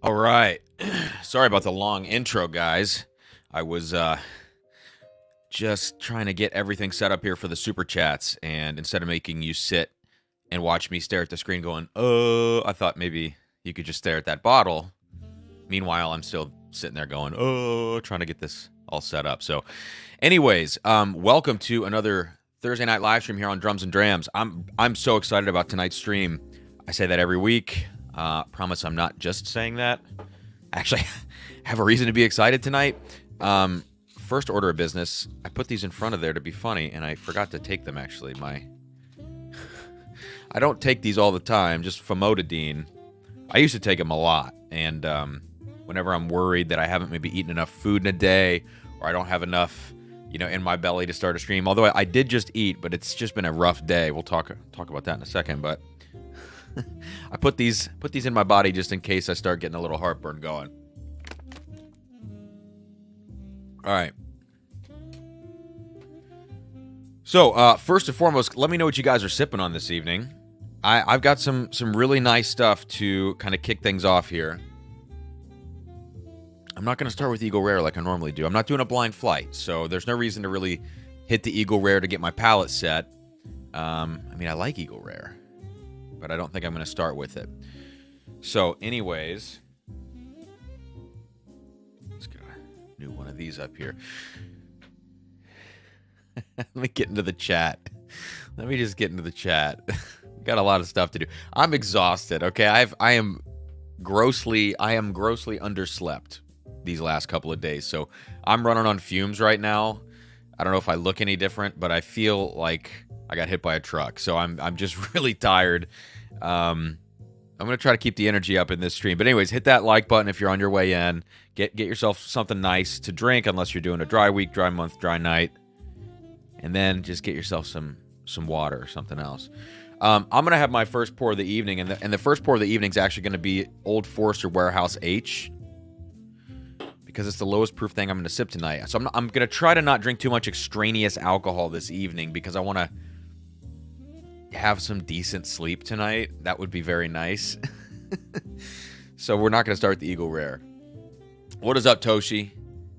All right. Sorry about the long intro, guys. I was just trying to get everything set up here for the super chats, and instead of making you sit and watch me stare at the screen going, "Oh," I thought maybe you could just stare at that bottle. Meanwhile, I'm still sitting there going, "Oh," trying to get this all set up. So, anyways, welcome to another Thursday night live stream here on Drums and Drams. I'm so excited about tonight's stream. I say that every week. Promise I'm not just saying that. Actually, have a reason to be excited tonight. First order of business, I put these in front of there to be funny, and I forgot to take them, actually. I don't take these all the time, just famotidine. I used to take them a lot, and whenever I'm worried that I haven't maybe eaten enough food in a day, or I don't have enough, in my belly to start a stream. Although I did just eat, but it's just been a rough day. We'll talk about that in a second, but I put these in my body just in case I start getting a little heartburn going. All right. So, first and foremost, let me know what you guys are sipping on this evening. I've got some really nice stuff to kind of kick things off here. I'm not going to start with Eagle Rare like I normally do. I'm not doing a blind flight, so there's no reason to really hit the Eagle Rare to get my palate set. I like Eagle Rare, but I don't think I'm going to start with it. So, anyways, let's get a new one of these up here. Let me get into the chat. Let me just get into the chat. Got a lot of stuff to do. I'm exhausted. Okay, I am grossly underslept these last couple of days. So I'm running on fumes right now. I don't know if I look any different, but I feel like I got hit by a truck. So I'm just really tired. I'm gonna try to keep the energy up in this stream. But anyways, hit that like button if you're on your way in. Get yourself something nice to drink, unless you're doing a dry week, dry month, dry night. And then just get yourself some water or something else. I'm going to have my first pour of the evening, and the first pour of the evening is actually going to be Old Forester Warehouse H, because it's the lowest proof thing I'm going to sip tonight. So I'm going to try to not drink too much extraneous alcohol this evening, because I want to have some decent sleep tonight. That would be very nice. So we're not going to start the Eagle Rare. What is up, Toshi?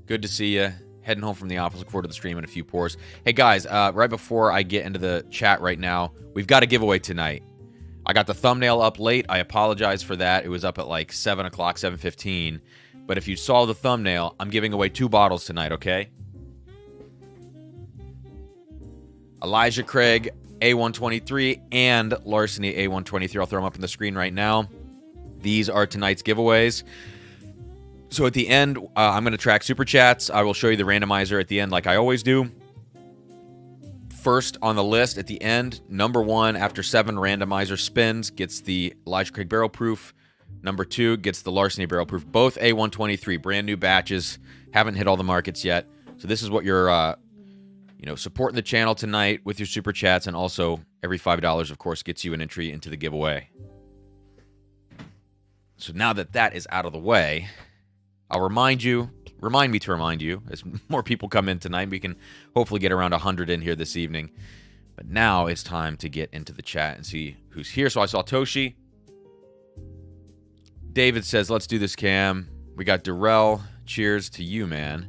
Good to see you. Heading home from the office. Look forward to the stream in a few pours. Hey, guys, right before I get into the chat right now, we've got a giveaway tonight. I got the thumbnail up late. I apologize for that. It was up at like 7 o'clock, 7:15. But if you saw the thumbnail, I'm giving away 2 bottles tonight, okay? Elijah Craig, A123, and Larceny, A123. I'll throw them up on the screen right now. These are tonight's giveaways. So at the end, I'm going to track Super Chats. I will show you the randomizer at the end like I always do. First on the list at the end, number 1 after 7 randomizer spins gets the Elijah Craig Barrel Proof. Number 2 gets the Larceny Barrel Proof. Both A123, brand new batches. Haven't hit all the markets yet. So this is what you're, supporting the channel tonight with your Super Chats. And also every $5, of course, gets you an entry into the giveaway. So now that is out of the way, I'll remind me to remind you, as more people come in tonight, we can hopefully get around 100 in here this evening. But now it's time to get into the chat and see who's here. So I saw Toshi. David says, let's do this, Cam. We got Darrell. Cheers to you, man.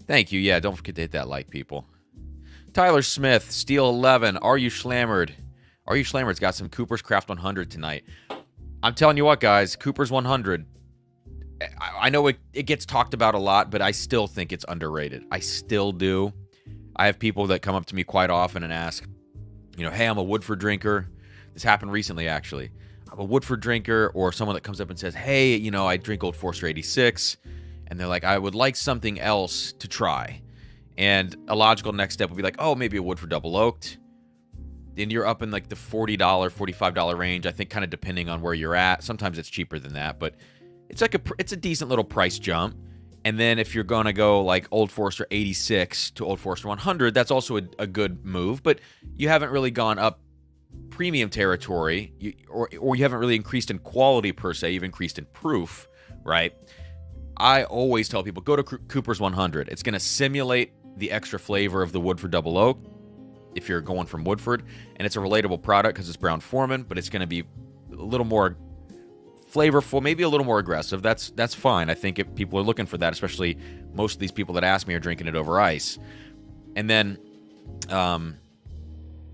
Thank you. Yeah, don't forget to hit that like, people. Tyler Smith, Steel 11. Are you slammered? Are you slammered's got some Cooper's Craft 100 tonight. I'm telling you what, guys, Cooper's 100. I know it gets talked about a lot, but I still think it's underrated. I still do. I have people that come up to me quite often and ask, hey, I'm a Woodford drinker. This happened recently, actually. I'm a Woodford drinker, or someone that comes up and says, hey, I drink Old Forester 86. And they're like, I would like something else to try. And a logical next step would be like, oh, maybe a Woodford Double Oaked. Then you're up in like the $40, $45 range, I think, kind of depending on where you're at. Sometimes it's cheaper than that, but it's a decent little price jump. And then if you're going to go like Old Forester 86 to Old Forester 100, that's also a good move. But you haven't really gone up premium territory, or you haven't really increased in quality per se. You've increased in proof, right? I always tell people, go to Cooper's 100. It's going to simulate the extra flavor of the Woodford Double Oak if you're going from Woodford. And it's a relatable product because it's Brown Forman, but it's going to be a little more flavorful, maybe a little more aggressive. That's fine. I think if people are looking for that, especially most of these people that ask me are drinking it over ice. And then,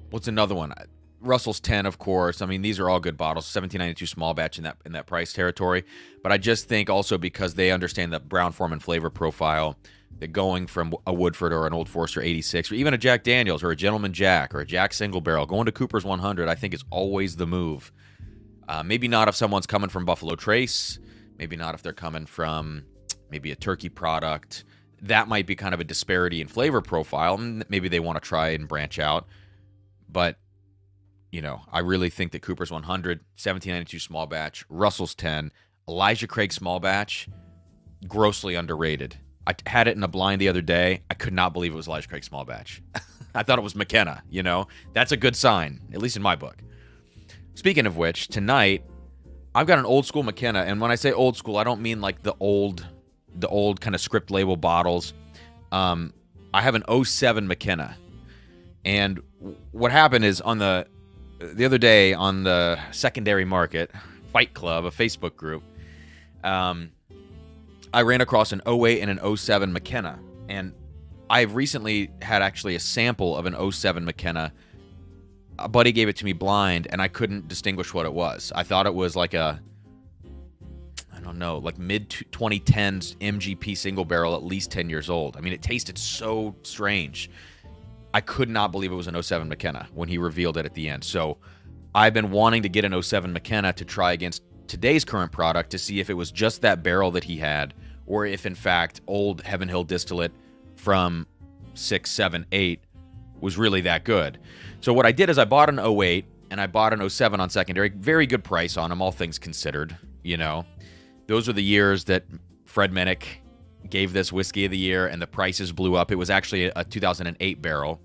what's another one? Russell's 10, of course. I mean, these are all good bottles. 1792 small batch in that price territory. But I just think also because they understand the Brown-Forman flavor profile, that going from a Woodford or an Old Forester 86, or even a Jack Daniels or a Gentleman Jack or a Jack Single Barrel, going to Cooper's 100, I think is always the move. Maybe not if someone's coming from Buffalo Trace. Maybe not if they're coming from maybe a turkey product. That might be kind of a disparity in flavor profile. Maybe they want to try and branch out. But, you know, I really think that Cooper's 100, 1792 small batch, Russell's 10, Elijah Craig small batch, grossly underrated. I had it in a blind the other day. I could not believe it was Elijah Craig small batch. I thought it was McKenna, you know. That's a good sign, at least in my book. Speaking of which, tonight, I've got an old school McKenna, and when I say old school, I don't mean like the old kind of script label bottles. I have an 07 McKenna, and what happened is on the other day on the secondary market, Fight Club, a Facebook group, I ran across an 08 and an 07 McKenna, and I've recently had actually a sample of an 07 McKenna. A buddy gave it to me blind, and I couldn't distinguish what it was. I thought it was like I don't know, like mid-2010s MGP single barrel, at least 10 years old. I mean, it tasted so strange. I could not believe it was an 07 McKenna when he revealed it at the end. So I've been wanting to get an 07 McKenna to try against today's current product to see if it was just that barrel that he had, or if, in fact, old Heaven Hill distillate from 6, 7, 8 was really that good. So what I did is I bought an 08 and I bought an 07 on secondary. Very good price on them, all things considered. You know, those are the years that Fred Minnick gave this whiskey of the year and the prices blew up. It was actually a 2008 barrel.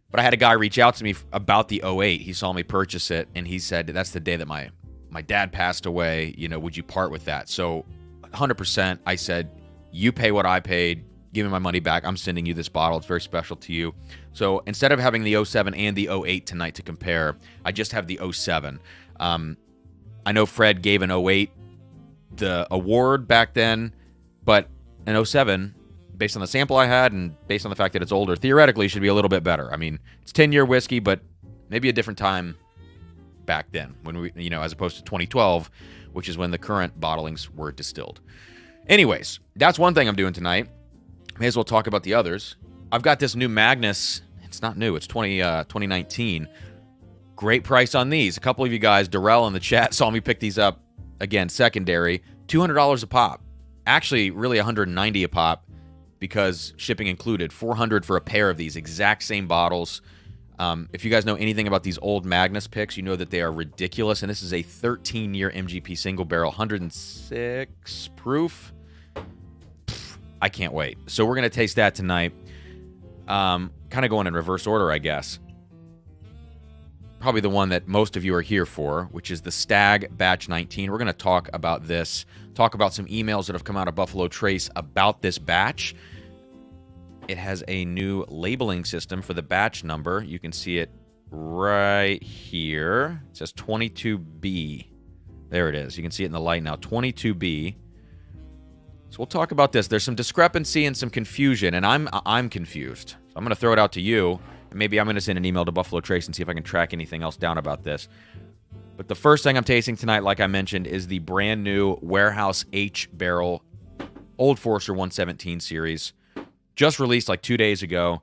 But I had a guy reach out to me about the 08. He saw me purchase it and he said, that's the day that my dad passed away. You know, would you part with that? So 100%, I said, you pay what I paid. Give me my money back. I'm sending you this bottle. It's very special to you. So instead of having the 07 and the 08 tonight to compare, I just have the 07. I know Fred gave an 08 the award back then, but an 07, based on the sample I had and based on the fact that it's older, theoretically should be a little bit better. I mean, it's 10-year whiskey, but maybe a different time back then, when we, you know, as opposed to 2012, which is when the current bottlings were distilled. Anyways, that's one thing I'm doing tonight. May as well talk about the others. I've got this new Magnus. It's not new. It's 2019. Great price on these. A couple of you guys, Darrell in the chat, saw me pick these up. Again, secondary. $200 a pop. Actually, really $190 a pop because shipping included. $400 for a pair of these. Exact same bottles. If you guys know anything about these old Magnus picks, you know that they are ridiculous. And this is a 13-year MGP single barrel. 106 proof. I can't wait. So we're going to taste that tonight. Kind of going in reverse order, I guess. Probably the one that most of you are here for, which is the Stagg Batch 19. We're going to talk about this. Talk about some emails that have come out of Buffalo Trace about this batch. It has a new labeling system for the batch number. You can see it right here. It says 22B. There it is. You can see it in the light now. 22B. So we'll talk about this. There's some discrepancy and some confusion, and I'm confused. So I'm going to throw it out to you. And maybe I'm going to send an email to Buffalo Trace and see if I can track anything else down about this. But the first thing I'm tasting tonight, like I mentioned, is the brand new Warehouse H barrel Old Forester 117 series. Just released like 2 days ago.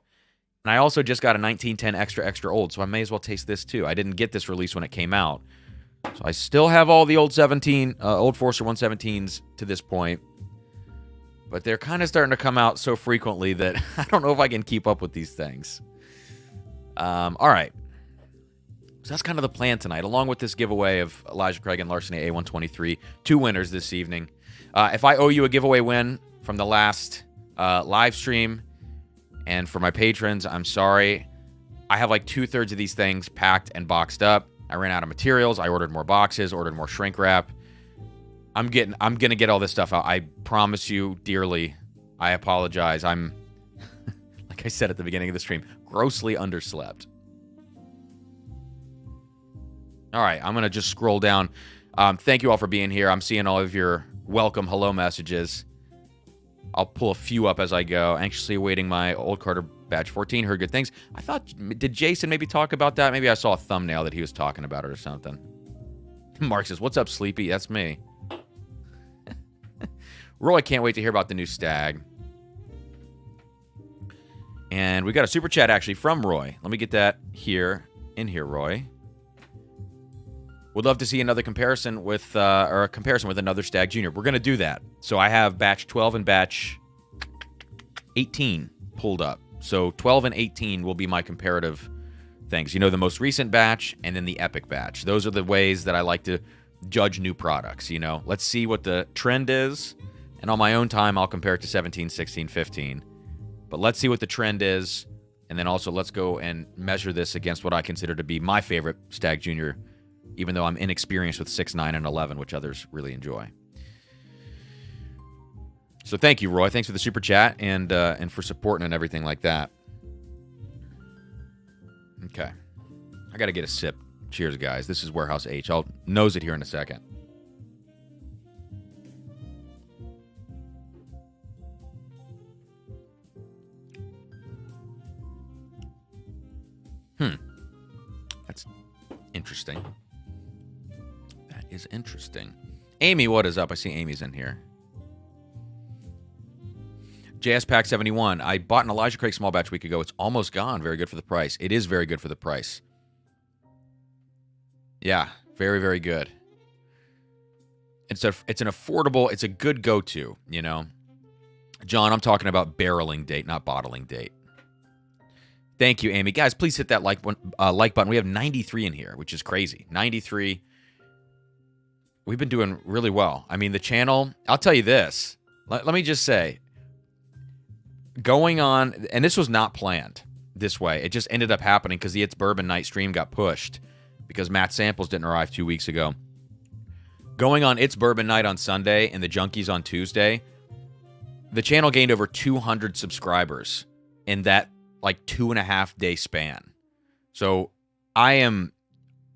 And I also just got a 1910 extra old, so I may as well taste this too. I didn't get this release when it came out. So I still have all the old Old Forester 117s to this point. But they're kind of starting to come out so frequently that I don't know if I can keep up with these things. All right. So that's kind of the plan tonight, along with this giveaway of Elijah Craig and Larceny A123. 2 winners this evening. If I owe you a giveaway win from the last live stream, and for my patrons, I'm sorry. I have like 2/3 of these things packed and boxed up. I ran out of materials. I ordered more boxes, ordered more shrink wrap. I'm gonna get all this stuff out. I promise you dearly. I apologize. I'm, like I said at the beginning of the stream, grossly underslept. All right, I'm gonna just scroll down. Thank you all for being here. I'm seeing all of your welcome hello messages. I'll pull a few up as I go. Anxiously awaiting my Old Carter Batch 14. Heard good things. I thought, did Jason maybe talk about that? Maybe I saw a thumbnail that he was talking about it or something. Mark says, what's up, Sleepy? That's me. Roy, can't wait to hear about the new Stag. And we got a super chat actually from Roy. Let me get that in here, Roy. Would love to see another comparison with, or a comparison with another Stag Junior. We're going to do that. So I have batch 12 and batch 18 pulled up. So 12 and 18 will be my comparative things. You know, the most recent batch and then the epic batch. Those are the ways that I like to judge new products, you know. Let's see what the trend is. And on my own time, I'll compare it to 17, 16, 15. But let's see what the trend is. And then also let's go and measure this against what I consider to be my favorite Stag Junior, even though I'm inexperienced with 6, 9, and 11, which others really enjoy. So thank you, Roy. Thanks for the super chat and for supporting and everything like that. Okay. I got to get a sip. Cheers, guys. This is Warehouse H. I'll nose it here in a second. That's interesting. That is interesting. Amy, what is up? I see Amy's in here. JS Pack 71. I bought an Elijah Craig small batch a week ago. It's almost gone. Very good for the price. It is very good for the price. Yeah, very, very good. It's an affordable, it's a good go-to, you know. John, I'm talking about barreling date, not bottling date. Thank you, Amy. Guys, please hit that like button. We have 93 in here, which is crazy. 93. We've been doing really well. I mean, the channel, I'll tell you this. Let me just say, going on, and this was not planned this way. It just ended up happening because the It's Bourbon Night stream got pushed because Matt Samples didn't arrive 2 weeks ago. Going on It's Bourbon Night on Sunday and the Junkies on Tuesday, the channel gained over 200 subscribers in that like 2.5 day span. So I am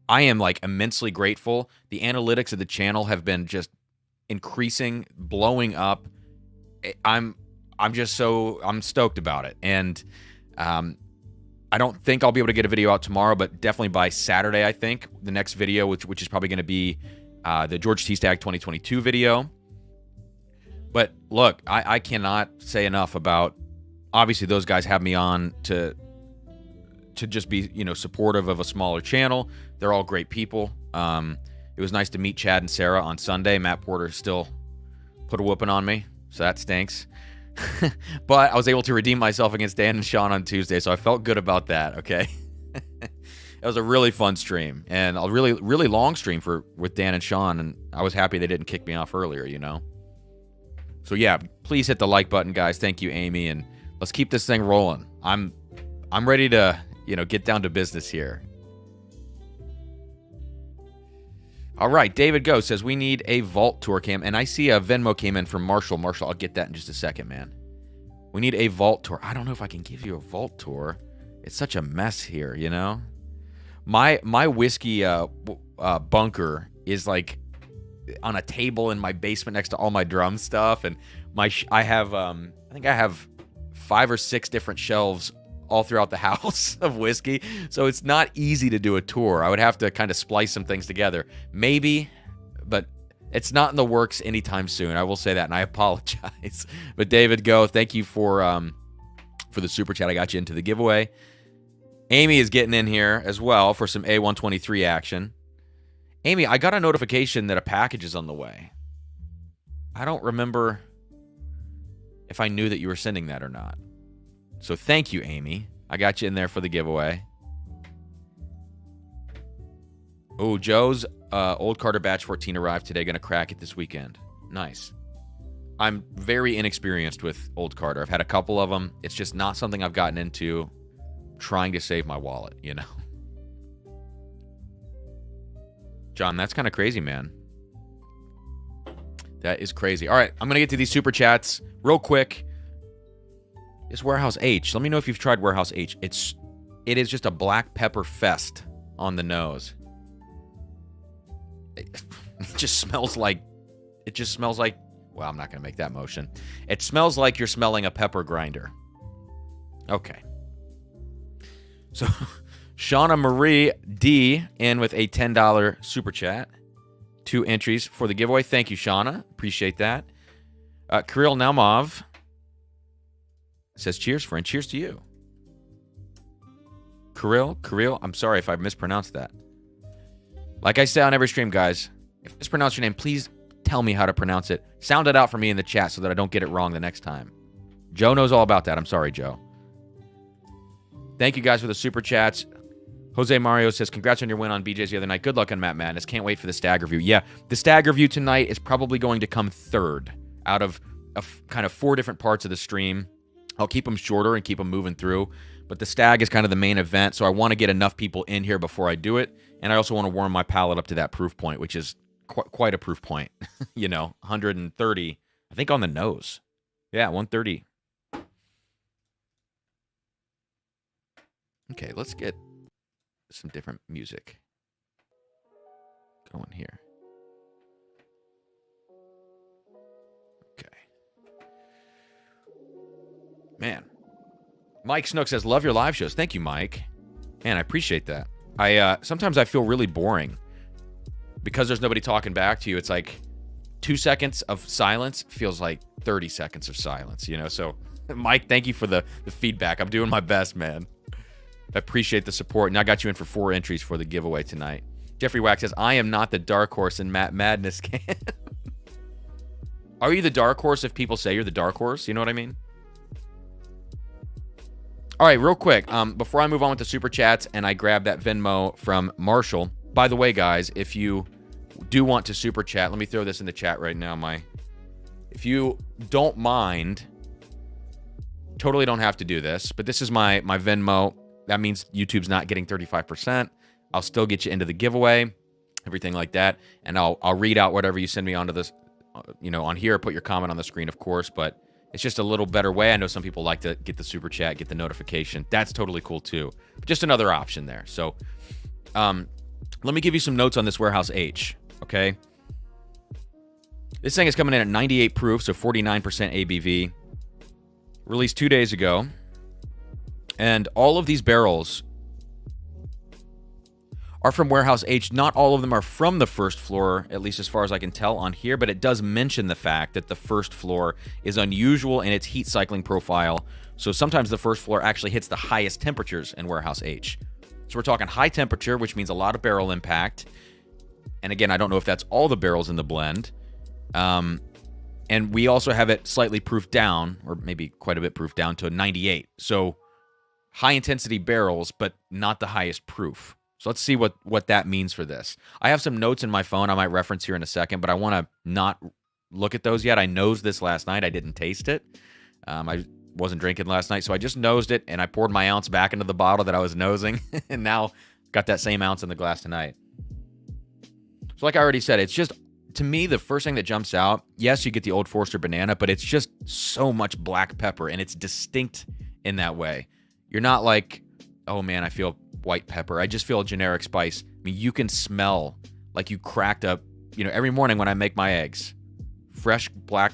like immensely grateful. The analytics of the channel have been just increasing, blowing up. I'm stoked about it. And I don't think I'll be able to get a video out tomorrow, but definitely by Saturday, I think the next video, which is probably going to be the George T. Stagg 2022 video. But look, I cannot say enough about, obviously those guys have me on to just be, you know, supportive of a smaller channel. They're all great people. It was nice to meet Chad and Sarah on Sunday. Matt Porter still put a whooping on me, so that stinks. But I was able to redeem myself against Dan and Sean on Tuesday, so I felt good about that, okay? It was a really fun stream, and a really, really long stream with Dan and Sean, and I was happy they didn't kick me off earlier, you know? So yeah, please hit the like button, guys. Thank you, Amy, and let's keep this thing rolling. I'm ready to, you know, get down to business here. All right, David Go says we need a vault tour cam, and I see a Venmo came in from Marshall. Marshall, I'll get that in just a second, man. We need a vault tour. I don't know if I can give you a vault tour. It's such a mess here, you know. My whiskey bunker is like on a table in my basement next to all my drum stuff, and I think I have 5 or 6 different shelves all throughout the house of whiskey, so it's not easy to do a tour. I would have to kind of splice some things together, maybe, but it's not in the works anytime soon. I will say that, and I apologize. But David Go, thank you for the super chat. I got you into the giveaway. Amy is getting in here as well for some A123 action. Amy, I got a notification that a package is on the way. I don't remember if I knew that you were sending that or not. So thank you, Amy. I got you in there for the giveaway. Oh, Joe's Old Carter Batch 14 arrived today. Going to crack it this weekend. Nice. I'm very inexperienced with Old Carter. I've had a couple of them. It's just not something I've gotten into, trying to save my wallet, you know? John, that's kind of crazy, man. That is crazy. All right, I'm going to get to these super chats real quick. It's Warehouse H. Let me know if you've tried Warehouse H. It is just a black pepper fest on the nose. It just smells like, well, I'm not going to make that motion. It smells like you're smelling a pepper grinder. Okay. So, Shauna Marie D in with a $10 super chat. 2 entries for the giveaway. Thank you, Shauna. Appreciate that. Kirill Naumov says, cheers, friend. Cheers to you. Kirill, I'm sorry if I mispronounced that. Like I say on every stream, guys, if I mispronounce your name, please tell me how to pronounce it. Sound it out for me in the chat so that I don't get it wrong the next time. Joe knows all about that. I'm sorry, Joe. Thank you guys for the super chats. Jose Mario says, congrats on your win on BJ's the other night. Good luck on Matt Madness. Can't wait for the Stag review. Yeah, the Stag review tonight is probably going to come third out of kind of 4 different parts of the stream. I'll keep them shorter and keep them moving through. But the Stag is kind of the main event, so I want to get enough people in here before I do it. And I also want to warm my palate up to that proof point, which is quite a proof point. 130, I think, on the nose. Yeah, 130. Okay, let's get some different music going here. Okay. Man. Mike Snook says, love your live shows. Thank you, Mike. Man, I appreciate that. Sometimes I feel really boring because there's nobody talking back to you. It's like 2 seconds of silence feels like 30 seconds of silence, So, Mike, thank you for the feedback. I'm doing my best, man. I appreciate the support. And I got you in for 4 entries for the giveaway tonight. Jeffrey Wax says, I am not the dark horse in Matt Madness can. Are you the dark horse if people say you're the dark horse? You know what I mean? All right, real quick, before I move on with the super chats and I grab that Venmo from Marshall. By the way, guys, if you do want to super chat, let me throw this in the chat right now. If you don't mind, totally don't have to do this, but this is my Venmo. That means YouTube's not getting 35%. I'll still get you into the giveaway, everything like that, and I'll read out whatever you send me onto this, on here. Put your comment on the screen, of course, but it's just a little better way. I know some people like to get the super chat, get the notification. That's totally cool too. Just another option there. So, let me give you some notes on this Warehouse H, okay? This thing is coming in at 98 proof, so 49% ABV. Released 2 days ago. And all of these barrels are from Warehouse H. Not all of them are from the first floor, at least as far as I can tell on here, but it does mention the fact that the first floor is unusual in its heat cycling profile. So sometimes the first floor actually hits the highest temperatures in Warehouse H. So we're talking high temperature, which means a lot of barrel impact. And again, I don't know if that's all the barrels in the blend. And we also have it slightly proofed down, or maybe quite a bit proofed down to a 98. So high intensity barrels, but not the highest proof. So let's see what that means for this. I have some notes in my phone I might reference here in a second, but I want to not look at those yet. I nosed this last night. I didn't taste it. I wasn't drinking last night, so I just nosed it, and I poured my ounce back into the bottle that I was nosing, and now got that same ounce in the glass tonight. So like I already said, it's just, to me, the first thing that jumps out, yes, you get the Old Forester banana, but it's just so much black pepper, and it's distinct in that way. You're not like, oh man, I feel white pepper. I just feel a generic spice. I mean, you can smell like you cracked up, every morning when I make my eggs, fresh black,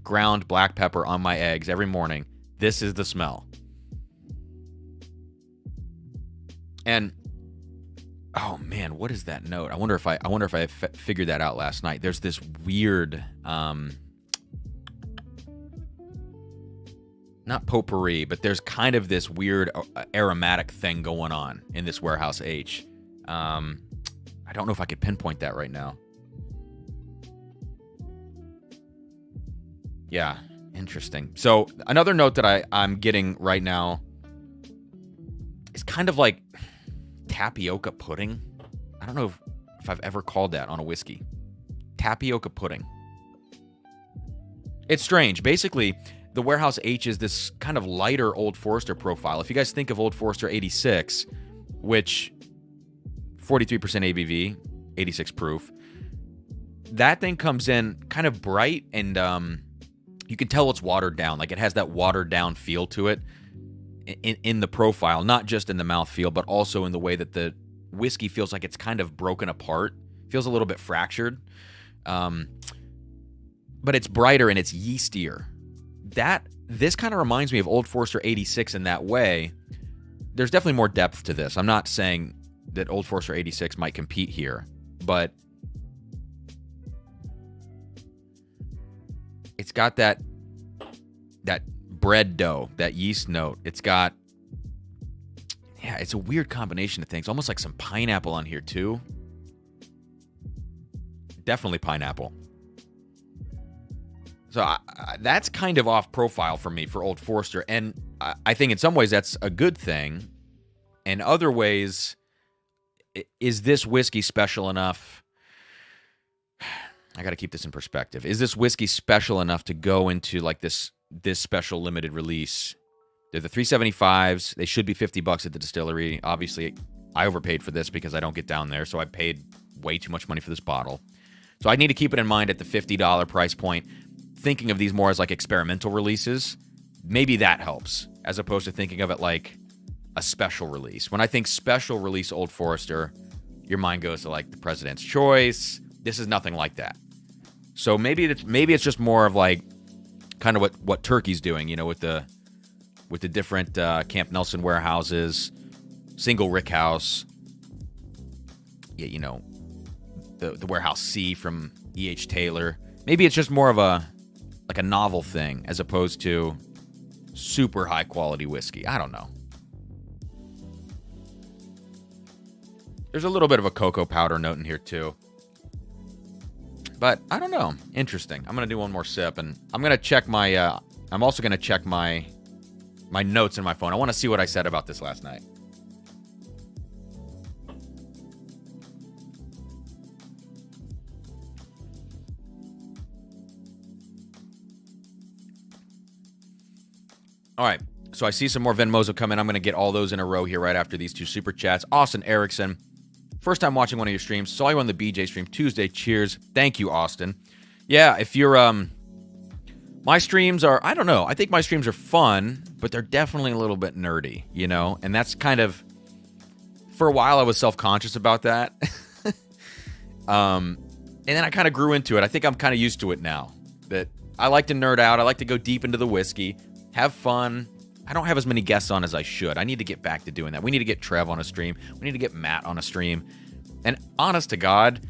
ground black pepper on my eggs every morning. This is the smell. And oh man, what is that note? I wonder if I figured that out last night. There's this weird, not potpourri, but there's kind of this weird aromatic thing going on in this Warehouse H. I don't know if I could pinpoint that right now. Yeah, interesting. So another note that I'm getting right now is kind of like tapioca pudding. I don't know if I've ever called that on a whiskey. Tapioca pudding. It's strange. Basically, the Warehouse H is this kind of lighter Old Forester profile. If you guys think of Old Forester 86, which 43% ABV, 86 proof, that thing comes in kind of bright, and you can tell it's watered down. Like, it has that watered down feel to it in the profile, not just in the mouth feel, but also in the way that the whiskey feels like it's kind of broken apart Feels a little bit fractured. But it's brighter and it's yeastier. This kind of reminds me of Old Forester 86 in that way. There's definitely more depth to this. I'm not saying that Old Forester 86 might compete here, but it's got that bread dough, that yeast note. It's got, yeah, it's a weird combination of things. Almost like some pineapple on here too. Definitely pineapple. So that's kind of off profile for me for Old Forester. And I think in some ways that's a good thing. In other ways, is this whiskey special enough? I got to keep this in perspective. Is this whiskey special enough to go into like this special limited release? They're the 375s. They should be $50 at the distillery. Obviously, I overpaid for this because I don't get down there, so I paid way too much money for this bottle. So I need to keep it in mind at the $50 price point. Thinking of these more as like experimental releases, maybe that helps, as opposed to thinking of it like a special release. When I think special release Old Forester, your mind goes to like the President's Choice. This is nothing like that. So maybe it's just more of like kind of what Turkey's doing, you know, with the different Camp Nelson warehouses, single rick house, yeah, you know, the warehouse C from E.H. Taylor. Maybe it's just more of a novel thing as opposed to super high quality whiskey. I don't know. There's a little bit of a cocoa powder note in here too. But I don't know. Interesting. I'm going to do one more sip, and I'm going to check my I'm also going to check my notes in my phone. I want to see what I said about this last night. All right, so I see some more Venmos have come in. I'm going to get all those in a row here right after these two super chats. Austin Erickson, first time watching one of your streams. Saw you on the BJ stream Tuesday. Cheers. Thank you, Austin. Yeah, if you're, my streams are, I don't know. I think my streams are fun, but they're definitely a little bit nerdy, you know? And that's kind of, for a while I was self-conscious about that. And then I kind of grew into it. I think I'm kind of used to it now. That I like to nerd out. I like to go deep into the whiskey. Have fun. I don't have as many guests on as I should. I need to get back to doing that. We need to get Trev on a stream. We need to get Matt on a stream. And honest to God,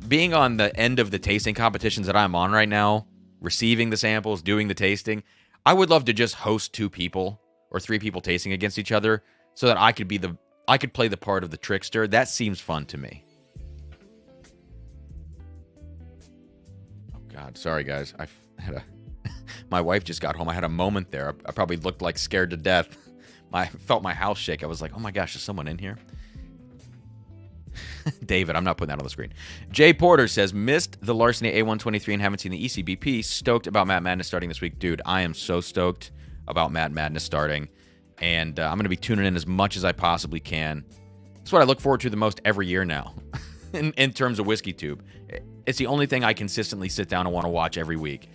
being on the end of the tasting competitions that I'm on right now, receiving the samples, doing the tasting, I would love to just host 2 people or 3 people tasting against each other so that I could play the part of the trickster. That seems fun to me. Oh God, sorry guys. I had my wife just got home. I had a moment there. I probably looked like scared to death. I felt my house shake. I was like, oh my gosh, is someone in here? David, I'm not putting that on the screen. Jay Porter says, missed the Larceny A123 and haven't seen the ECBP. Stoked about Matt Madness starting this week. Dude, I am so stoked about Matt Madness starting. And I'm going to be tuning in as much as I possibly can. That's what I look forward to the most every year now in terms of Whiskey Tube. It's the only thing I consistently sit down and want to watch every week.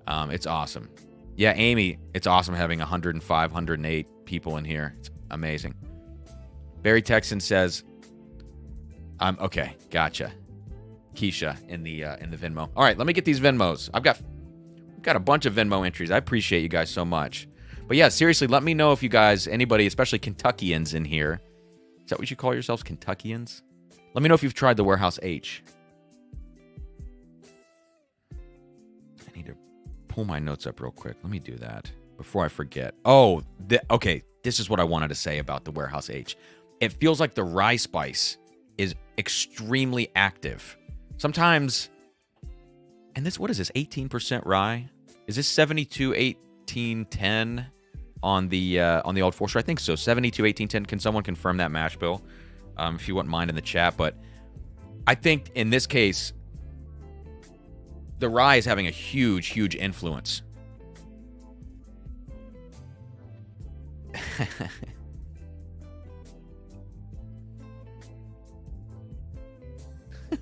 It's awesome. Yeah, Amy, it's awesome having 105, 108 people in here. It's amazing. Barry Texan says, okay, gotcha. Keisha in the Venmo. All right, let me get these Venmos. I've got a bunch of Venmo entries. I appreciate you guys so much. But yeah, seriously, let me know if you guys, anybody, especially Kentuckians in here. Is that what you call yourselves, Kentuckians? Let me know if you've tried the Warehouse H. I need to pull my notes up real quick. Let me do that before I forget. Oh, okay. This is what I wanted to say about the Warehouse H. It feels like the rye spice is extremely active. Sometimes, and this, what is this, 18% rye? Is this 72, 18, 10 on the Old Forester? I think so, 72, 18, 10. Can someone confirm that mash bill? If you wouldn't mind in the chat. But I think in this case, the rye is having a huge, huge influence.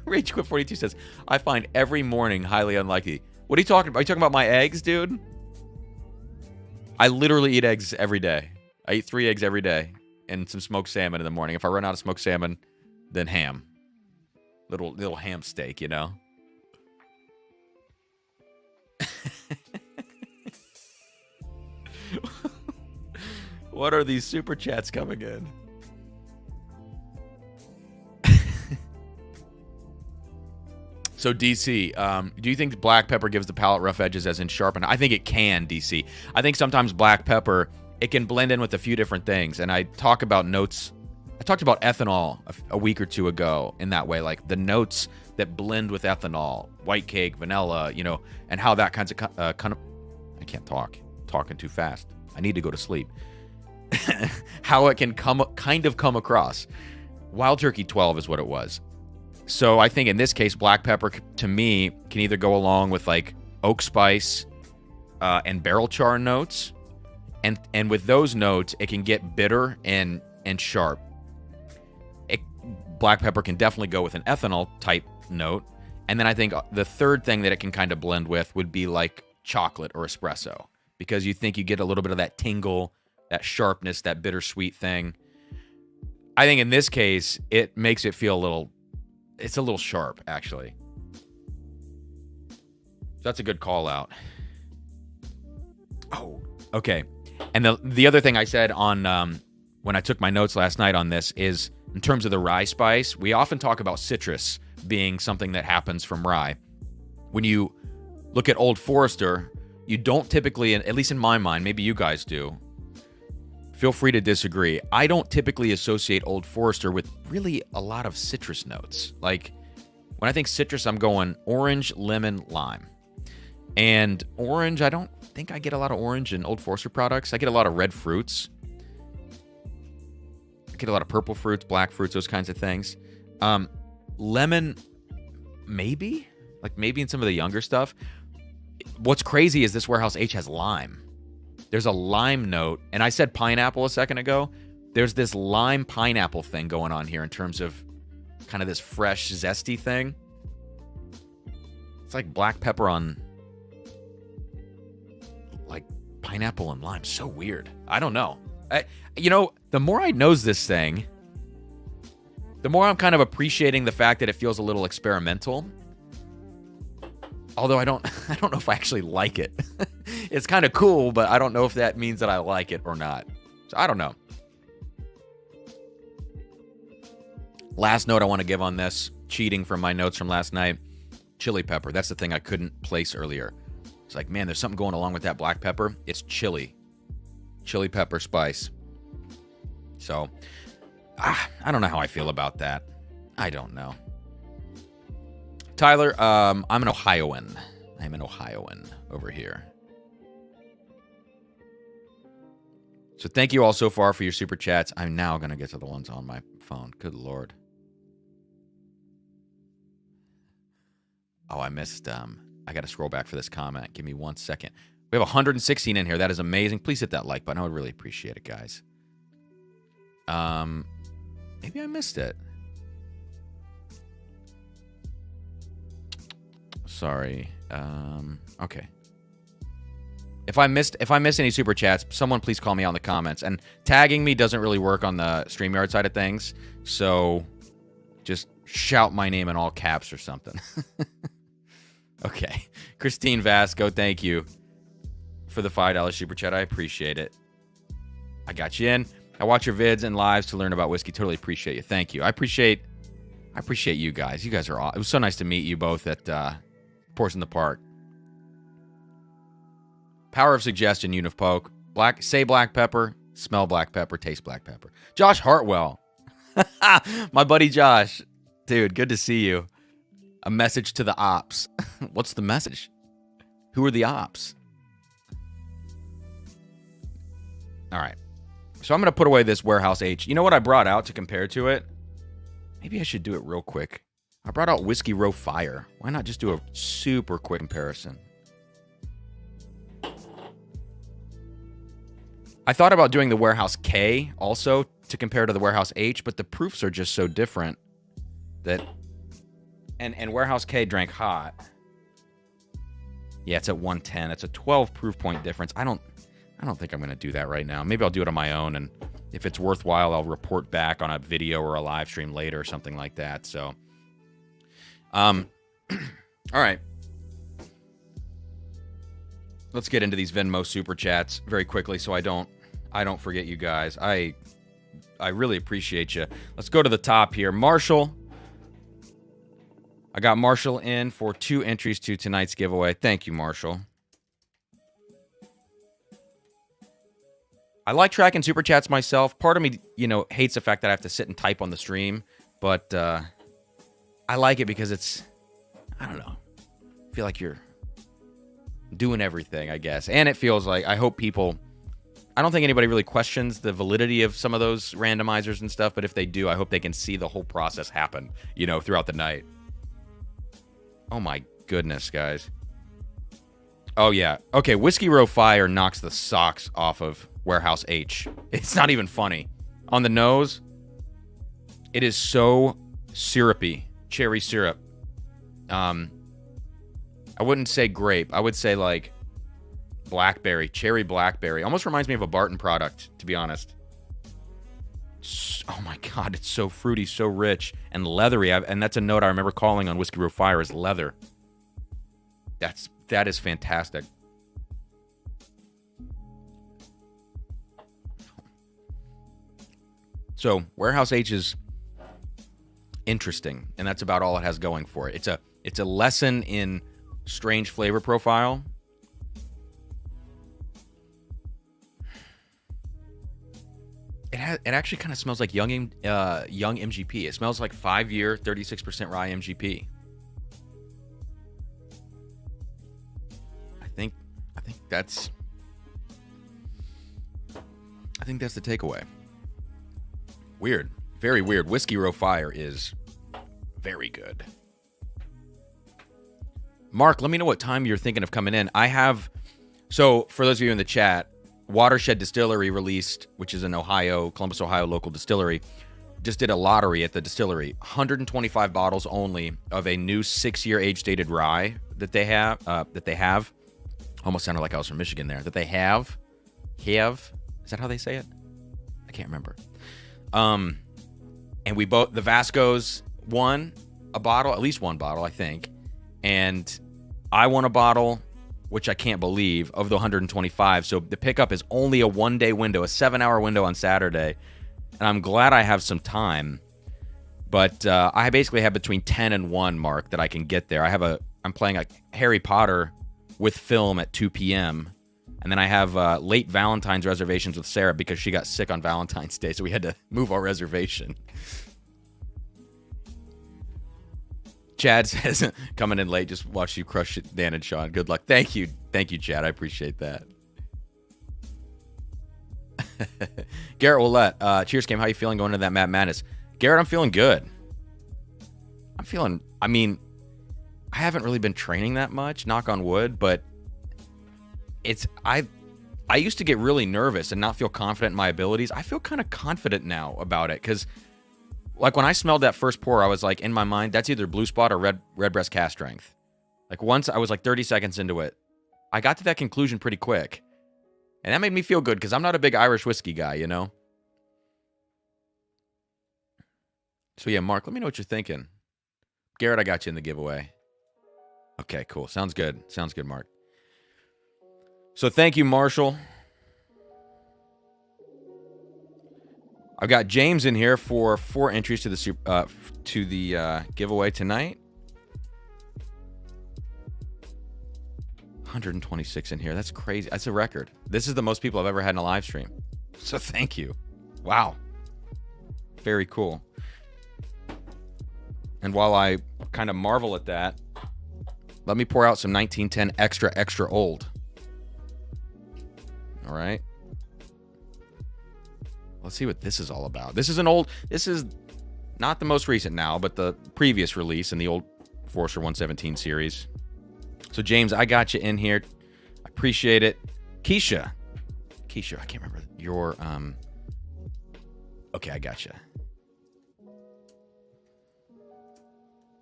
Rage Quit 42 says, I find every morning highly unlikely. What are you talking about? Are you talking about my eggs, dude? I literally eat eggs every day. I eat 3 eggs every day and some smoked salmon in the morning. If I run out of smoked salmon, then ham. Little ham steak, you know. What are these super chats coming in? So DC, do you think black pepper gives the palate rough edges as in sharpen? I think it can, DC. I think sometimes black pepper, it can blend in with a few different things. And I talk about notes. I talked about ethanol a week or two ago in that way, like the notes that blend with ethanol, white cake, vanilla, you know, and how that kind of I can't talk. Talking too fast. I need to go to sleep. How it can come across. Wild Turkey 12 is what it was. So I think in this case, black pepper, to me, can either go along with like oak spice and barrel char notes. And with those notes, it can get bitter and sharp. Black pepper can definitely go with an ethanol type note. And then I think the third thing that it can kind of blend with would be like chocolate or espresso. Because you think you get a little bit of that tingle, that sharpness, that bittersweet thing. I think in this case, it makes it feel it's a little sharp, actually. So that's a good call out. Oh, okay. And the other thing I said on when I took my notes last night on this is, in terms of the rye spice, we often talk about citrus being something that happens from rye. When you look at Old Forester, you don't typically, at least in my mind, maybe you guys do, feel free to disagree. I don't typically associate Old Forester with really a lot of citrus notes. Like, when I think citrus, I'm going orange, lemon, lime. And orange, I don't think I get a lot of orange in Old Forester products. I get a lot of red fruits. I get a lot of purple fruits, black fruits, those kinds of things. Lemon, maybe? Like, maybe in some of the younger stuff. What's crazy is this Warehouse H has lime. There's a lime note, and I said pineapple a second ago. There's this lime pineapple thing going on here in terms of kind of this fresh, zesty thing. It's like black pepper on like pineapple and lime. So weird. I don't know. The more I nose this thing, the more I'm kind of appreciating the fact that it feels a little experimental. Although I don't know if I actually like it. It's kind of cool, but I don't know if that means that I like it or not. So I don't know. Last note I want to give on this, cheating from my notes from last night, chili pepper. That's the thing I couldn't place earlier. It's like, man, there's something going along with that black pepper. It's chili. Chili pepper spice. So, I don't know how I feel about that. I don't know. Tyler, I'm an Ohioan. I'm an Ohioan over here. So thank you all so far for your super chats. I'm now going to get to the ones on my phone. Good Lord. Oh, I missed. I got to scroll back for this comment. Give me 1 second. We have 116 in here. That is amazing. Please hit that like button. I would really appreciate it, guys. Maybe I missed it. Sorry. Okay. If I miss any super chats, someone please call me out in the comments. And tagging me doesn't really work on the StreamYard side of things, so just shout my name in all caps or something. Okay. Christine Vasco, thank you for the $5 super chat. I appreciate it. I got you in. I watch your vids and lives to learn about whiskey. Totally appreciate you. Thank you. I appreciate you guys. You guys are awesome. It was so nice to meet you both at Ports in the Park. Power of suggestion, Unipoke. Say black pepper, smell black pepper, taste black pepper. Josh Hartwell. My buddy Josh. Dude, good to see you. A message to the ops. What's the message? Who are the ops? All right. So I'm going to put away this Warehouse H. You know what I brought out to compare to it? Maybe I should do it real quick. I brought out Whiskey Row Fire. Why not just do a super quick comparison? I thought about doing the Warehouse K also to compare to the Warehouse H, but the proofs are just so different that... And Warehouse K drank hot. Yeah, it's at 110. It's a 12 proof point difference. I don't think I'm going to do that right now. Maybe I'll do it on my own, and if it's worthwhile, I'll report back on a video or a live stream later or something like that. So All right. Let's get into these Venmo super chats very quickly so I don't forget you guys. I really appreciate you. Let's go to the top here. Marshall. I got Marshall in for 2 entries to tonight's giveaway. Thank you, Marshall. I like tracking super chats myself. Part of me, hates the fact that I have to sit and type on the stream, but I like it because it's, I don't know, I feel like you're doing everything, I guess. And it feels like, I hope people, I don't think anybody really questions the validity of some of those randomizers and stuff, but if they do, I hope they can see the whole process happen, throughout the night. Oh my goodness, guys. Oh yeah. Okay, Whiskey Row Fire knocks the socks off of Warehouse H. It's not even funny. On the nose, it is so syrupy. Cherry syrup. I wouldn't say grape. I would say like blackberry, cherry blackberry. Almost reminds me of a Barton product, to be honest. Oh my God, it's so fruity, so rich, and leathery. And that's a note I remember calling on Whiskey Row Fire is leather. That is fantastic. So Warehouse H is interesting, and that's about all it has going for it. It's a lesson in strange flavor profile. It actually kind of smells like young MGP. It smells like 5-year 36% rye MGP. I think that's the takeaway. Weird. Very weird. Whiskey Row Fire is very good. Mark, let me know what time you're thinking of coming in. So for those of you in the chat, Watershed Distillery released, which is an Columbus, Ohio local distillery, just did a lottery at the distillery. 125 bottles only of a new 6-year age-dated rye that they have. Almost sounded like I was from Michigan there. That they have. Is that how they say it? I can't remember. And the Vascos won a bottle, at least one bottle, I think. And I won a bottle, which I can't believe, of the 125. So the pickup is only a 1-day window, a 7-hour window on Saturday. And I'm glad I have some time. But I basically have between 10 and 1, Mark, that I can get there. I'm playing a Harry Potter with film at 2 p.m. And then I have late Valentine's reservations with Sarah because she got sick on Valentine's Day. So we had to move our reservation. Chad says, coming in late, just watch you crush it, Dan and Sean. Good luck. Thank you, Chad. I appreciate that. Garrett Willette, cheers, Cam. How you feeling going into that Matt Madness? Garrett, I'm feeling good. I haven't really been training that much, knock on wood, but I used to get really nervous and not feel confident in my abilities. I feel kind of confident now about it because, like, when I smelled that first pour, I was like, in my mind, that's either blue spot or red breast cast strength. Like, once I was like 30 seconds into it, I got to that conclusion pretty quick. And that made me feel good because I'm not a big Irish whiskey guy, So, yeah, Mark, let me know what you're thinking. Garrett, I got you in the giveaway. Okay, cool. Sounds good. Sounds good, Mark. So, thank you, Marshall. I've got James in here for 4 entries to the giveaway tonight. 126 in here. That's crazy. That's a record. This is the most people I've ever had in a live stream. So thank you. Wow. Very cool. And while I kind of marvel at that, let me pour out some 1910 extra, extra old. All right. Let's see what this is all about. This is not the most recent now, but the previous release in the old Forester 117 series. So, James, I got you in here. I appreciate it. Keisha, I can't remember your, okay, I got you.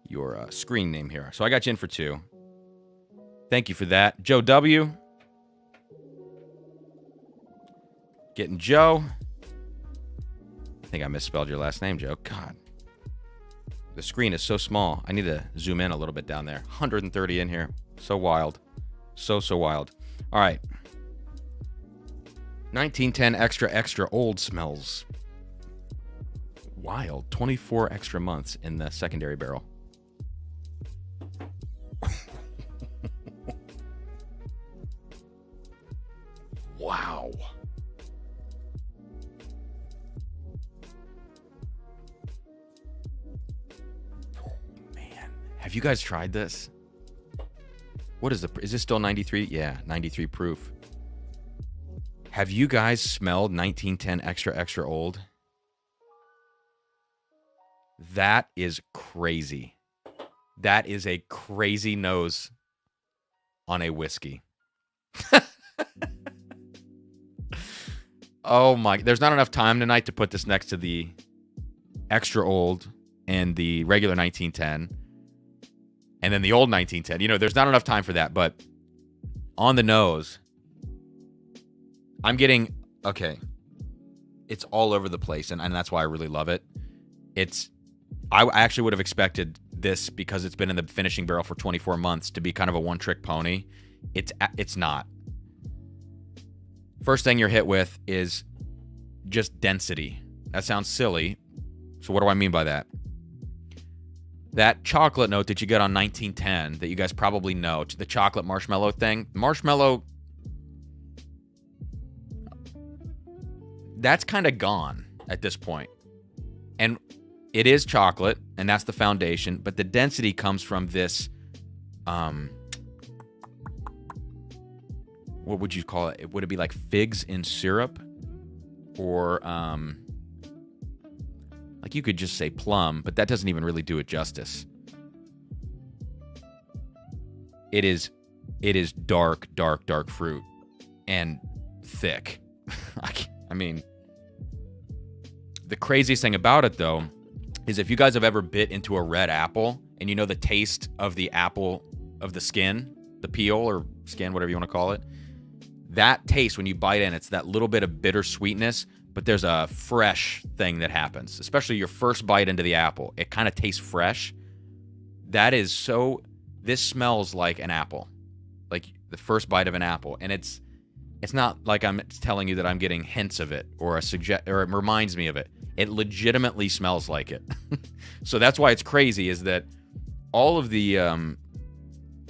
Your screen name here. So I got you in for 2. Thank you for that. Joe W. Getting Joe. I think I misspelled your last name, Joe. God. The screen is so small. I need to zoom in a little bit down there. 130 in here. So wild. So wild. All right. 1910 extra old smells wild. 24 extra months in the secondary barrel. Wow. Oh, man. Have you guys tried this? What is is this still 93? Yeah, 93 proof. Have you guys smelled 1910 extra old? That is crazy. That is a crazy nose on a whiskey. Oh my, there's not enough time tonight to put this next to the extra old and the regular 1910 and then the old 1910. You know, there's not enough time for that, but on the nose, I'm getting, okay, it's all over the place, and that's why I really love it. I actually would have expected this, because it's been in the finishing barrel for 24 months, to be kind of a one-trick pony. It's not. First thing you're hit with is just density. That sounds silly. So what do I mean by that? That chocolate note that you get on 1910 that you guys probably know, the chocolate marshmallow thing. Marshmallow, that's kind of gone at this point. And it is chocolate, and that's the foundation, but the density comes from this, what would you call it? Would it be like figs in syrup? Or, like you could just say plum, but that doesn't even really do it justice. It is dark fruit and thick. I mean, the craziest thing about it, though, is if you guys have ever bit into a red apple and you know the taste of the apple, of the skin, the peel or skin, whatever you want to call it, that taste when you bite in, it's that little bit of bitter sweetness, but there's a fresh thing that happens, especially your first bite into the apple. It kind of tastes fresh. That is so, this smells like an apple, like the first bite of an apple. And it's not like I'm telling you that I'm getting hints of it or it reminds me of it. It legitimately smells like it. So that's why it's crazy, is that all of the,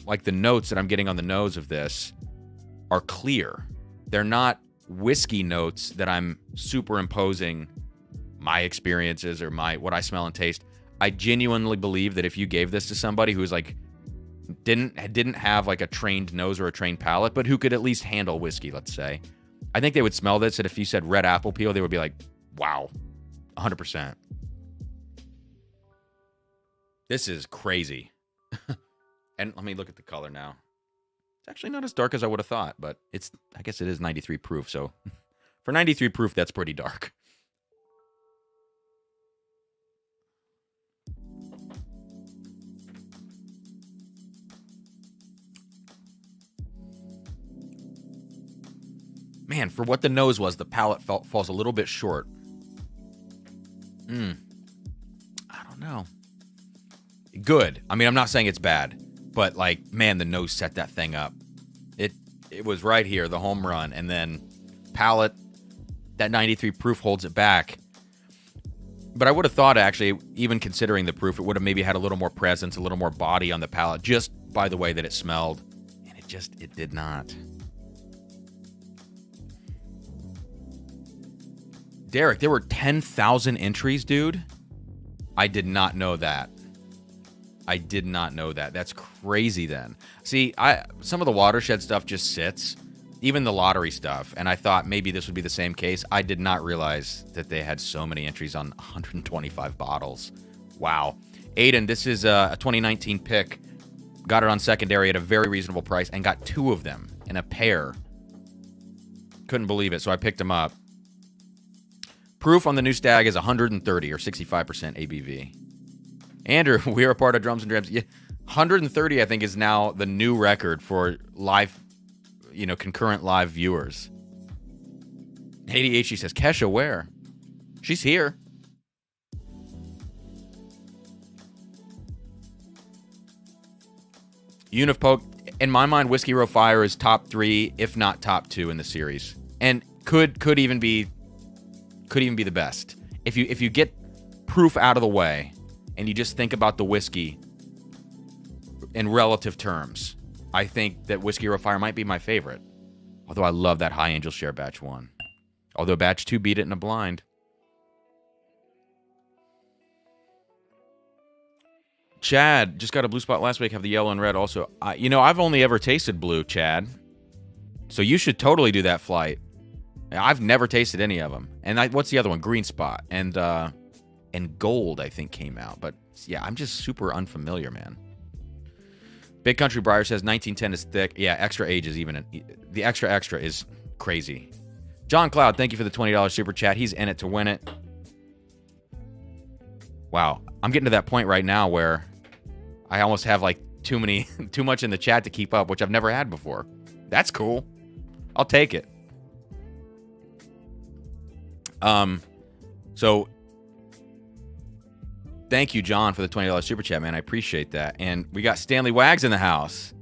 like the notes that I'm getting on the nose of this are clear. They're not whiskey notes that I'm superimposing my experiences or what I smell and taste. I genuinely believe that if you gave this to somebody who's like, didn't have like a trained nose or a trained palate, but who could at least handle whiskey, let's say, I think they would smell this, and if you said red apple peel, they would be like, wow, 100%. This is crazy. And let me look at the color now. It's actually not as dark as I would have thought, but I guess it is 93 proof, so for 93 proof, that's pretty dark. Man, for what the nose was, the palate falls a little bit short. I don't know. Good. I mean, I'm not saying it's bad, but like, man, the nose set that thing up. It was right here, the home run, and then palate, that 93 proof holds it back. But I would have thought, actually, even considering the proof, it would have maybe had a little more presence, a little more body on the palate, just by the way that it smelled. And it did not. Derek, there were 10,000 entries, dude. I did not know that. That's crazy then. See, some of the watershed stuff just sits, even the lottery stuff, and I thought maybe this would be the same case. I did not realize that they had so many entries on 125 bottles. Wow. Aiden, this is a 2019 pick. Got it on secondary at a very reasonable price and got 2 of them in a pair. Couldn't believe it, so I picked them up. Proof on the new Stag is 130 or 65% ABV. Andrew, we are a part of Drums and Drams. Yeah, 130, I think, is now the new record for live, concurrent live viewers. ADHD says, Kesha, where? She's here. Unipoke, in my mind, Whiskey Row Fire is top 3, if not top 2 in the series, and could even be the best. If you get proof out of the way and you just think about the whiskey in relative terms, I think that Whiskey Row Fire might be my favorite. Although I love that High Angel Share Batch 1. Although Batch 2 beat it in a blind. Chad just got a blue spot last week. Have the yellow and red also. I've only ever tasted blue, Chad. So you should totally do that flight. I've never tasted any of them. And what's the other one? Green spot and gold, I think, came out. But yeah, I'm just super unfamiliar, man. Big Country Briar says 1910 is thick. Yeah, extra age is even. The extra is crazy. John Cloud, thank you for the $20 super chat. He's in it to win it. Wow, I'm getting to that point right now where I almost have like too much in the chat to keep up, which I've never had before. That's cool. I'll take it. So thank you, John, for the $20 super chat, man. I appreciate that. And we got Stanley Wags in the house.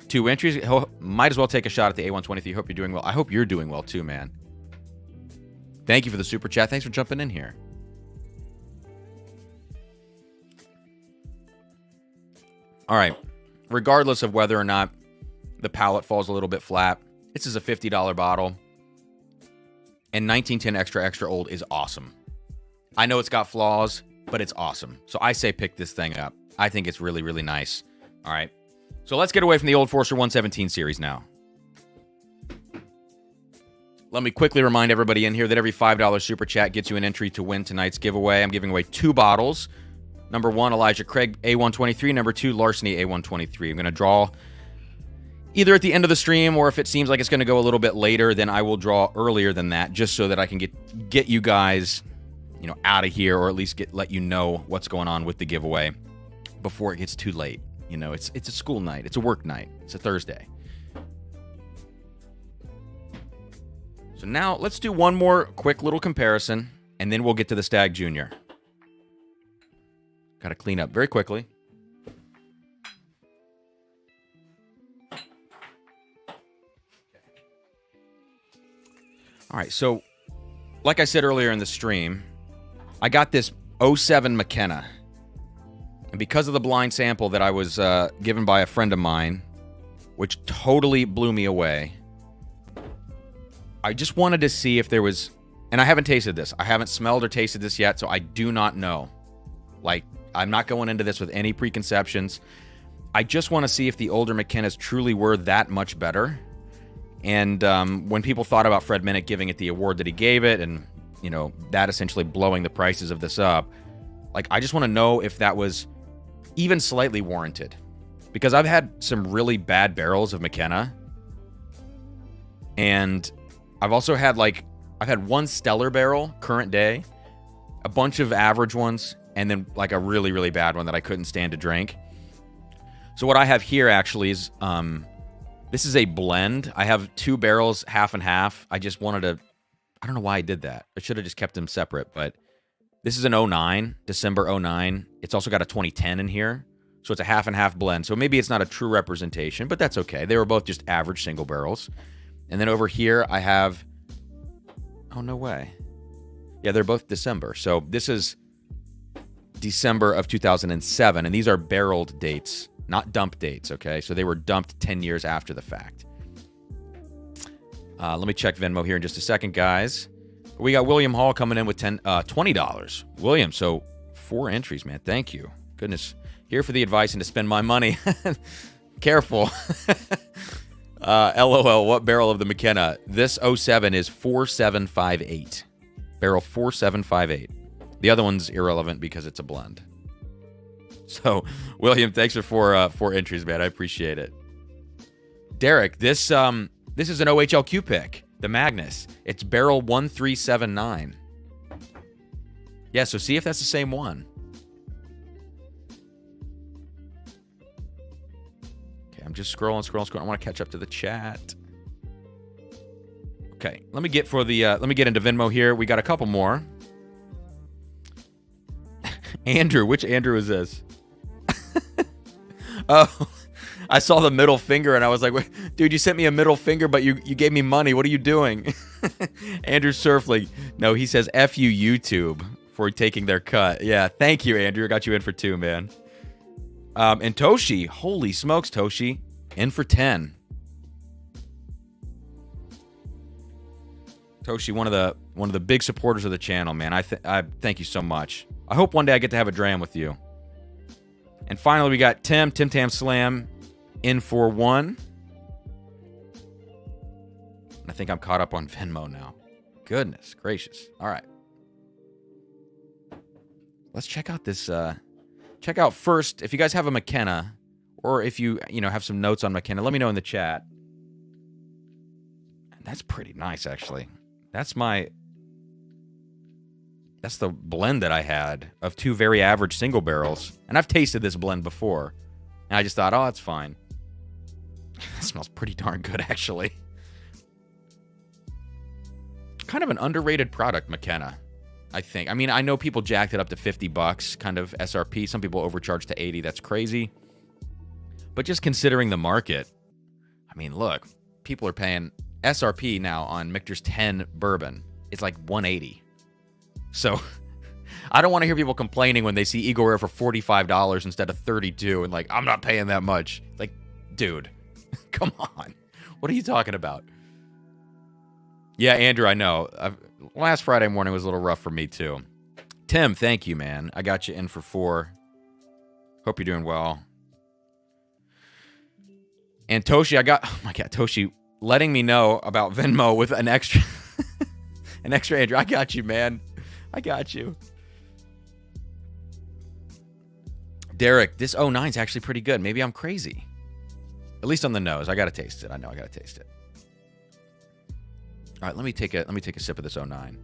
2 entries. Might as well take a shot at the A123. Hope you're doing well. I hope you're doing well too, man. Thank you for the super chat. Thanks for jumping in here. All right. Regardless of whether or not the palate falls a little bit flat, this is a $50 bottle. And 1910 Extra Old is awesome. I know it's got flaws, but it's awesome. So I say pick this thing up. I think it's really, really nice. All right. So let's get away from the Old Forester 117 series now. Let me quickly remind everybody in here that every $5 super chat gets you an entry to win tonight's giveaway. I'm giving away 2 bottles. Number 1, Elijah Craig A123. Number 2, Larceny A123. I'm going to draw either at the end of the stream, or if it seems like it's going to go a little bit later, then I will draw earlier than that, just so that I can get you guys, out of here, or at least let you know what's going on with the giveaway before it gets too late. It's a school night. It's a work night. It's a Thursday. So now let's do one more quick little comparison, and then we'll get to the Stag Junior. Got to clean up very quickly. All right, so like I said earlier in the stream, I got this 07 McKenna. And because of the blind sample that I was given by a friend of mine, which totally blew me away, I just wanted to see if there was... And I haven't tasted this. I haven't smelled or tasted this yet, so I do not know. I'm not going into this with any preconceptions. I just want to see if the older McKennas truly were that much better. And when people thought about Fred Minnick giving it the award that he gave it, and, that essentially blowing the prices of this up, I just want to know if that was even slightly warranted. Because I've had some really bad barrels of McKenna. And I've also had, I've had one stellar barrel, current day, a bunch of average ones, and then a really, really bad one that I couldn't stand to drink. So what I have here actually is, this is a blend. I have 2 barrels, half and half. I just wanted to, I don't know why I did that. I should have just kept them separate, but this is an 09, December 09. It's also got a 2010 in here. So it's a half and half blend. So maybe it's not a true representation, but that's okay. They were both just average single barrels. And then over here I have, oh, no way. Yeah, they're both December. So this is December of 2007, and these are barreled dates, not dump dates, okay? So they were dumped 10 years after the fact. Let me check Venmo here in just a second, guys. We got William Hall coming in with $20. William, so 4 entries, man. Thank you. Goodness. Here for the advice and to spend my money. Careful. LOL, what barrel of the McKenna? This 07 is 4758. Barrel 4758. The other one's irrelevant because it's a blend. So, William, thanks for 4 entries, man. I appreciate it. Derek, this is an OHLQ pick, the Magnus. It's barrel 1379. Yeah, so see if that's the same one. Okay, I'm just scrolling. I want to catch up to the chat. Okay, let me get into Venmo here. We got a couple more. Andrew, which Andrew is this? Oh, I saw the middle finger and I was like, dude, you sent me a middle finger, but you gave me money. What are you doing? Andrew Surfley. No, he says, F you, YouTube, for taking their cut. Yeah, thank you, Andrew. I got you in for 2, man. And Toshi. Holy smokes, Toshi. In for 10. Toshi, one of the big supporters of the channel, man. I thank you so much. I hope one day I get to have a dram with you. And finally, we got Tim Tam Slam, in for 1. I think I'm caught up on Venmo now. Goodness gracious. All right. Let's check out this. Check out first, if you guys have a McKenna, or if you have some notes on McKenna, let me know in the chat. That's pretty nice, actually. That's the blend that I had of 2 very average single barrels. And I've tasted this blend before. And I just thought, oh, it's fine. It smells pretty darn good, actually. Kind of an underrated product, McKenna, I think. I mean, I know people jacked it up to $50, kind of SRP. Some people overcharged to $80. That's crazy. But just considering the market, I mean, look, people are paying SRP now on Michter's 10 bourbon. It's like $180. So I don't want to hear people complaining when they see Eagle Rare for $45 instead of $32 and like, I'm not paying that much. Like, dude, come on. What are you talking about? Yeah, Andrew, I know. Last Friday morning was a little rough for me too. Tim, thank you, man. I got you in for 4. Hope you're doing well. And Toshi, oh my God, Toshi letting me know about Venmo with an extra, Andrew. I got you, man. I got you. Derek, this 09 is actually pretty good. Maybe I'm crazy. At least on the nose. I got to taste it. I know I got to taste it. All right, let me take a sip of this 09.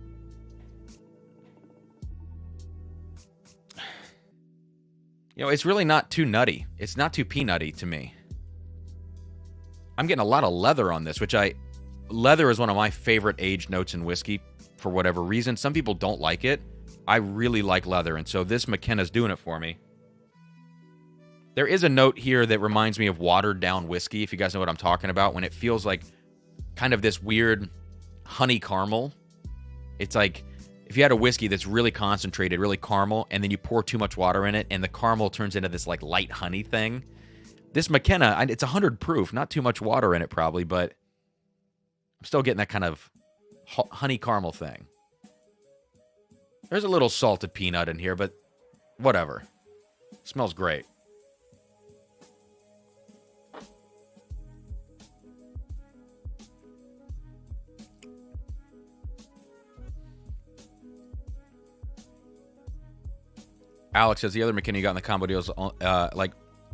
It's really not too nutty. It's not too peanutty to me. I'm getting a lot of leather on this, leather is one of my favorite aged notes in whiskey for whatever reason. Some people don't like it. I really like leather, and so this McKenna's doing it for me. There is a note here that reminds me of watered down whiskey, if you guys know what I'm talking about, when it feels like kind of this weird honey caramel. It's like if you had a whiskey that's really concentrated, really caramel, and then you pour too much water in it, and the caramel turns into this like light honey thing. This McKenna, it's 100 proof, not too much water in it probably, but I'm still getting that kind of honey caramel thing. There's a little salted peanut in here, but whatever. Smells great. Alex says the other McKenna you got in the combo deals,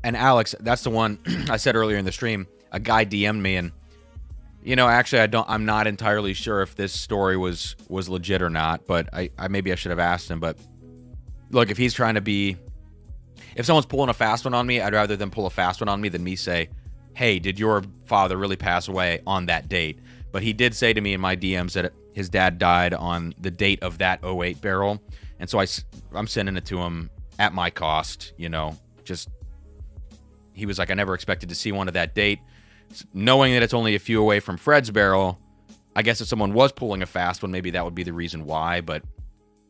and Alex, that's the one I said earlier in the stream. A guy DM'd me, and actually, I'm not entirely sure if this story was legit or not, but I maybe I should have asked him. But look, if he's trying to be, if someone's pulling a fast one on me, I'd rather them pull a fast one on me than me say, hey, did your father really pass away on that date? But he did say to me in my DMs that his dad died on the date of that '08 barrel. And so I'm sending it to him at my cost, just, he was like, I never expected to see one at that date. Knowing that it's only a few away from Fred's barrel, I guess if someone was pulling a fast one, maybe that would be the reason why. But,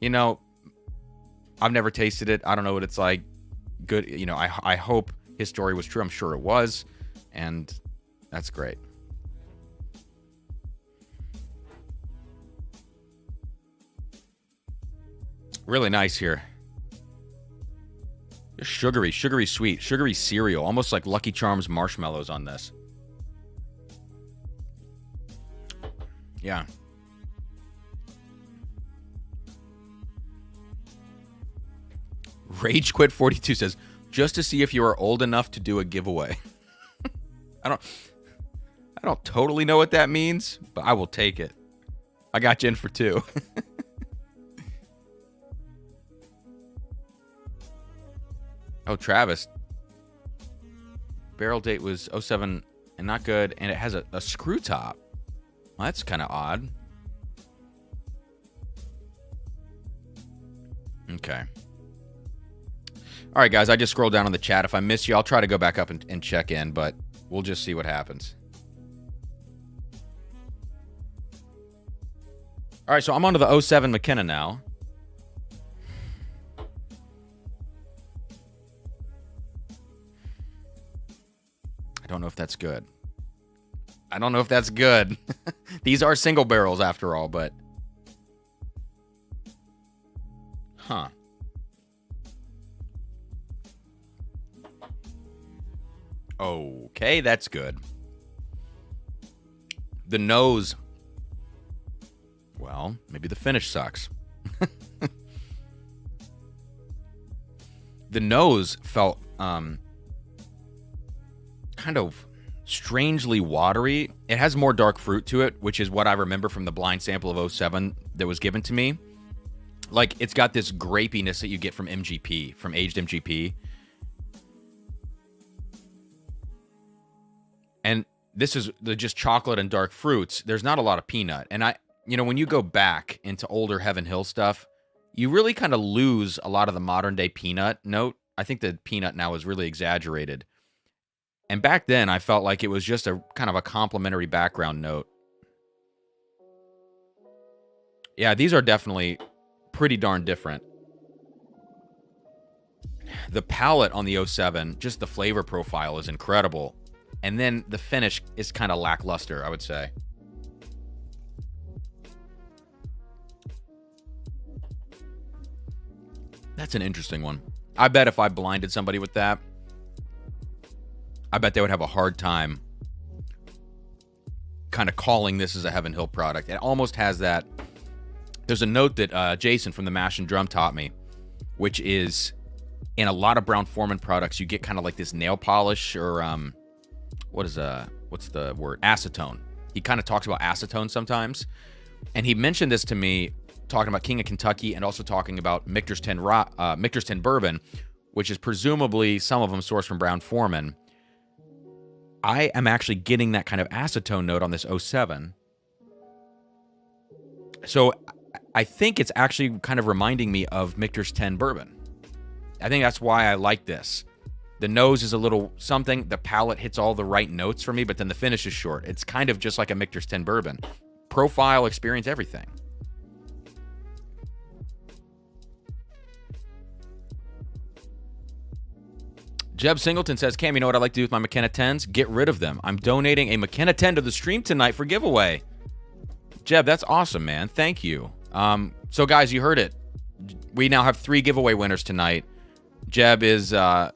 I've never tasted it. I don't know what it's like. Good. I hope his story was true. I'm sure it was. And that's great. Really nice here. Just sugary sweet, sugary cereal. Almost like Lucky Charms marshmallows on this. Yeah. Rage Quit 42 says, just to see if you are old enough to do a giveaway. I don't totally know what that means, but I will take it. I got you in for 2. Oh, Travis. Barrel date was 07 and not good, and it has a screw top. Well, that's kind of odd. Okay. All right, guys, I just scrolled down on the chat. If I miss you, I'll try to go back up and check in, but we'll just see what happens. All right, so I'm onto the 07 McKenna now. I don't know if that's good. I don't know if that's good. These are single barrels after all, but... Huh. Okay, that's good. The nose... Well, maybe the finish sucks. The nose felt kind of strangely watery. It has more dark fruit to it, which is what I remember from the blind sample of 07 that was given to me. Like, it's got this grapiness that you get from MGP, from aged MGP. And this is just chocolate and dark fruits. There's not a lot of peanut. And when you go back into older Heaven Hill stuff, you really kind of lose a lot of the modern day peanut note. I think the peanut now is really exaggerated. And back then, I felt like it was just a kind of a complimentary background note. Yeah, these are definitely pretty darn different. The palate on the 07, just the flavor profile is incredible. And then the finish is kind of lackluster, I would say. That's an interesting one. I bet if I blinded somebody with that, I bet they would have a hard time kind of calling this as a Heaven Hill product. It almost has that. There's a note that Jason from the Mash and Drum taught me, which is in a lot of Brown-Forman products, you get kind of like this nail polish or what's the word? Acetone. He kind of talks about acetone sometimes. And he mentioned this to me talking about King of Kentucky and also talking about Michter's 10 bourbon, which is presumably some of them sourced from Brown-Forman. I am actually getting that kind of acetone note on this 07. So I think it's actually kind of reminding me of Michter's 10 bourbon. I think that's why I like this. The nose is a little something. The palate hits all the right notes for me, but then the finish is short. It's kind of just like a Michter's 10 bourbon. Profile, experience, everything. Jeb Singleton says, Cam, you know what I like to do with my McKenna 10s? Get rid of them. I'm donating a McKenna 10 to the stream tonight for giveaway. Jeb, that's awesome, man. Thank you. So, guys, you heard it. We now have 3 giveaway winners tonight. Jeb is a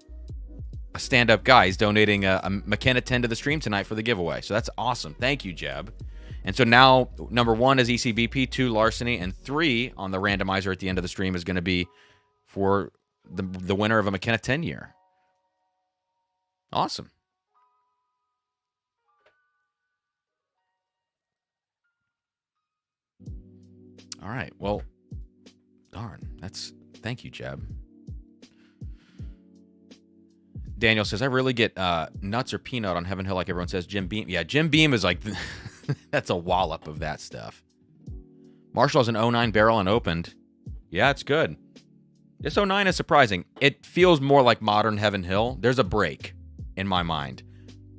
stand-up guy. He's donating a McKenna 10 to the stream tonight for the giveaway. So that's awesome. Thank you, Jeb. And so now, number 1 is ECBP, 2 larceny, and 3 on the randomizer at the end of the stream is going to be for the winner of a McKenna 10 year. Awesome. All right. Well, darn. Thank you, Jeb. Daniel says, I really get nuts or peanut on Heaven Hill like everyone says. Jim Beam. Yeah, Jim Beam is like, that's a wallop of that stuff. Marshall has an 09 barrel unopened. Yeah, it's good. This 09 is surprising. It feels more like modern Heaven Hill. There's a break in my mind.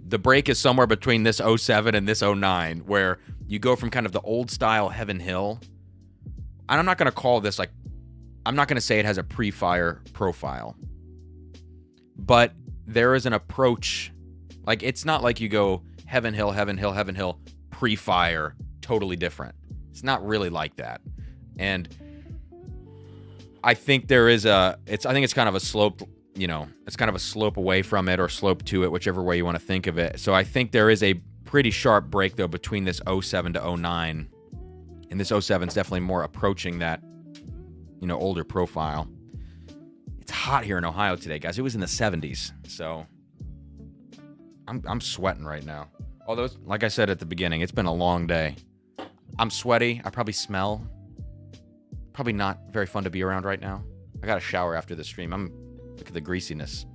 The break is somewhere between this 07 and this 09, where you go from kind of the old style Heaven Hill. And I'm not going to call this like, I'm not going to say it has a pre-fire profile, but there is an approach. Like, it's not like you go Heaven Hill, Heaven Hill, Heaven Hill, pre-fire, totally different. It's not really like that. And I think there is I think it's kind of a slope, it's kind of a slope away from it or slope to it, whichever way you want to think of it. So I think there is a pretty sharp break, though, between this 07 to 09. And this 07 is definitely more approaching that, older profile. It's hot here in Ohio today, guys. It was in the 70s. So I'm sweating right now. Although, like I said at the beginning, it's been a long day. I'm sweaty. I probably smell. Probably not very fun to be around right now. I got to shower after the stream. Look at the greasiness.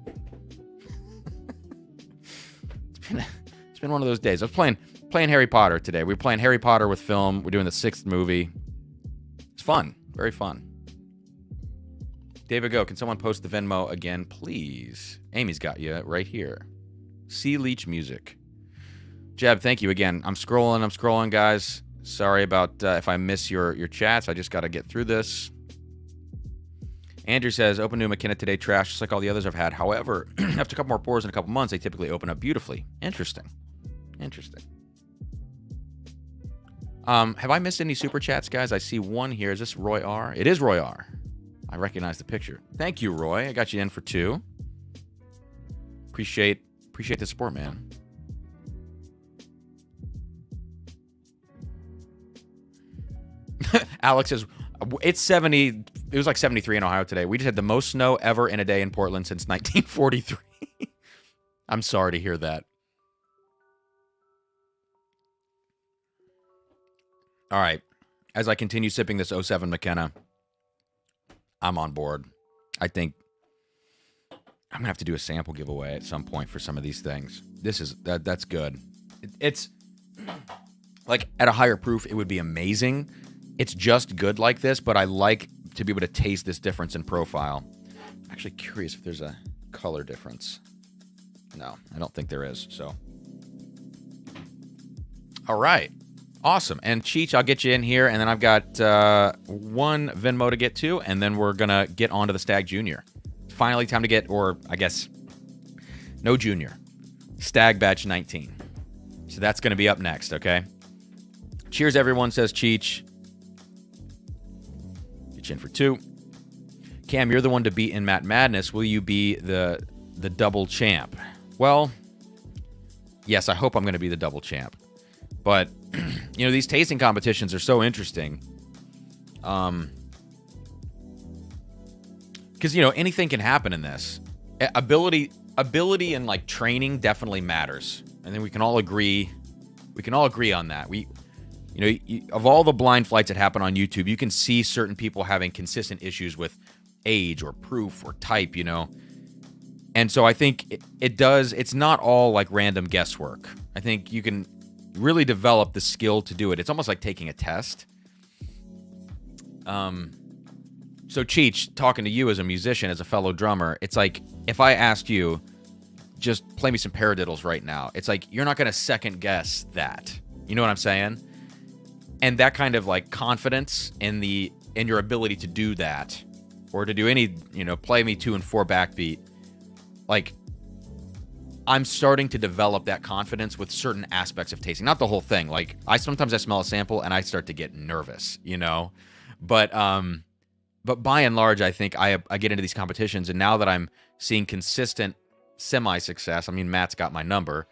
It's been one of those days. I was playing Harry Potter today. We were playing Harry Potter with film. We're doing the 6th movie. It's fun. Very fun. David Go, can someone post the Venmo again, please? Amy's got you right here. See Leach Music. Jeb, thank you again. I'm scrolling, guys. Sorry about if I miss your chats. I just got to get through this. Andrew says, open new McKenna today, trash, just like all the others I've had. However, after a couple more pours in a couple months, they typically open up beautifully. Interesting. Have I missed any super chats, guys? I see one here. Is this Roy R? It is Roy R. I recognize the picture. Thank you, Roy. I got you in for 2. Appreciate the support, man. Alex says, it's 70. It was like 73 in Ohio today. We just had the most snow ever in a day in Portland since 1943. I'm sorry to hear that. All right. As I continue sipping this 07 McKenna, I'm on board. I think I'm going to have to do a sample giveaway at some point for some of these things. That's good. It's like at a higher proof, it would be amazing. It's just good like this, but I like to be able to taste this difference in profile. I'm actually curious if there's a color difference. No, I don't think there is. So, all right. Awesome. And Cheech, I'll get you in here, and then I've got one Venmo to get to, and then we're going to get on to the Stag Junior. Finally, time to get, or I guess, no Junior. Stagg Batch 19. So that's going to be up next, okay? Cheers, everyone, says Cheech. Get you in for 2. Cam, you're the one to beat in Matt Madness. Will you be the double champ? Well, yes, I hope I'm going to be the double champ. But, you know, these tasting competitions are so interesting. Because, you know, anything can happen in this. Ability and, like, training definitely matters. And then we can all agree on that. Of all the blind flights that happen on YouTube, you can see certain people having consistent issues with age or proof or type, you know. And so I think it's not all, like, random guesswork. I think you can really develop the skill to do it. It's almost like taking a test. So Cheech, talking to you as a musician, as a fellow drummer, it's like if I asked you, just play me some paradiddles right now, it's like you're not going to second guess that. You know what I'm saying? And that kind of like confidence in your ability to do that, or to do any, you know, play me 2 and 4 backbeat, like I'm starting to develop that confidence with certain aspects of tasting. Not the whole thing. Like, sometimes I smell a sample and I start to get nervous, you know? But by and large, I think I get into these competitions, and now that I'm seeing consistent semi-success, I mean, Matt's got my number,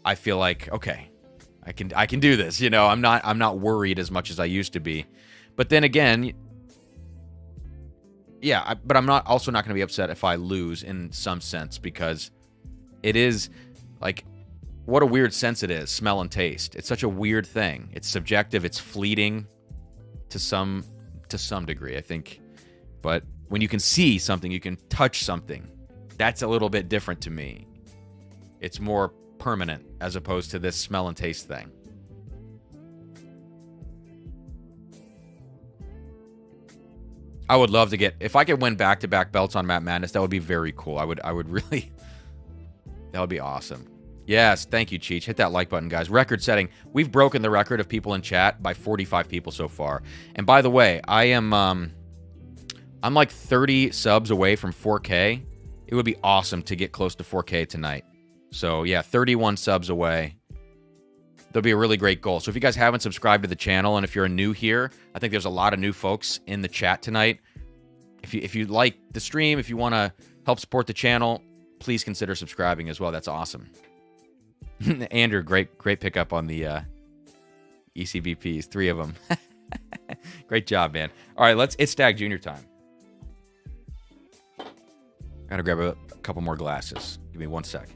I feel like, okay, I can do this, you know? I'm not worried as much as I used to be. But then again, yeah, but I'm also not going to be upset if I lose in some sense, because it is, like, what a weird sense it is, smell and taste. It's such a weird thing. It's subjective. It's fleeting to some degree, I think. But when you can see something, you can touch something, that's a little bit different to me. It's more permanent as opposed to this smell and taste thing. I would love to if I could win back-to-back belts on Matt Madness, that would be very cool. I would really... That would be awesome. Yes, thank you, Cheech. Hit that like button, guys. Record setting. We've broken the record of people in chat by 45 people so far. And by the way, I'm like 30 subs away from 4K. It would be awesome to get close to 4K tonight. So yeah, 31 subs away. That'll be a really great goal. So if you guys haven't subscribed to the channel, and if you're new here, I think there's a lot of new folks in the chat tonight. If you like the stream, if you want to help support the channel, please consider subscribing as well. That's awesome. Andrew, great pickup on the ECBPs. 3 of them. Great job, man. All right, it's Stag Junior time. Gotta grab a couple more glasses. Give me 1 sec.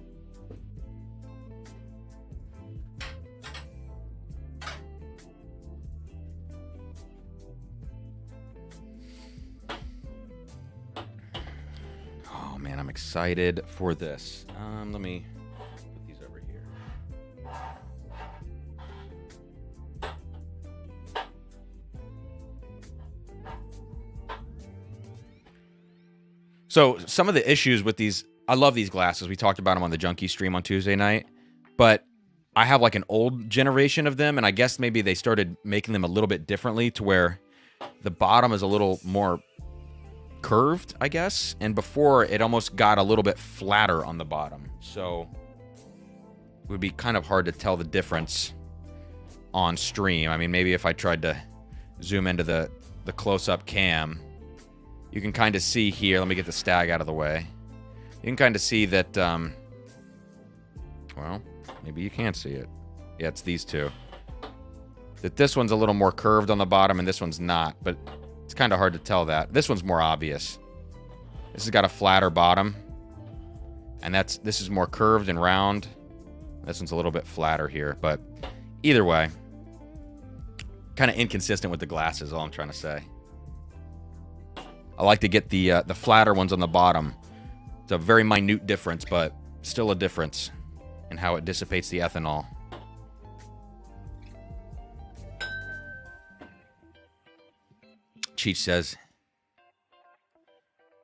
Oh man, I'm excited for this. Let me put these over here. So some of the issues with these, I love these glasses. We talked about them on the Junkie stream on Tuesday night, but I have like an old generation of them, and I guess maybe they started making them a little bit differently to where the bottom is a little more curved, I guess, and before it almost got a little bit flatter on the bottom. So it would be kind of hard to tell the difference on stream. I mean, maybe if I tried to zoom into the close-up cam, you can kind of see here. Let me get the Stag out of the way. You can kind of see that, well, maybe you can't see it. Yeah, it's these two. That this one's a little more curved on the bottom and this one's not, but it's kind of hard to tell that. This one's more obvious. This has got a flatter bottom, and this is more curved and round. This one's a little bit flatter here, but either way, kind of inconsistent with the glasses, all I'm trying to say. I like to get the flatter ones on the bottom. It's a very minute difference, but still a difference in how it dissipates the ethanol. Cheech says,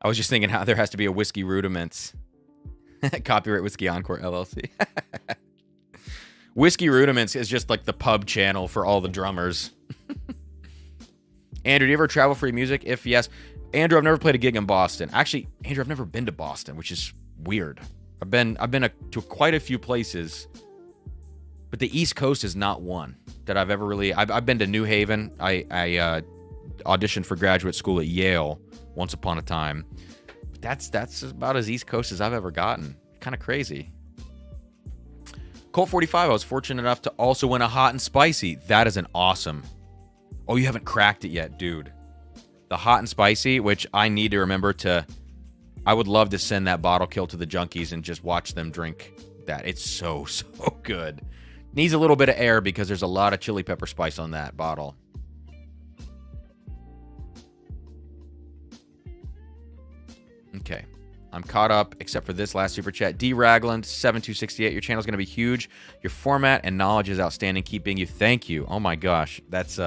I was just thinking how there has to be a Whiskey Rudiments. Copyright Whiskey Encore LLC. Whiskey Rudiments is just like the pub channel for all the drummers. Andrew, do you ever travel for your music? If yes. Andrew, I've never played a gig in Boston. Actually, Andrew, I've never been to Boston, which is weird. I've been to quite a few places, but the East Coast is not one that I've ever really... I've been to New Haven. I auditioned for graduate school at Yale once upon a time. But that's about as East Coast as I've ever gotten. Kind of crazy. Colt 45, I was fortunate enough to also win a hot and spicy. That is an awesome... Oh, you haven't cracked it yet, dude. The hot and spicy, which I need to remember to... I would love to send that bottle kill to the junkies and just watch them drink that. It's so, so good. Needs a little bit of air because there's a lot of chili pepper spice on that bottle. Okay. I'm caught up, except for this last super chat. D. Ragland, 7268. Your channel's going to be huge. Your format and knowledge is outstanding. Keep being you. Thank you. Oh my gosh. That's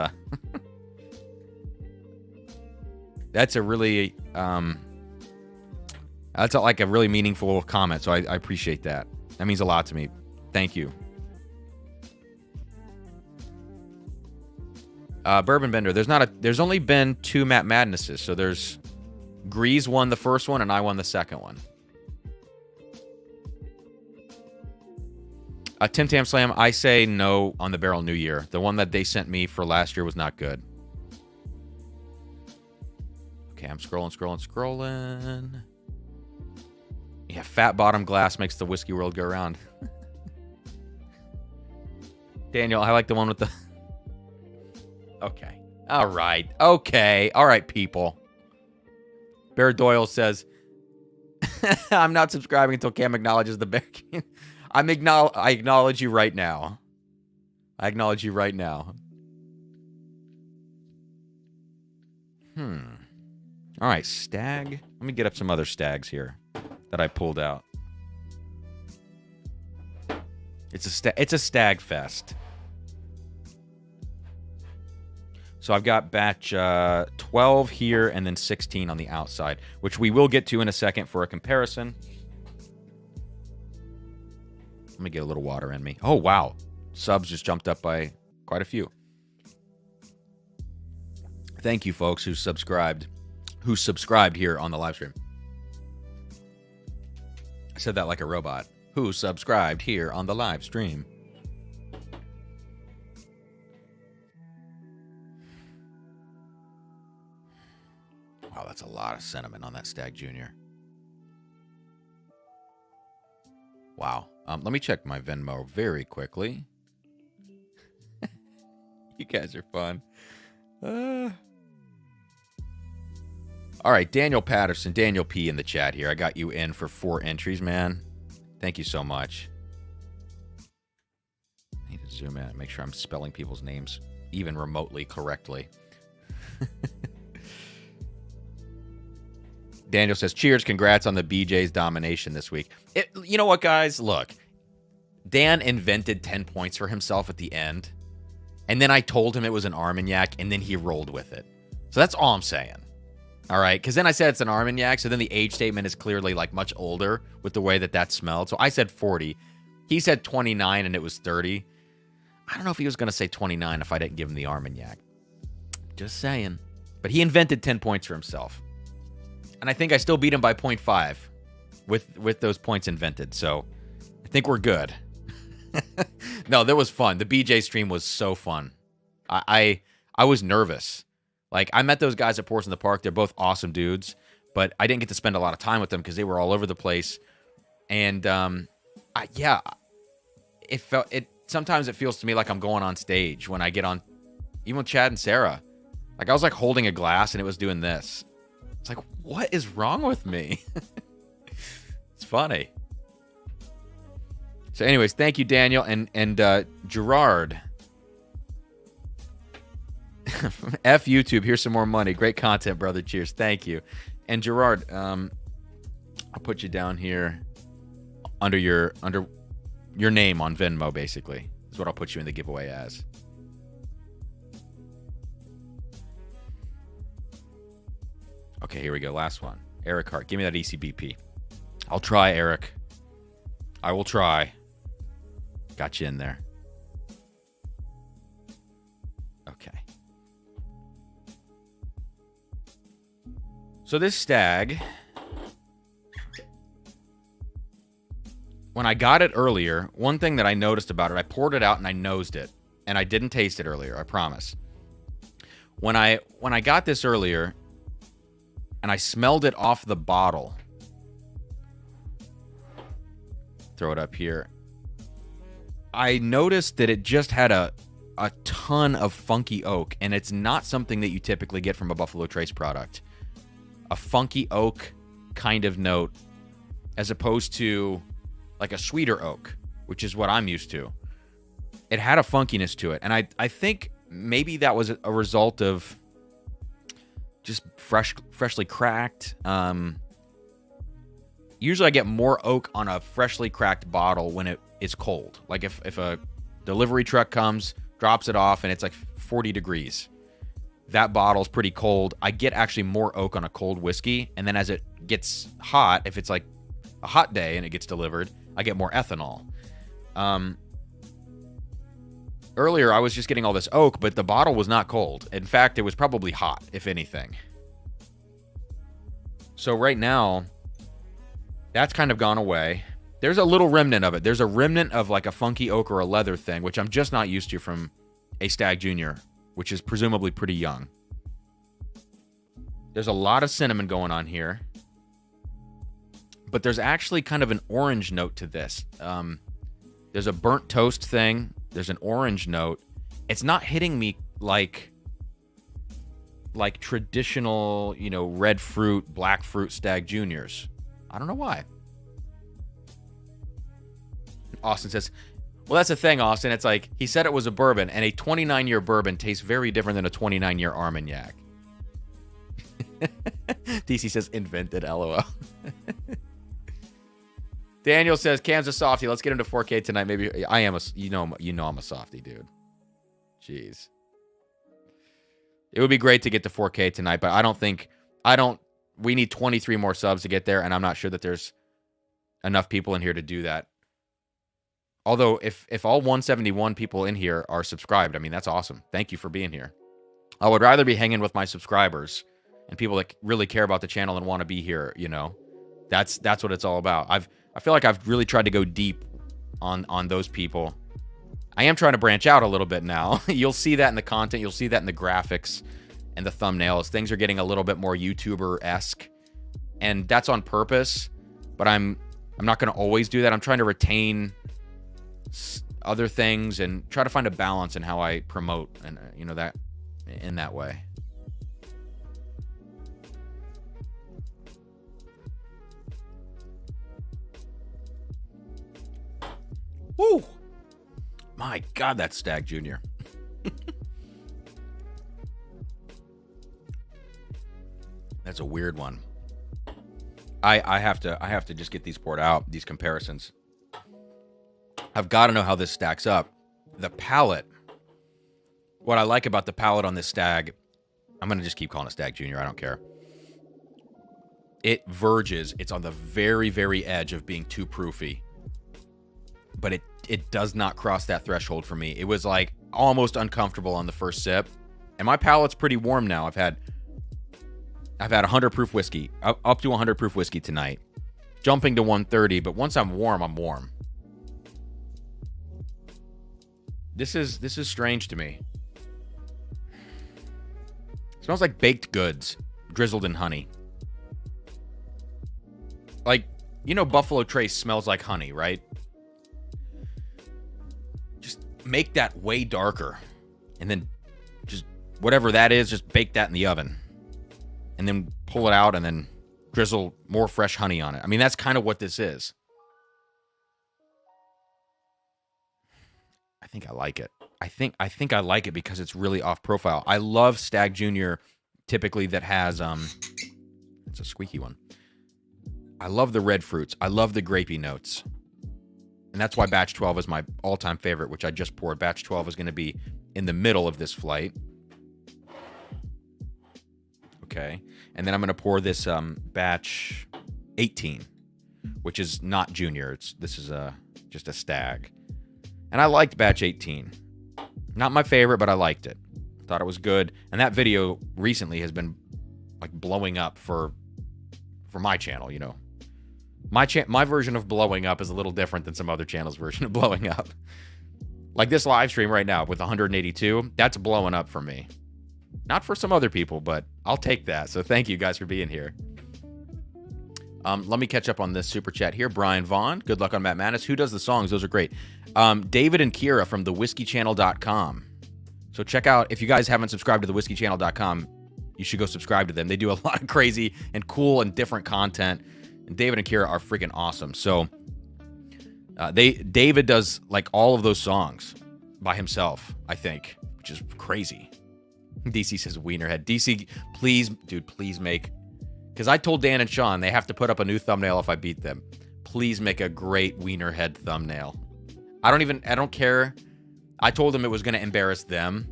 that's a really that's like a really meaningful comment, so I appreciate that. That means a lot to me. Thank you. Bourbon Bender. There's only been 2 Matt Madnesses, so there's Grease won the first one and I won the second one. Tim Tam Slam, I say no on the Barrel New Year. The one that they sent me for last year was not good. Okay, I'm scrolling. Yeah, fat bottom glass makes the whiskey world go round. Daniel, I like the one with the... Okay. All right. Okay. All right, people. Bear Doyle says, I'm not subscribing until Cam acknowledges the Bear King. I acknowledge you right now. I acknowledge you right now. All right, Stag. Let me get up some other Stags here that I pulled out. It's a Stag fest. So I've got batch 12 here and then 16 on the outside, which we will get to in a second for a comparison. Let me get a little water in me. Oh, wow. Subs just jumped up by quite a few. Thank you, folks, who subscribed here on the live stream. I said that like a robot. Who subscribed here on the live stream. Wow, that's a lot of sentiment on that Stag Junior. Wow. Let me check my Venmo very quickly. You guys are fun. All right, Daniel Patterson, Daniel P in the chat here. I got you in for 4 entries, man. Thank you so much. I need to zoom in and make sure I'm spelling people's names even remotely correctly. Daniel says, cheers, congrats on the BJ's domination this week. You know what, guys? Look, Dan invented 10 points for himself at the end, and then I told him it was an Armagnac, and then he rolled with it. So that's all I'm saying. All right, because then I said it's an Armagnac, so then the age statement is clearly like much older with the way that that smelled. So I said 40. He said 29 and it was 30. I don't know if he was going to say 29 if I didn't give him the Armagnac. Just saying. But he invented 10 points for himself. And I think I still beat him by 0.5 with those points invented. So I think we're good. No, that was fun. The BJ stream was so fun. I was nervous. Like, I met those guys at Ports in the Park. They're both awesome dudes. But I didn't get to spend a lot of time with them because they were all over the place. And, sometimes it feels to me like I'm going on stage when I get on, even with Chad and Sarah. Like, I was like holding a glass and it was doing this. It's like, what is wrong with me? It's funny. So anyways, thank you, Daniel. And Gerard. F YouTube, here's some more money. Great content, brother. Cheers. Thank you. And Gerard, I'll put you down here under your name on Venmo, basically. Is what I'll put you in the giveaway as. Okay, here we go. Last one. Eric Hart. Give me that ECBP. I'll try, Eric. I will try. Got you in there. Okay. So this Stag, when I got it earlier, one thing that I noticed about it, I poured it out and I nosed it. And I didn't taste it earlier, I promise. When I got this earlier, and I smelled it off the bottle. Throw it up here. I noticed that it just had a ton of funky oak, and it's not something that you typically get from a Buffalo Trace product. A funky oak kind of note, as opposed to like a sweeter oak, which is what I'm used to. It had a funkiness to it, and I think maybe that was a result of just freshly cracked. Usually I get more oak on a freshly cracked bottle when it is cold. Like if a delivery truck comes, drops it off, and it's like 40 degrees. That bottle's pretty cold. I get actually more oak on a cold whiskey. And then as it gets hot, if it's like a hot day and it gets delivered, I get more ethanol. Earlier, I was just getting all this oak, but the bottle was not cold. In fact, it was probably hot, if anything. So right now, that's kind of gone away. There's a little remnant of it. There's a remnant of like a funky oak or a leather thing, which I'm just not used to from a Stag Junior, which is presumably pretty young. There's a lot of cinnamon going on here. But there's actually kind of an orange note to this. There's a burnt toast thing. There's an orange note. It's not hitting me like traditional, red fruit, black fruit Stag Juniors. I don't know why. Austin says, well, that's the thing, Austin. It's like, he said it was a bourbon, and a 29-year bourbon tastes very different than a 29-year Armagnac. DC says, invented, LOL. Daniel says, Cam's a softie. Let's get into 4K tonight. Maybe I am I'm a softie, dude. Jeez. It would be great to get to 4K tonight, but we need 23 more subs to get there, and I'm not sure that there's enough people in here to do that. Although, if all 171 people in here are subscribed, I mean, that's awesome. Thank you for being here. I would rather be hanging with my subscribers and people that really care about the channel and want to be here, That's what it's all about. I feel like I've really tried to go deep on those people. I am trying to branch out a little bit now. You'll see that in the content. You'll see that in the graphics and the thumbnails. Things are getting a little bit more YouTuber-esque, and that's on purpose. But I'm not going to always do that. I'm trying to retain other things and try to find a balance in how I promote, and that in that way. Woo! My God, that's Stag Junior. That's a weird one. I have to just get these poured out, these comparisons. I've got to know how this stacks up. The palate. What I like about the palate on this Stag, I'm going to just keep calling it Stag Junior. I don't care. it verges. It's on the very, very edge of being too proofy. But it does not cross that threshold for me. It was like almost uncomfortable on the first sip. And my palate's pretty warm now. I've had 100 proof whiskey, up to 100 proof whiskey tonight. Jumping to 130, but once I'm warm, I'm warm. This is strange to me. It smells like baked goods drizzled in honey. Like, you know, Buffalo Trace smells like honey, right? Just make that way darker. And then just whatever that is, just bake that in the oven. And then pull it out and then drizzle more fresh honey on it. I mean, that's kind of what this is. I think I like it. I think I like it because it's really off profile. I love Stagg Junior typically that has it's a squeaky one. I love the red fruits. I love the grapey notes. And that's why Batch 12 is my all-time favorite, which I just poured. Batch 12 is going to be in the middle of this flight. Okay. And then I'm going to pour this Batch 18, which is not Junior. This is just a Stag. And I liked Batch 18. Not my favorite, but I liked it. Thought it was good. And that video recently has been like blowing up for my channel, you know. My version of blowing up is a little different than some other channels' version of blowing up. Like this live stream right now with 182, that's blowing up for me. Not for some other people, but I'll take that. So thank you guys for being here. Let me catch up on this super chat here. Brian Vaughn, good luck on Matt Magnus. Who does the songs? Those are great. David and Kira from thewhiskeychannel.com. So check out, if you guys haven't subscribed to thewhiskeychannel.com, you should go subscribe to them. They do a lot of crazy and cool and different content. And David and Kira are freaking awesome. So David does like all of those songs by himself, I think, which is crazy. DC says Wienerhead. DC, please, dude, please make, because I told Dan and Sean they have to put up a new thumbnail if I beat them. Please make a great Wienerhead thumbnail. I don't care. I told them it was going to embarrass them.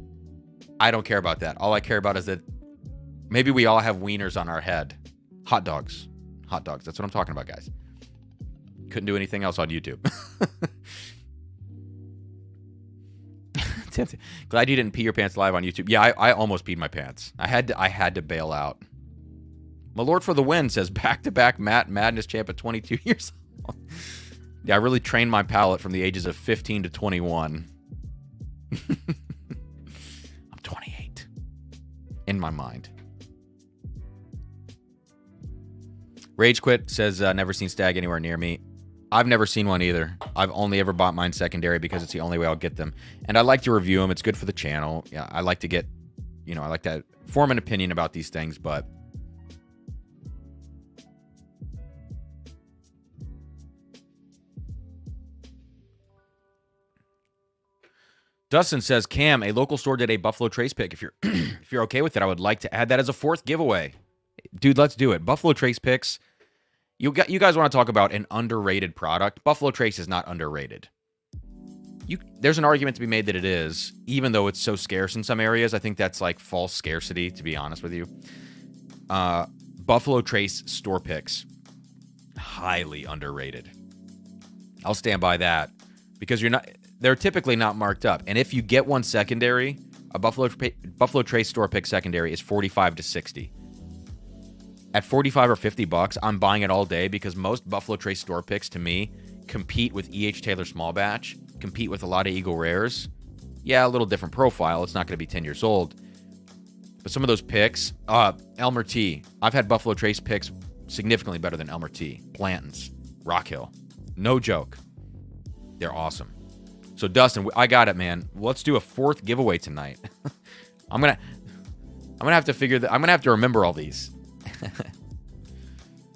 I don't care about that. All I care about is that maybe we all have wieners on our head. Hot dogs. Hot dogs. That's what I'm talking about, guys. Couldn't do anything else on YouTube. Glad you didn't pee your pants live on YouTube. Yeah, I almost peed my pants. I had to bail out. My Lord for the win says back-to-back Matt Madness champ at 22 years old. Yeah, I really trained my palate from the ages of 15 to 21. I'm 28 in my mind. Rage Quit says never seen Stag anywhere near me. I've never seen one either. I've only ever bought mine secondary because it's the only way I'll get them. And I like to review them. It's good for the channel. Yeah, I like to get, I like to form an opinion about these things, but Dustin says, Cam, a local store did a Buffalo Trace pick. If you're if you're okay with it, I would like to add that as a fourth giveaway. Dude, let's do it. Buffalo Trace picks. You guys want to talk about an underrated product? Buffalo Trace is not underrated. There's an argument to be made that it is, even though it's so scarce in some areas. I think that's like false scarcity, to be honest with you. Buffalo Trace store picks, highly underrated. I'll stand by that because they're typically not marked up. And if you get one secondary, a Buffalo Trace store pick secondary is $45 to $60. At $45 or $50, I'm buying it all day because most Buffalo Trace store picks, to me, compete with E.H. Taylor Small Batch, compete with a lot of Eagle Rares. Yeah, a little different profile. It's not going to be 10 years old. But some of those picks, Elmer T. I've had Buffalo Trace picks significantly better than Elmer T. Blanton's, Rock Hill. No joke. They're awesome. So, Dustin, I got it, man. Let's do a fourth giveaway tonight. I'm gonna have to figure that. I'm gonna have to remember all these.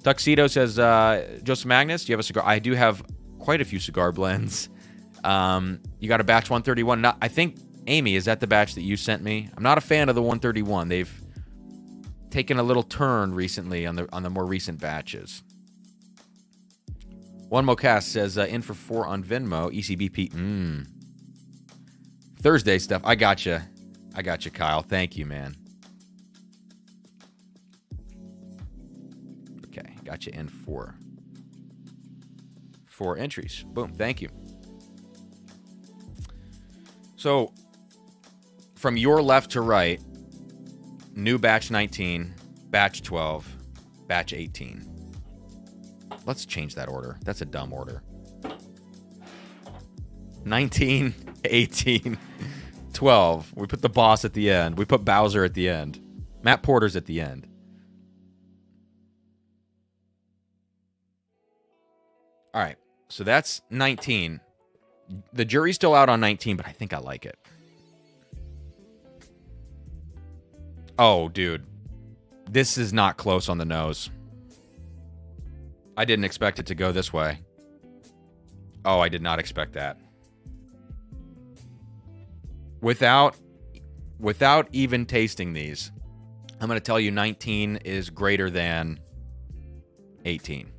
Tuxedo says, Joseph Magnus, do you have a cigar? I do have quite a few cigar blends. You got a batch 131. I think, Amy, is that the batch that you sent me? I'm not a fan of the 131. They've taken a little turn recently on the more recent batches. One Mocast says, in for 4 on Venmo, ECBP. Thursday stuff. I gotcha, Kyle. Thank you, man. Okay. Got you in 4 entries. Boom. Thank you. So, from your left to right, new batch 19, batch 12, batch 18. Let's change that order. That's a dumb order. 19, 18, 12. We put the boss at the end. We put Bowser at the end. Matt Porter's at the end. All right. So that's 19. The jury's still out on 19, but I think I like it. Oh, dude. This is not close on the nose. I didn't expect it to go this way. Oh, I did not expect that. Without even tasting these, I'm going to tell you 19 is greater than 18.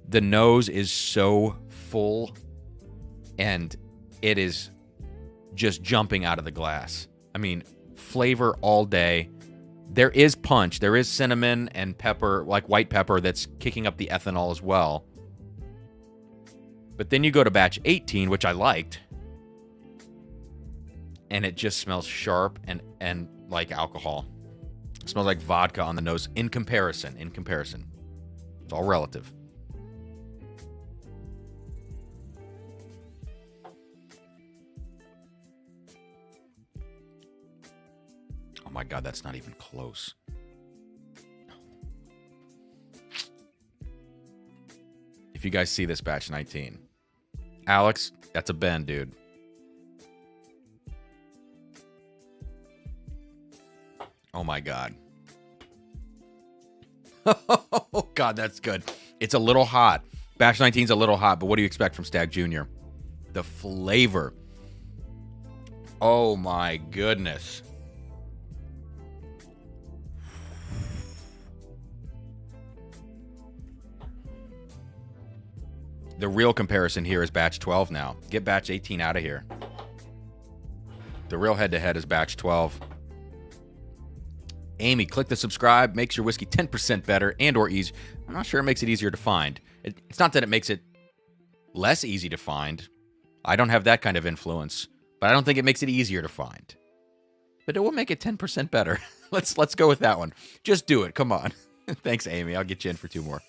The nose is so full, and it is just jumping out of the glass. I mean, flavor all day. There is punch. There is cinnamon and pepper, like white pepper, that's kicking up the ethanol as well. But then you go to batch 18, which I liked, and it just smells sharp and like alcohol. It smells like vodka on the nose in comparison. It's all relative. Oh my God, that's not even close. If you guys see this batch 19, Alex, that's a Ben, dude. Oh my God. Oh God, that's good. It's a little hot. Batch 19's a little hot, but what do you expect from Stagg Jr.? The flavor. Oh my goodness. The real comparison here is batch 12 now. Get batch 18 out of here. The real head-to-head is batch 12. Amy, click the subscribe. Makes your whiskey 10% better and or easy. I'm not sure it makes it easier to find. It's not that it makes it less easy to find. I don't have that kind of influence. But I don't think it makes it easier to find. But it will make it 10% better. Let's go with that one. Just do it. Come on. Thanks, Amy. I'll get you in for 2 more.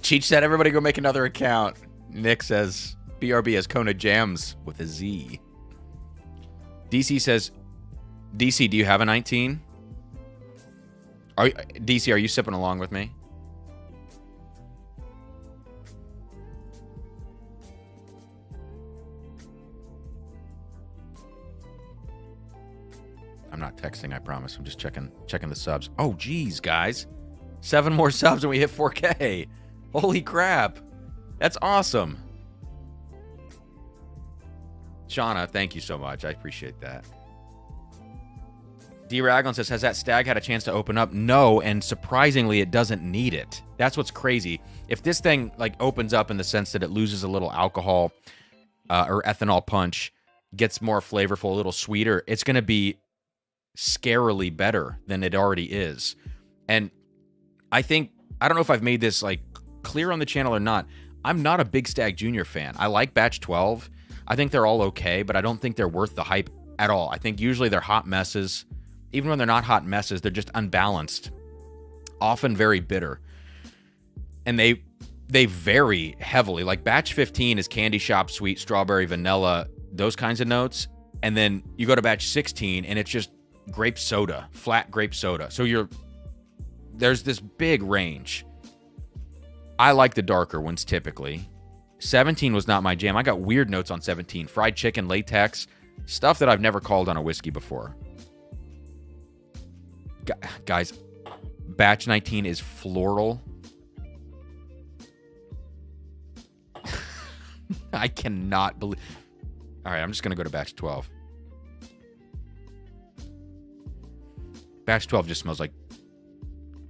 Cheech said, everybody go make another account. Nick says, BRB as Kona Jams with a Z. DC says, DC, do you have a 19? DC, are you sipping along with me? I'm not texting, I promise. I'm just checking the subs. Oh, geez, guys. 7 more subs and we hit 4K. Holy crap. That's awesome. Shauna, thank you so much. I appreciate that. D. Raglan says, has that Stag had a chance to open up? No, and surprisingly, it doesn't need it. That's what's crazy. If this thing like opens up in the sense that it loses a little alcohol or ethanol punch, gets more flavorful, a little sweeter, it's going to be scarily better than it already is. And I don't know if I've made this like clear on the channel or not. I'm not a big Stagg Jr. fan. I like batch 12. I think they're all okay, but I don't think they're worth the hype at all. I think usually they're hot messes. Even when they're not hot messes, they're just unbalanced, often very bitter. And they vary heavily. Like batch 15 is candy shop, sweet, strawberry, vanilla, those kinds of notes. And then you go to batch 16 and it's just grape soda, flat grape soda. So there's this big range. I like the darker ones typically. 17 was not my jam. I got weird notes on 17. Fried chicken, latex, stuff that I've never called on a whiskey before. Guys, batch 19 is floral. I cannot believe... All right, I'm just going to go to batch 12. Batch 12 just smells like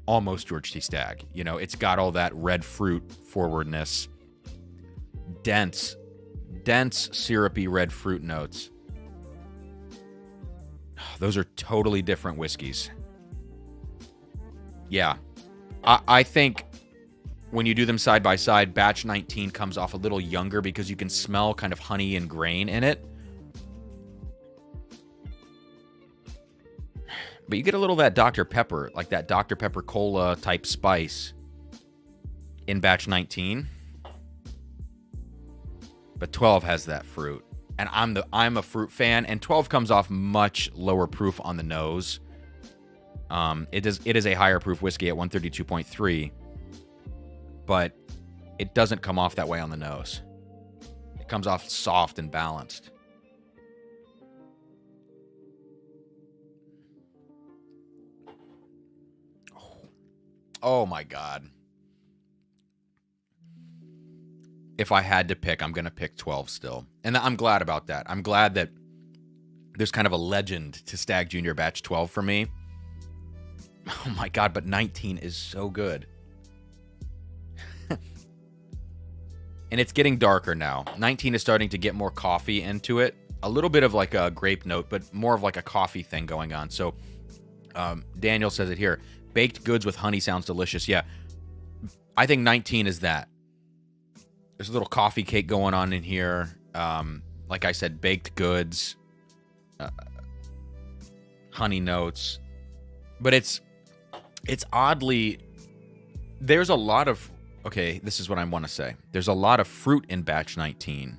almost George T. Stagg. You know, it's got all that red fruit forwardness. Dense, dense, syrupy red fruit notes. Those are totally different whiskeys. Yeah. I think when you do them side by side, batch 19 comes off a little younger because you can smell kind of honey and grain in it. But you get a little of that Dr. Pepper, like that Dr. Pepper Cola type spice in batch 19. But 12 has that fruit. And I'm a fruit fan, and 12 comes off much lower proof on the nose. It is a higher proof whiskey at 132.3, but it doesn't come off that way on the nose. It comes off soft and balanced. Oh my God. If I had to pick, I'm going to pick 12 still. And I'm glad about that. I'm glad that there's kind of a legend to Stagg Junior Batch 12 for me. Oh my God, but 19 is so good. And it's getting darker now. 19 is starting to get more coffee into it. A little bit of like a grape note, but more of like a coffee thing going on. So Daniel says it here. Baked goods with honey sounds delicious. Yeah, I think 19 is that. There's a little coffee cake going on in here. Like I said, baked goods, honey notes. But it's oddly, there's a lot of, okay, this is what I want to say. There's a lot of fruit in batch 19.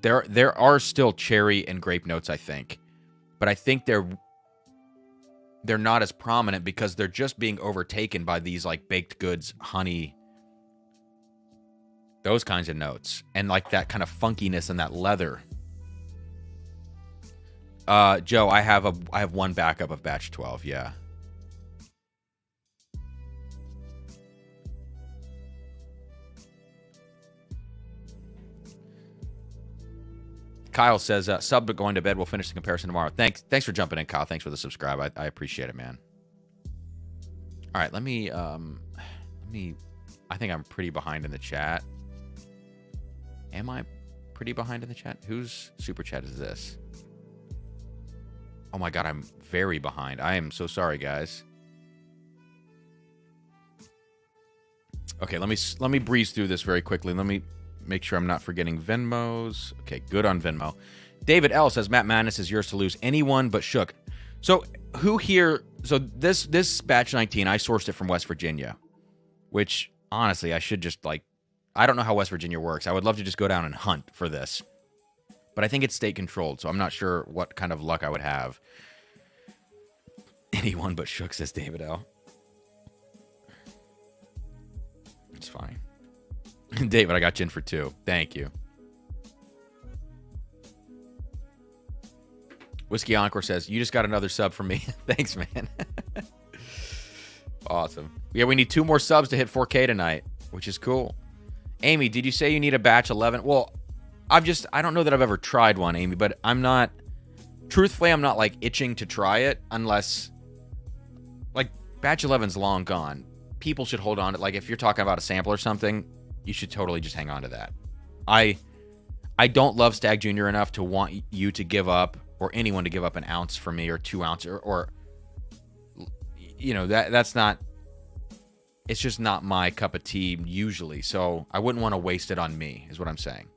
There are still cherry and grape notes, I think. But I think they're not as prominent because they're just being overtaken by these like baked goods, honey, those kinds of notes, and like that kind of funkiness and that leather. Joe, I have one backup of batch 12. Yeah. Kyle says, sub but going to bed. We'll finish the comparison tomorrow. Thanks for jumping in, Kyle. Thanks for the subscribe. I appreciate it, man. All right, let me I think I'm pretty behind in the chat. Am I pretty behind in the chat? Whose super chat is this? Oh my God, I'm very behind. I am so sorry, guys. Okay, let me breeze through this very quickly. Let me make sure I'm not forgetting Venmos. Okay, good on Venmo. David L says, Matt Magnus is yours to lose. Anyone but Shook. So who here? So this batch 19, I sourced it from West Virginia, which honestly I should just like. I don't know how West Virginia works. I would love to just go down and hunt for this. But I think it's state controlled, so I'm not sure what kind of luck I would have. Anyone but Shook, says David L. It's fine. David, I got you in for 2. Thank you. Whiskey Encore says, you just got another sub from me. Thanks, man. Awesome. Yeah, we need 2 more subs to hit 4K tonight, which is cool. Amy, did you say you need a batch 11? Well, I don't know that I've ever tried one, Amy, but truthfully, I'm not like itching to try it unless, like, batch 11's long gone. People should hold on to, like, if you're talking about a sample or something, you should totally just hang on to that. I don't love Stagg Junior enough to want you to give up, or anyone to give up an ounce for me, or 2 ounces, or you know, that's not, it's just not my cup of tea usually, so I wouldn't want to waste it on me, is what I'm saying.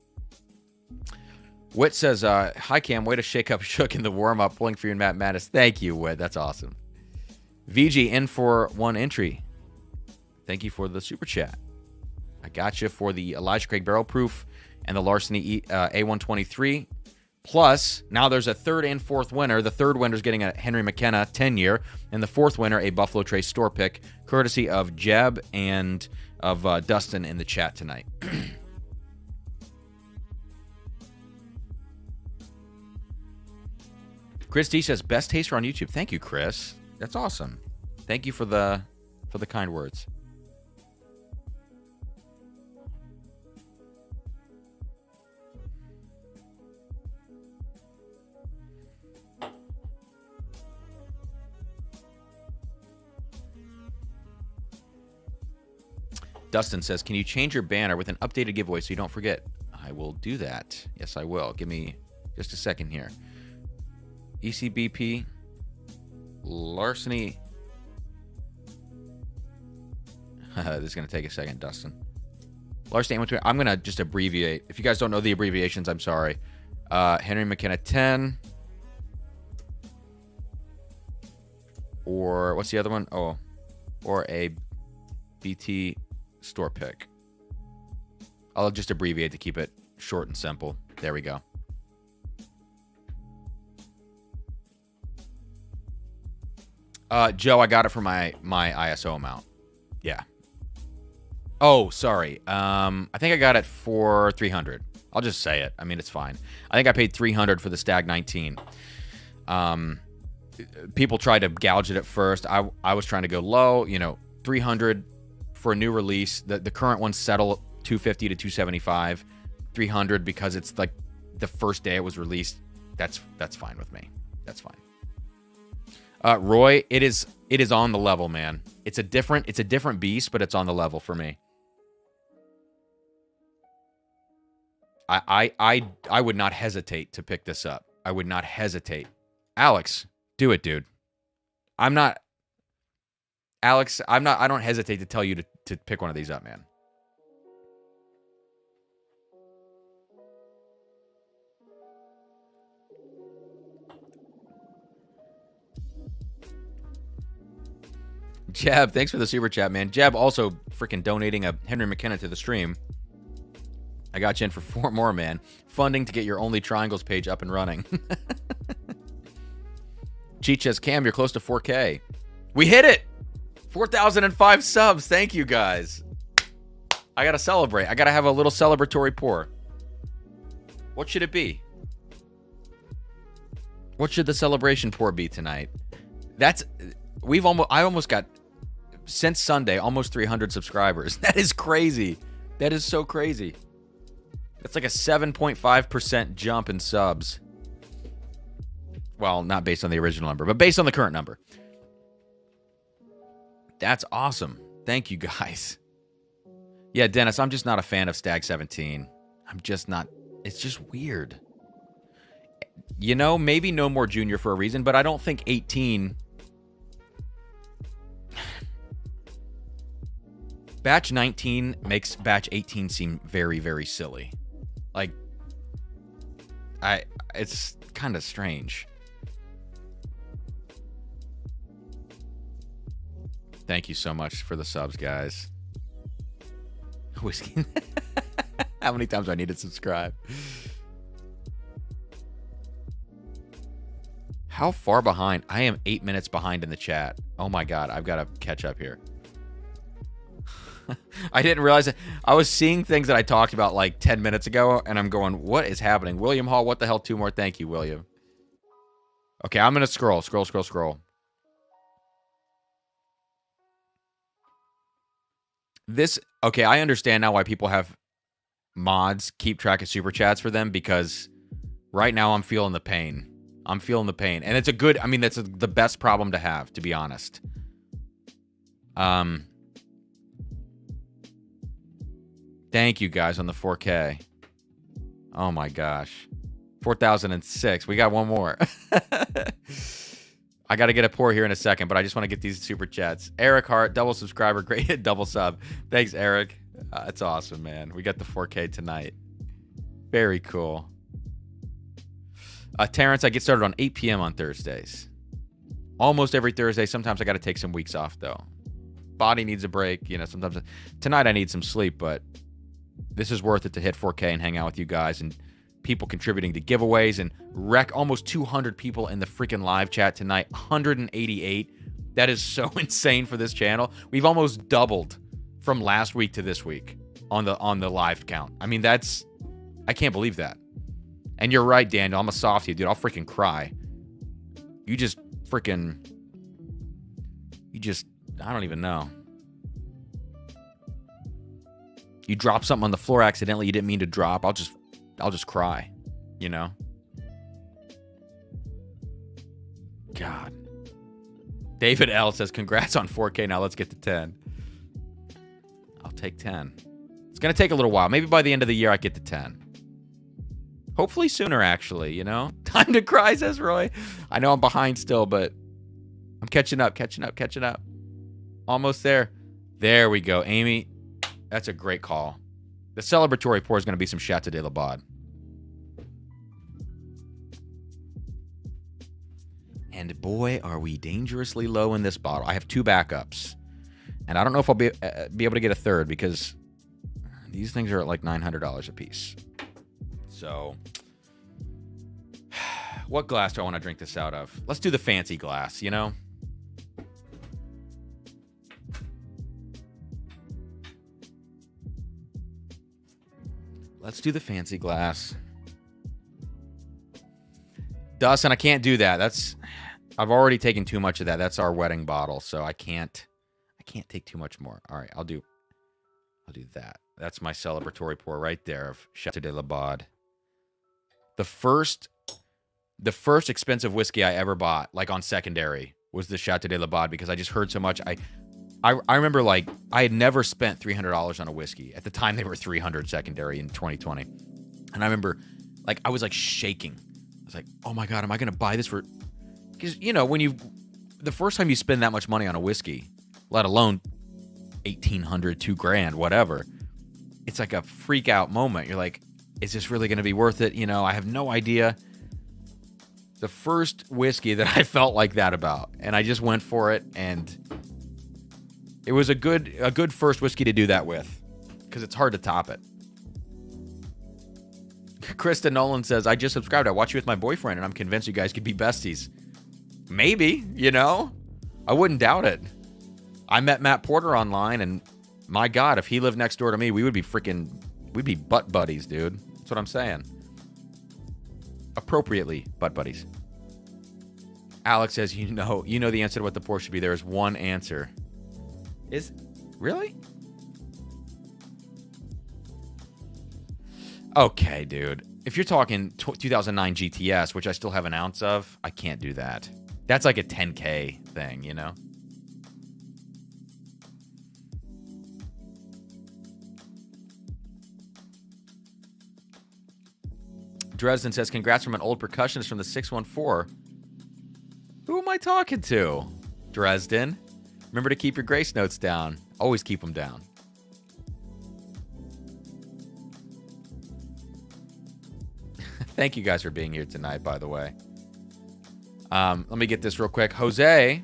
Whit says, hi Cam, way to shake up Shook in the warm-up, pulling for you and Matt Mattis. Thank you, Whit, that's awesome. VG in for 1 entry. Thank you for the super chat. I got you for the Elijah Craig Barrel Proof and the Larceny A123. Plus, now there's a 3rd and 4th winner. The 3rd winner is getting a Henry McKenna 10-year, and the 4th winner a Buffalo Trace store pick, courtesy of Jeb and of Dustin in the chat tonight. Chris D says, best taster on YouTube. Thank you, Chris. That's awesome. Thank you for the kind words. Dustin says, can you change your banner with an updated giveaway so you don't forget? I will do that. Yes, I will. Give me just a second here. ECBP, larceny. This is going to take a second, Dustin. Larceny, I'm going to just abbreviate. If you guys don't know the abbreviations, I'm sorry. Henry McKenna 10. Or what's the other one? Oh, or a BT store pick. I'll just abbreviate to keep it short and simple. There we go. Joe, I got it for my ISO amount. Yeah. Oh, sorry. I think I got it for 300. I'll just say it. I mean, it's fine. I think I paid 300 for the Stag 19. People tried to gouge it at first. I was trying to go low, 300 for a new release. The current ones settle 250 to 275, 300 because it's like the first day it was released. That's fine with me. That's fine. Roy, it is on the level, man. It's a different beast, but it's on the level for me. I would not hesitate to pick this up. I would not hesitate. Alex, do it, dude. I don't hesitate to tell you to pick one of these up, man. Jab, thanks for the super chat, man. Jab also freaking donating a Henry McKenna to the stream. I got you in for 4 more, man. Funding to get your Only Triangles page up and running. Cheech says, Cam, you're close to 4K. We hit it! 4,005 subs. Thank you, guys. I gotta celebrate. I gotta have a little celebratory pour. What should it be? What should the celebration pour be tonight? I almost got, since Sunday, almost 300 subscribers. That is crazy. That is so crazy. That's like a 7.5% jump in subs. Well, not based on the original number, but based on the current number. That's awesome. Thank you, guys. Yeah, Dennis, I'm just not a fan of Stag 17. I'm just not. It's just weird. Maybe No More Junior for a reason, but I don't think 18... Batch 19 makes Batch 18 seem very, very silly. Like, it's kind of strange. Thank you so much for the subs, guys. Whiskey. How many times do I need to subscribe? How far behind? I am 8 minutes behind in the chat. Oh my God, I've got to catch up here. I didn't realize it. I was seeing things that I talked about like 10 minutes ago, and I'm going, what is happening? William Hall, what the hell? 2 more. Thank you, William. Okay, I'm going to scroll. Okay, I understand now why people have mods keep track of super chats for them, because right now I'm feeling the pain. And it's that's the best problem to have, to be honest. Thank you guys on the 4K. Oh my gosh. 4,006. We got one more. I got to get a pour here in a second, but I just want to get these super chats. Eric Hart, double subscriber, great hit, double sub. Thanks, Eric. That's awesome, man. We got the 4K tonight. Very cool. Terrence, I get started on 8 p.m. on Thursdays. Almost every Thursday. Sometimes I got to take some weeks off, though. Body needs a break. Sometimes. Tonight I need some sleep, but this is worth it to hit 4K and hang out with you guys and people contributing to giveaways and wreck almost 200 people in the freaking live chat tonight. 188. That is so insane for this channel. We've almost doubled from last week to this week on the live count. I mean, I can't believe that. And you're right, Daniel. I'm a softie, dude. I'll freaking cry. I don't even know. You drop something on the floor accidentally you didn't mean to drop. I'll just cry, God. David L says, congrats on 4K. Now let's get to 10. I'll take 10. It's going to take a little while. Maybe by the end of the year I get to 10. Hopefully sooner, actually, you know? Time to cry, says Roy. I know I'm behind still, but I'm catching up. Almost there. There we go, Amy. That's a great call. The celebratory pour is going to be some Chateau de la Bode. And boy, are we dangerously low in this bottle. I have 2 backups. And I don't know if I'll be able to get a third because these things are at like $900 a piece. So, what glass do I want to drink this out of? Let's do the fancy glass, you know? Let's do the fancy glass. Dustin, I can't do that. I've already taken too much of that. That's our wedding bottle, so I can't take too much more. All right, I'll do that. That's my celebratory pour right there of Chateau de la Bode. The first expensive whiskey I ever bought, like on secondary, was the Chateau de la Bode because I just heard so much. I remember, like, I had never spent $300 on a whiskey. At the time, they were $300 secondary in 2020. And I remember, like, I was, like, shaking. I was like, oh, my God, am I going to buy this for... Because, you know, the first time you spend that much money on a whiskey, let alone $1,800, $2,000, whatever, it's like a freak out moment. You're like, is this really going to be worth it? You know, I have no idea. The first whiskey that I felt like that about, and I just went for it, and it was a good first whiskey to do that with, because it's hard to top it. Krista Nolan says, I just subscribed. I watch you with my boyfriend, and I'm convinced you guys could be besties. Maybe, you know? I wouldn't doubt it. I met Matt Porter online, and my God, if he lived next door to me, we'd be butt buddies, dude. That's what I'm saying. Appropriately butt buddies. Alex says, you know the answer to what the pour should be. There is one answer. Really? Okay, dude. If you're talking 2009 GTS, which I still have an ounce of, I can't do that. That's like a 10K thing, you know? Dresden says, congrats from an old percussionist from the 614. Who am I talking to? Dresden. Remember to keep your grace notes down. Always keep them down. Thank you guys for being here tonight, by the way. Let me get this real quick. Jose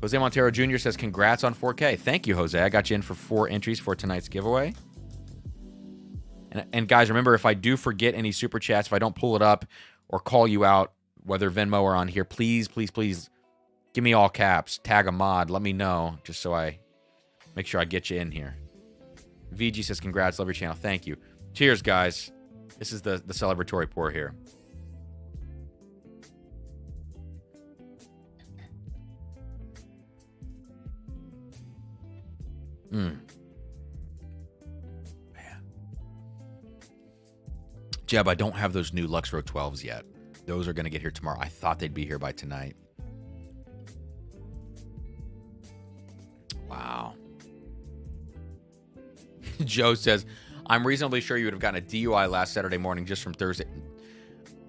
Montero Jr. says, congrats on 4K. Thank you, Jose. I got you in for 4 entries for tonight's giveaway. And guys, remember, if I do forget any super chats, if I don't pull it up or call you out, whether Venmo or on here, please, please, please give me all caps. Tag a mod. Let me know, just so I make sure I get you in here. VG says, congrats. Love your channel. Thank you. Cheers, guys. This is the celebratory pour here. Man. Jeb, I don't have those new Lux Row 12s yet. Those are going to get here tomorrow. I thought they'd be here by tonight. Wow. Joe says, I'm reasonably sure you would have gotten a DUI last Saturday morning just from Thursday.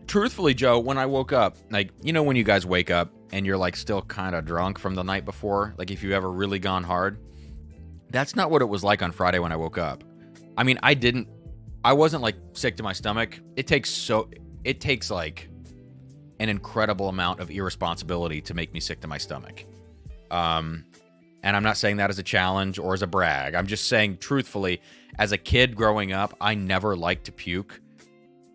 Truthfully, Joe, when I woke up, like, you know when you guys wake up and you're like still kind of drunk from the night before? Like if you've ever really gone hard? That's not what it was like on Friday when I woke up. I mean, I wasn't like sick to my stomach. It takes like an incredible amount of irresponsibility to make me sick to my stomach. And I'm not saying that as a challenge or as a brag. I'm just saying, truthfully, as a kid growing up, I never liked to puke.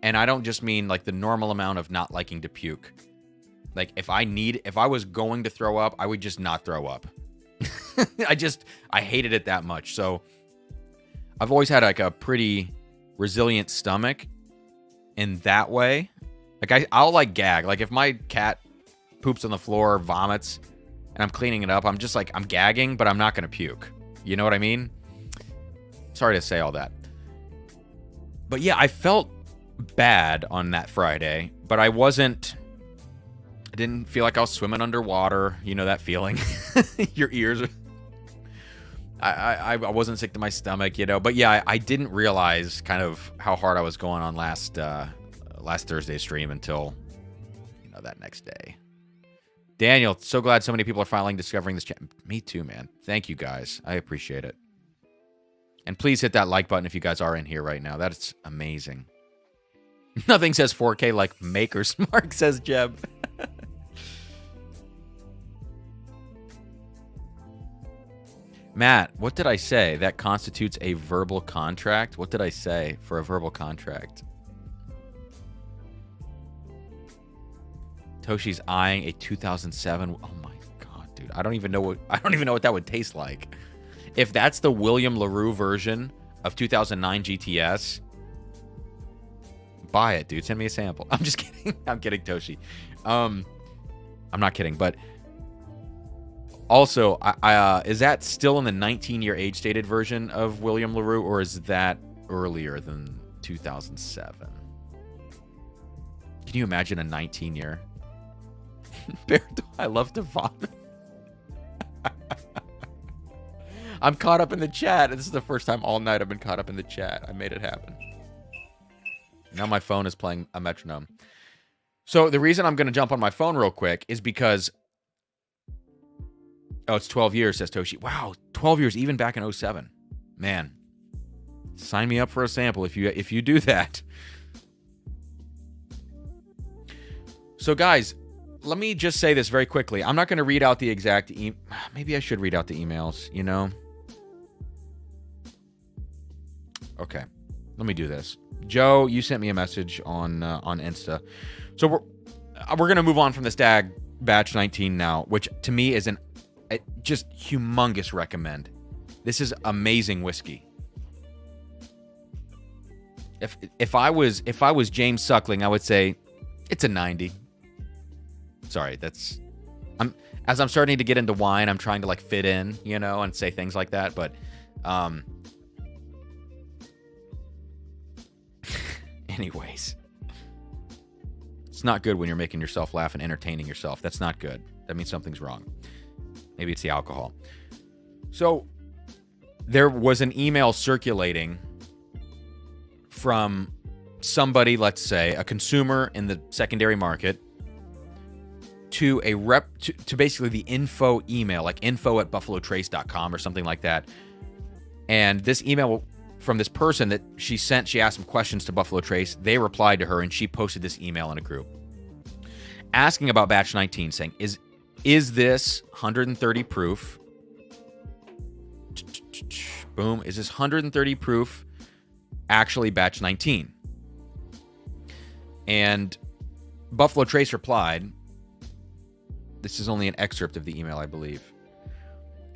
And I don't just mean like the normal amount of not liking to puke. Like if I was going to throw up, I would just not throw up. I hated it that much. So I've always had like a pretty resilient stomach in that way. Like I'll like gag. Like if my cat poops on the floor, vomits, and I'm cleaning it up, I'm just like, I'm gagging, but I'm not going to puke. You know what I mean? Sorry to say all that. But yeah, I felt bad on that Friday, but I didn't feel like I was swimming underwater. You know that feeling? Your ears. I wasn't sick to my stomach, you know. But yeah, I didn't realize kind of how hard I was going on last Thursday's stream until, you know, that next day. Daniel, so glad so many people are finally discovering this channel. Me too, man. Thank you, guys. I appreciate it. And please hit that like button if you guys are in here right now. That's amazing. Nothing says 4K like Maker's Mark, says Jeb. Matt, what did I say? That constitutes a verbal contract? What did I say for a verbal contract? Toshi's eyeing a 2007. Oh my god, dude! I don't even know what that would taste like. If that's the William LaRue version of 2009 GTS, buy it, dude. Send me a sample. I'm just kidding. I'm kidding, Toshi. I'm not kidding, but also, is that still in the 19-year age-stated version of William LaRue, or is that earlier than 2007? Can you imagine a 19-year? I love to vomit. I'm caught up in the chat. This is the first time all night I've been caught up in the chat. I made it happen. Now my phone is playing a metronome. So the reason I'm going to jump on my phone real quick is because... Oh, it's 12 years, says Toshi. Wow, 12 years, even back in 07. Man, sign me up for a sample if you do that. So, guys, let me just say this very quickly. I'm not going to read out the exact... Maybe I should read out the emails, you know? Okay, let me do this. Joe, you sent me a message on Insta. So we're going to move on from the Stagg Batch 19 now, which to me is an just humongous recommend. This is amazing whiskey. If I was James Suckling, I would say it's a 90. Sorry, as I'm starting to get into wine, I'm trying to like fit in, you know, and say things like that, but anyways. It's not good when you're making yourself laugh and entertaining yourself. That's not good. That means something's wrong. Maybe it's the alcohol. So there was an email circulating from somebody, let's say, a consumer in the secondary market, to a to basically the info email, like info@buffalotrace.com or something like that. And this email from this person that she asked some questions to Buffalo Trace. They replied to her, and she posted this email in a group asking about batch 19, saying, Is this 130 proof? Boom. Is this 130 proof actually batch 19? And Buffalo Trace replied, this is only an excerpt of the email, I believe.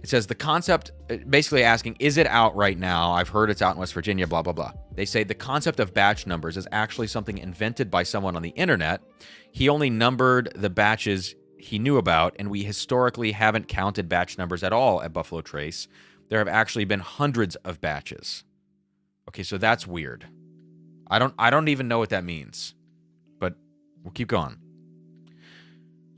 It says, the concept, basically asking, is it out right now? I've heard it's out in West Virginia, blah, blah, blah. They say the concept of batch numbers is actually something invented by someone on the internet. He only numbered the batches he knew about, and we historically haven't counted batch numbers at all at Buffalo Trace. There have actually been hundreds of batches. Okay, so that's weird. I don't even know what that means, but we'll keep going.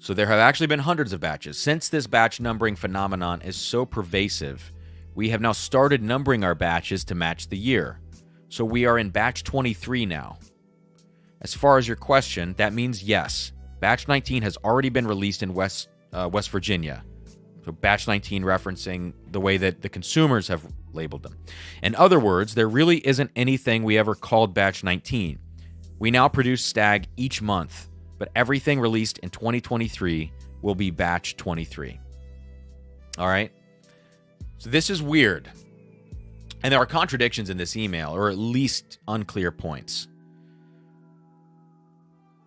So there have actually been hundreds of batches. Since this batch numbering phenomenon is so pervasive, we have now started numbering our batches to match the year. So we are in batch 23 now. As far as your question, that means yes. Batch 19 has already been released in West Virginia. So batch 19 referencing the way that the consumers have labeled them. In other words, there really isn't anything we ever called batch 19. We now produce Stag each month, but everything released in 2023 will be batch 23. All right? So this is weird. And there are contradictions in this email, or at least unclear points.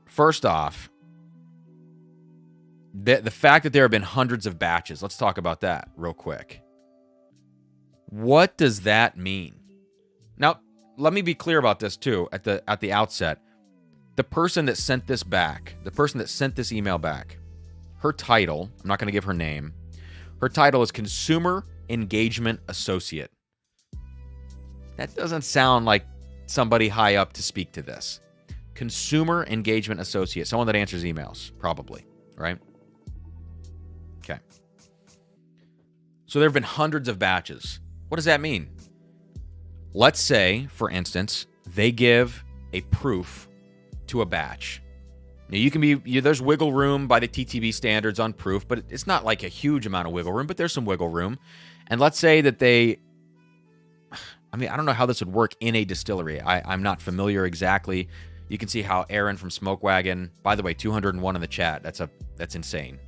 First off, the fact that there have been hundreds of batches, let's talk about that real quick. What does that mean? Now, let me be clear about this too at the outset. The person that sent this back, the person that sent this email back, her title, I'm not going to give her name, her title is Consumer Engagement Associate. That doesn't sound like somebody high up to speak to this. Consumer Engagement Associate, someone that answers emails, probably, right? Okay. So there have been hundreds of batches. What does that mean? Let's say, for instance, they give a proof to a batch. Now, you can be, there's wiggle room by the TTB standards on proof, but it's not like a huge amount of wiggle room, but there's some wiggle room. And let's say that they, I mean, I don't know how this would work in a distillery. I'm not familiar exactly. You can see how Aaron from Smoke Wagon, by the way, 201 in the chat. That's insane.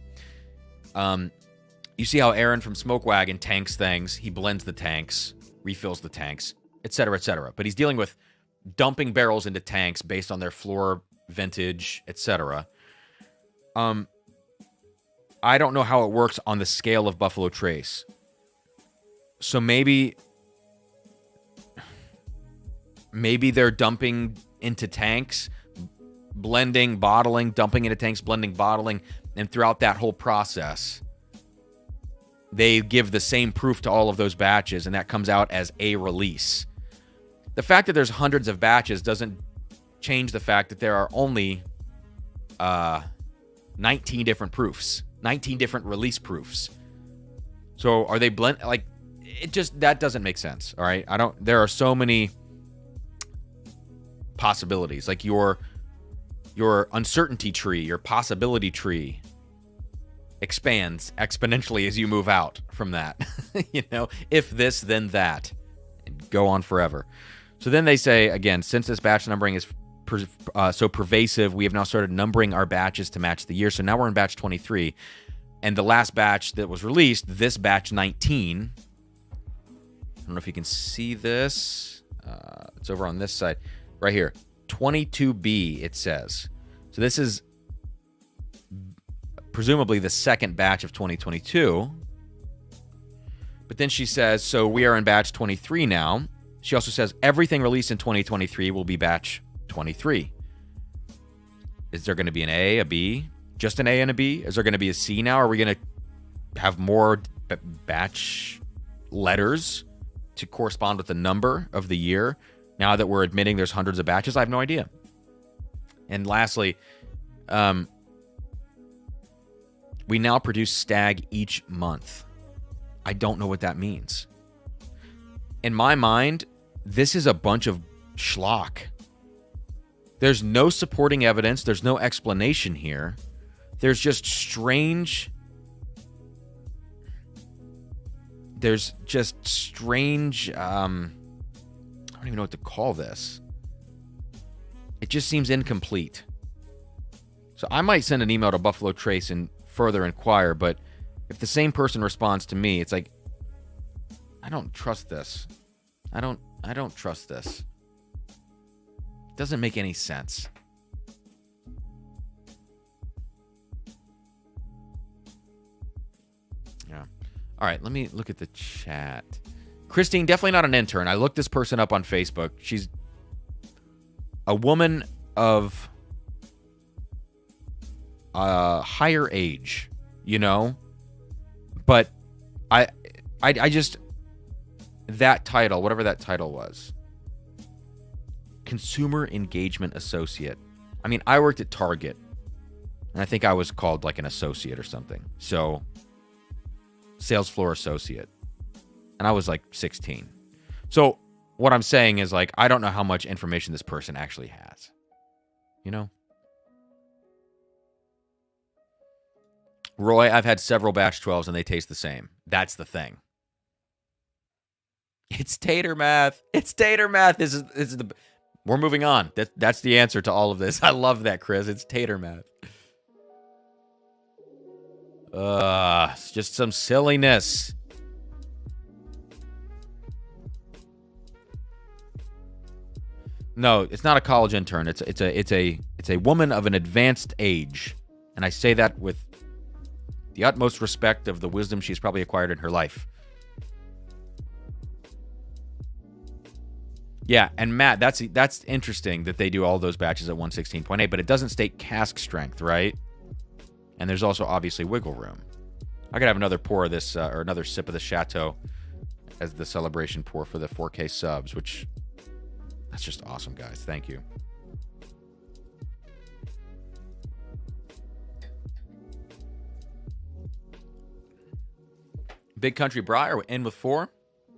You see how Aaron from Smoke Wagon tanks things. He blends the tanks, refills the tanks, et cetera, et cetera. But he's dealing with dumping barrels into tanks based on their floor vintage, et cetera. I don't know how it works on the scale of Buffalo Trace. So maybe they're dumping into tanks, blending, bottling, dumping into tanks, blending, bottling, and throughout that whole process, they give the same proof to all of those batches, and that comes out as a release. The fact that there's hundreds of batches doesn't change the fact that there are only 19 different proofs, 19 different release proofs. So are they blend, like, it just, that doesn't make sense, all right? There are so many possibilities. Like your uncertainty tree, your possibility tree expands exponentially as you move out from that. You know, if this, then that, and go on forever. So then they say, again, since this batch numbering is so pervasive, we have now started numbering our batches to match the year. So now we're in batch 23. And the last batch that was released, this batch 19, I don't know if you can see this. It's over on this side. Right here. 22B, it says. So this is presumably the second batch of 2022. But then she says, so we are in batch 23 now. She also says everything released in 2023 will be batch 23. Is there going to be an A, a B? Just an A and a B? Is there going to be a C now? Are we going to have more batch letters to correspond with the number of the year now that we're admitting there's hundreds of batches? I have no idea. And lastly, we now produce Stag each month. I don't know what that means. In my mind, this is a bunch of schlock. There's no supporting evidence. There's no explanation here. There's just strange... I don't even know what to call this. It just seems incomplete. So I might send an email to Buffalo Trace and further inquire, but if the same person responds to me, it's like, I don't trust this. I don't trust this. It doesn't make any sense. Yeah. All right, let me look at the chat. Christine, definitely not an intern. I looked this person up on Facebook. She's a woman of higher age, you know? But I just, that title, whatever that title was, Consumer Engagement Associate. I mean, I worked at Target, and I think I was called like an associate or something. So, sales floor associate. And I was like 16. So, what I'm saying is, like, I don't know how much information this person actually has. You know? Roy, I've had several batch 12s and they taste the same. That's the thing. It's tater math. It's tater math. This is the... We're moving on. That's the answer to all of this. I love that, Chris. It's tater math. It's just some silliness. No, it's not a college intern. It's a woman of an advanced age, and I say that with the utmost respect of the wisdom she's probably acquired in her life. Yeah, and Matt, that's interesting that they do all those batches at 116.8, but it doesn't state cask strength, right? And there's also obviously wiggle room. I could have another pour of this, or another sip of the Chateau as the celebration pour for the 4K subs, which, that's just awesome, guys. Thank you. Big Country Briar in with 4.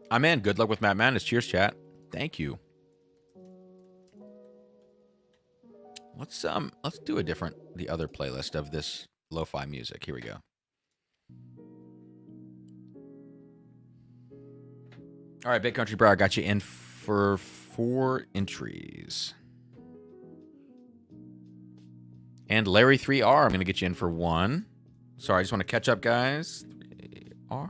I'm in. Good luck with Matt Magnus. Cheers, chat. Thank you. Let's do the other playlist of this lo-fi music. Here we go. All right, Big Country Bro, I got you in for 4 entries. And Larry 3R, I'm going to get you in for 1. Sorry, I just want to catch up, guys. 3R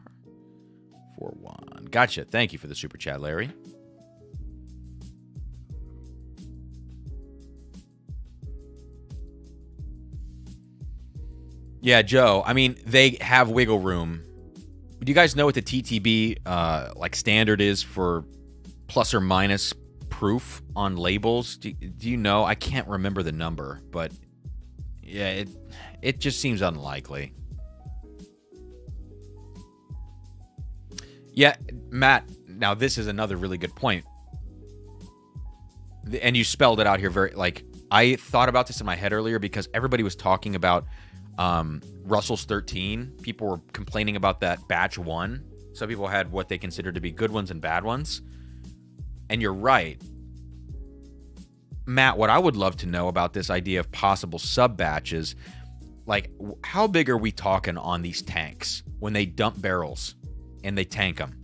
41. Gotcha. Thank you for the super chat, Larry. Yeah, Joe. I mean, they have wiggle room. Do you guys know what the TTB standard is for plus or minus proof on labels? Do you know? I can't remember the number, but yeah, it just seems unlikely. Yeah, Matt, now this is another really good point. And you spelled it out here I thought about this in my head earlier because everybody was talking about Russell's 13. People were complaining about that batch 1. Some people had what they considered to be good ones and bad ones. And you're right. Matt, what I would love to know about this idea of possible sub-batches, like how big are we talking on these tanks when they dump barrels and they tank them?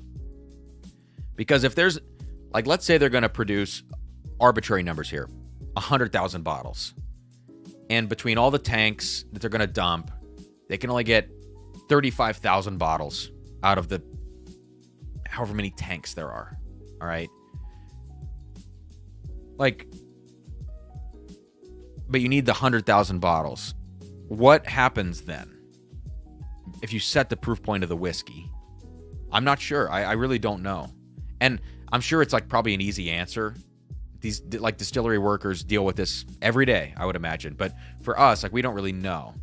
Because if there's, let's say they're going to produce arbitrary numbers here, 100,000 bottles. And between all the tanks that they're going to dump, they can only get 35,000 bottles out of the however many tanks there are. All right. But you need the 100,000 bottles. What happens then if you set the proof point of the whiskey? I'm not sure. I really don't know. And I'm sure it's probably an easy answer. These distillery workers deal with this every day, I would imagine. But for us, we don't really know.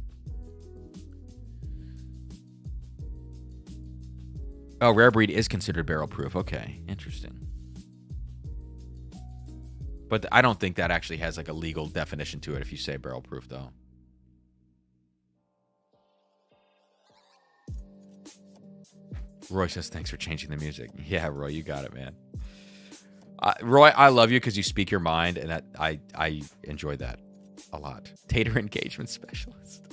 Oh, rare breed is considered barrel proof. Okay, interesting. But I don't think that actually has a legal definition to it if you say barrel proof, though. Roy says, thanks for changing the music. Yeah, Roy, you got it, man. Roy, I love you because you speak your mind, and that I enjoy that a lot. Tater engagement specialist.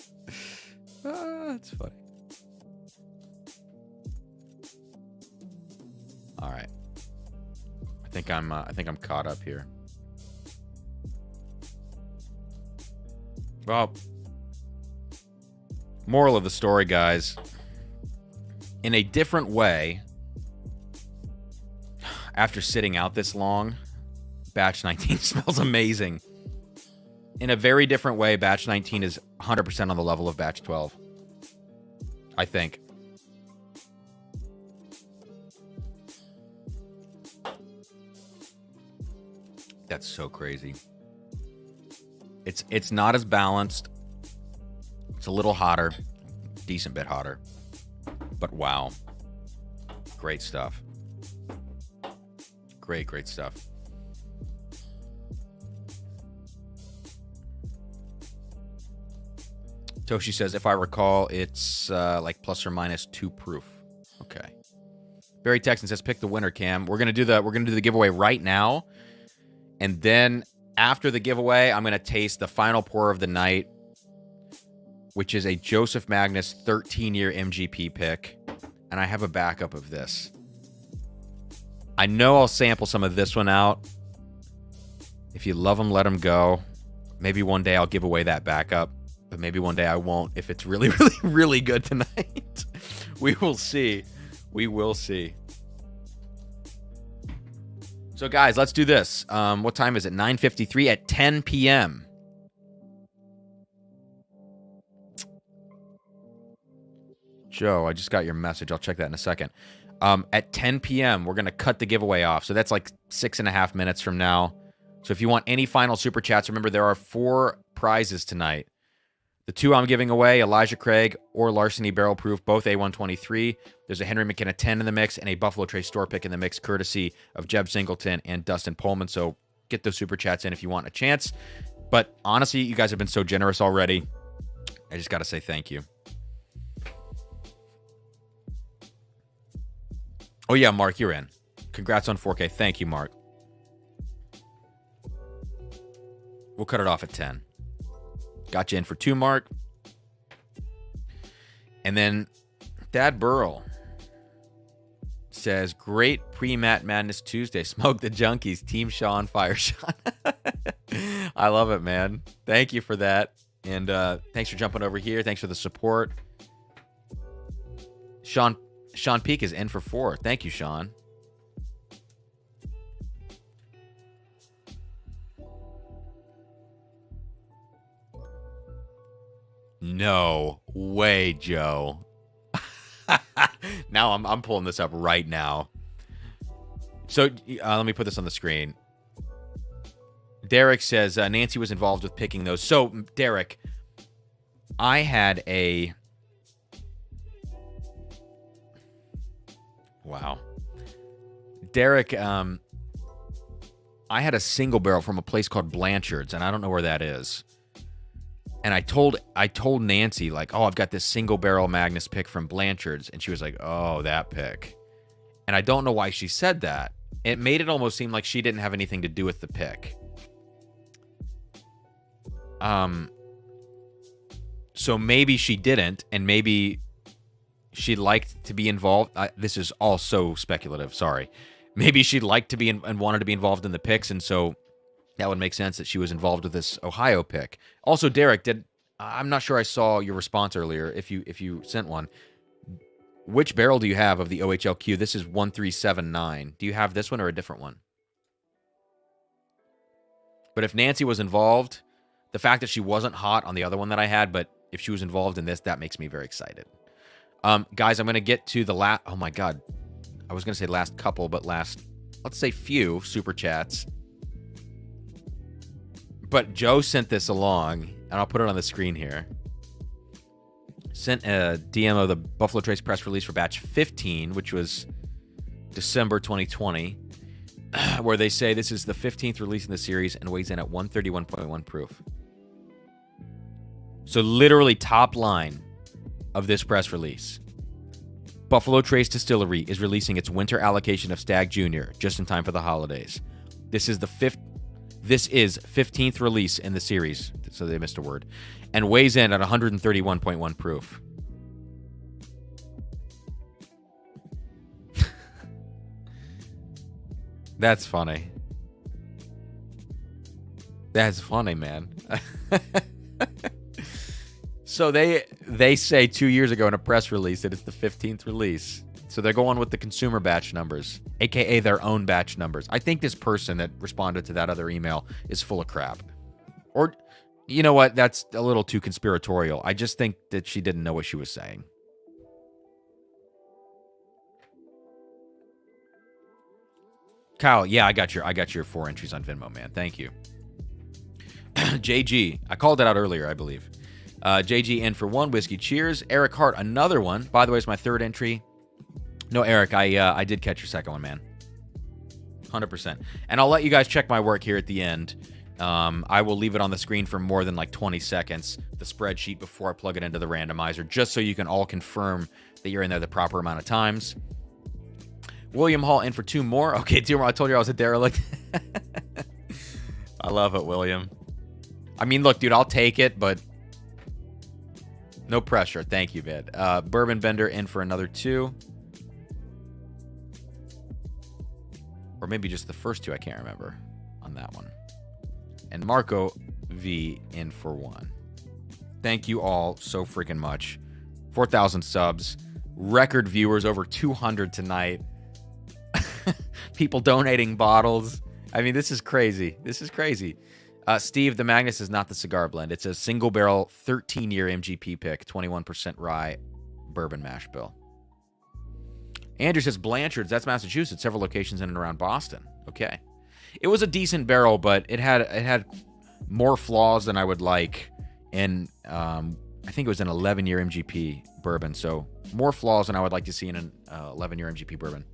That's funny. All right. I think I'm caught up here. Well, moral of the story, guys. In a different way, after sitting out this long, Batch 19 smells amazing. In a very different way, Batch 19 is 100% on the level of Batch 12. I think. That's so crazy. It's not as balanced. It's a little hotter. Decent bit hotter. But wow. Great stuff. Great stuff. Toshi says, if I recall, it's plus or minus 2 proof. Okay. Barry Texan says, pick the winner, Cam. We're gonna do the giveaway right now. And then after the giveaway, I'm gonna taste the final pour of the night, which is a Joseph Magnus 13-year MGP pick. And I have a backup of this. I know I'll sample some of this one out. If you love them, let them go. Maybe one day I'll give away that backup, but maybe one day I won't if it's really, really, really good tonight. We will see. We will see. So, guys, let's do this. What time is it? 9:53 at 10 p.m. Joe, I just got your message. I'll check that in a second. At 10 p.m., we're going to cut the giveaway off. So that's 6.5 minutes from now. So if you want any final super chats, remember there are 4 prizes tonight. The 2 I'm giving away, Elijah Craig or Larceny Barrel Proof, both A123. There's a Henry McKenna 10 in the mix and a Buffalo Trace store pick in the mix, courtesy of Jeb Singleton and Dustin Pullman. So get those super chats in if you want a chance. But honestly, you guys have been so generous already. I just got to say thank you. Oh, yeah, Mark, you're in. Congrats on 4K. Thank you, Mark. We'll cut it off at 10. Got you in for 2, Mark. And then Dad Burl says, great pre-Mat Madness Tuesday. Smoke the junkies. Team Sean, fire Sean. I love it, man. Thank you for that. And thanks for jumping over here. Thanks for the support. Sean Peak is in for 4. Thank you, Sean. No way, Joe. Now I'm pulling this up right now. So let me put this on the screen. Derek says Nancy was involved with picking those. So Derek, I had a wow. Derek, I had a single barrel from a place called Blanchard's, and I don't know where that is. And I told Nancy, like, oh, I've got this single barrel Magnus pick from Blanchard's. And she was like, oh, that pick. And I don't know why she said that. It made it almost seem like she didn't have anything to do with the pick. So maybe she didn't, and maybe she liked to be involved. This is all so speculative, sorry. Maybe she'd like to be and wanted to be involved in the picks, and so that would make sense that she was involved with this Ohio pick. Also, Derek, I'm not sure I saw your response earlier, if you sent one. Which barrel do you have of the OHLQ? This is 1379. Do you have this one or a different one? But if Nancy was involved, the fact that she wasn't hot on the other one that I had, but if she was involved in this, that makes me very excited. Guys, I'm going to get to the last... Oh, my God. I was going to say last couple, but last, let's say few super chats. But Joe sent this along, and I'll put it on the screen here. Sent a DM of the Buffalo Trace press release for batch 15, which was December 2020, where they say this is the 15th release in the series and weighs in at 131.1 proof. So literally top line of this press release. Buffalo Trace Distillery is releasing its winter allocation of Stag Jr. just in time for the holidays. This is 15th release in the series, so they missed a word, and weighs in at 131.1 proof. That's funny. That's funny, man. So they say 2 years ago in a press release that it's the 15th release. So they're going with the consumer batch numbers, a.k.a. their own batch numbers. I think this person that responded to that other email is full of crap. Or, you know what? That's a little too conspiratorial. I just think that she didn't know what she was saying. Kyle, yeah, I got your 4 entries on Venmo, man. Thank you. JG, I called that out earlier, I believe. JG in for 1, whiskey cheers. Eric Hart, another one. By the way, it's my 3rd entry. No, Eric, I did catch your 2nd one, man. 100%. And I'll let you guys check my work here at the end. I will leave it on the screen for more than like 20 seconds, the spreadsheet, before I plug it into the randomizer, just so you can all confirm that you're in there the proper amount of times. William Hall in for 2 more. Okay, 2 more. I told you I was a derelict. I love it, William. I mean, look, dude, I'll take it, but no pressure. Thank you, man. Bourbon Bender in for another 2. Or maybe just the first 2. I can't remember on that one. And Marco V in for 1. Thank you all so freaking much. 4,000 subs. Record viewers, over 200 tonight. People donating bottles. I mean, this is crazy. This is crazy. Steve, the Magnus is not the cigar blend. It's a single barrel 13-year MGP pick, 21% rye bourbon mash bill. Andrew says Blanchard's, that's Massachusetts, several locations in and around Boston. Okay. It was a decent barrel, but it had more flaws than I would like. And I think it was an 11-year MGP bourbon, so more flaws than I would like to see in an 11-year MGP bourbon.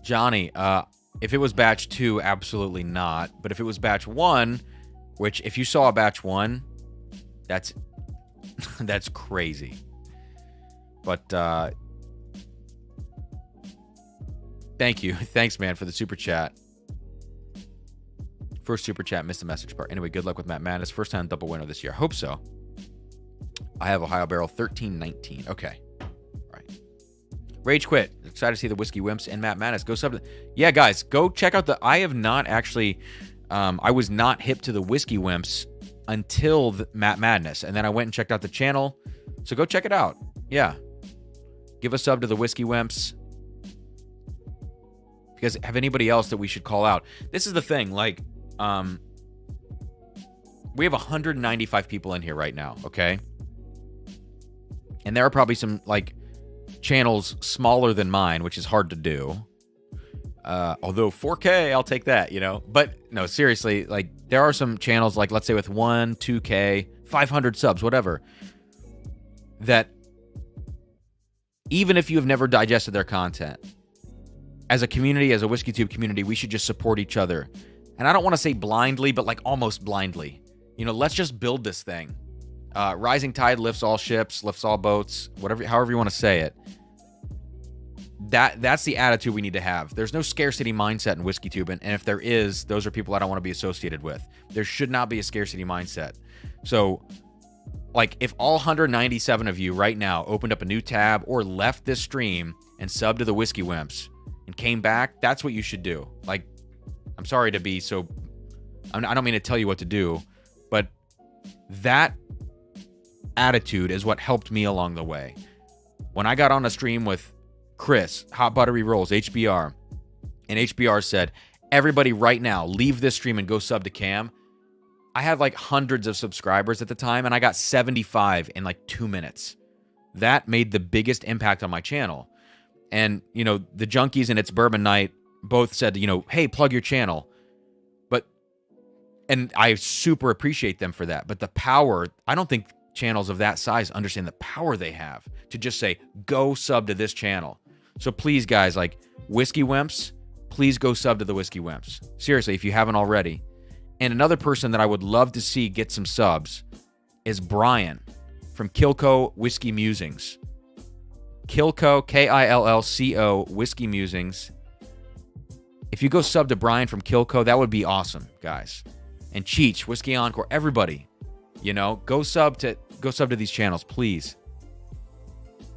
Johnny, if it was batch 2, absolutely not. But if it was batch 1, which if you saw a batch 1, that's that's crazy. But Thank you. Thanks, man, for the super chat. First super chat, missed the message part. Anyway, good luck with Matt Magnus. First time double winner this year. Hope so. I have Ohio Barrel 1319. Okay. All right. Rage Quit. Excited to see the Whiskey Wimps and Matt Magnus. Go sub. Yeah, guys, go check out the. I have not actually. I was not hip to the Whiskey Wimps until Matt Magnus, and then I went and checked out the channel. So go check it out. Yeah. Give a sub to the Whiskey Wimps. Because have anybody else that we should call out? This is the thing. Like, we have 195 people in here right now. Okay. And there are probably some, like, channels smaller than mine, which is hard to do. Although 4K, I'll take that, you know. But, no, seriously, like, there are some channels, like, let's say with 1, 2K, 500 subs, whatever, that even if you have never digested their content, as a community, as a WhiskeyTube community, we should just support each other. And I don't want to say blindly, but, like, almost blindly. You know, let's just build this thing. Rising tide lifts all ships, lifts all boats, whatever, however you want to say it. That's the attitude we need to have. There's no scarcity mindset in WhiskeyTube, and if there is, those are people I don't want to be associated with. There should not be a scarcity mindset. So, like, if all 197 of you right now opened up a new tab or left this stream and subbed to the Whiskey Wimps and came back, that's what you should do. Like, I'm sorry to be so... I don't mean to tell you what to do, but that attitude is what helped me along the way. When I got on a stream with Chris, Hot Buttery Rolls, HBR, and HBR said, everybody right now, leave this stream and go sub to Cam. I had like hundreds of subscribers at the time, and I got 75 in like 2 minutes. That made the biggest impact on my channel. And, you know, the Junkies and It's Bourbon Night both said, you know, hey, plug your channel. And I super appreciate them for that. But the power, I don't think channels of that size understand the power they have to just say, go sub to this channel. So please, guys, like, Whiskey Wimps, please go sub to the Whiskey Wimps. Seriously, if you haven't already. And another person that I would love to see get some subs is Brian from Kilco Whiskey Musings. Kilco, K-I-L-L-C-O, Whiskey Musings. If you go sub to Brian from Kilco, that would be awesome, guys. And Cheech, Whiskey Encore, everybody, you know, go sub to these channels, please.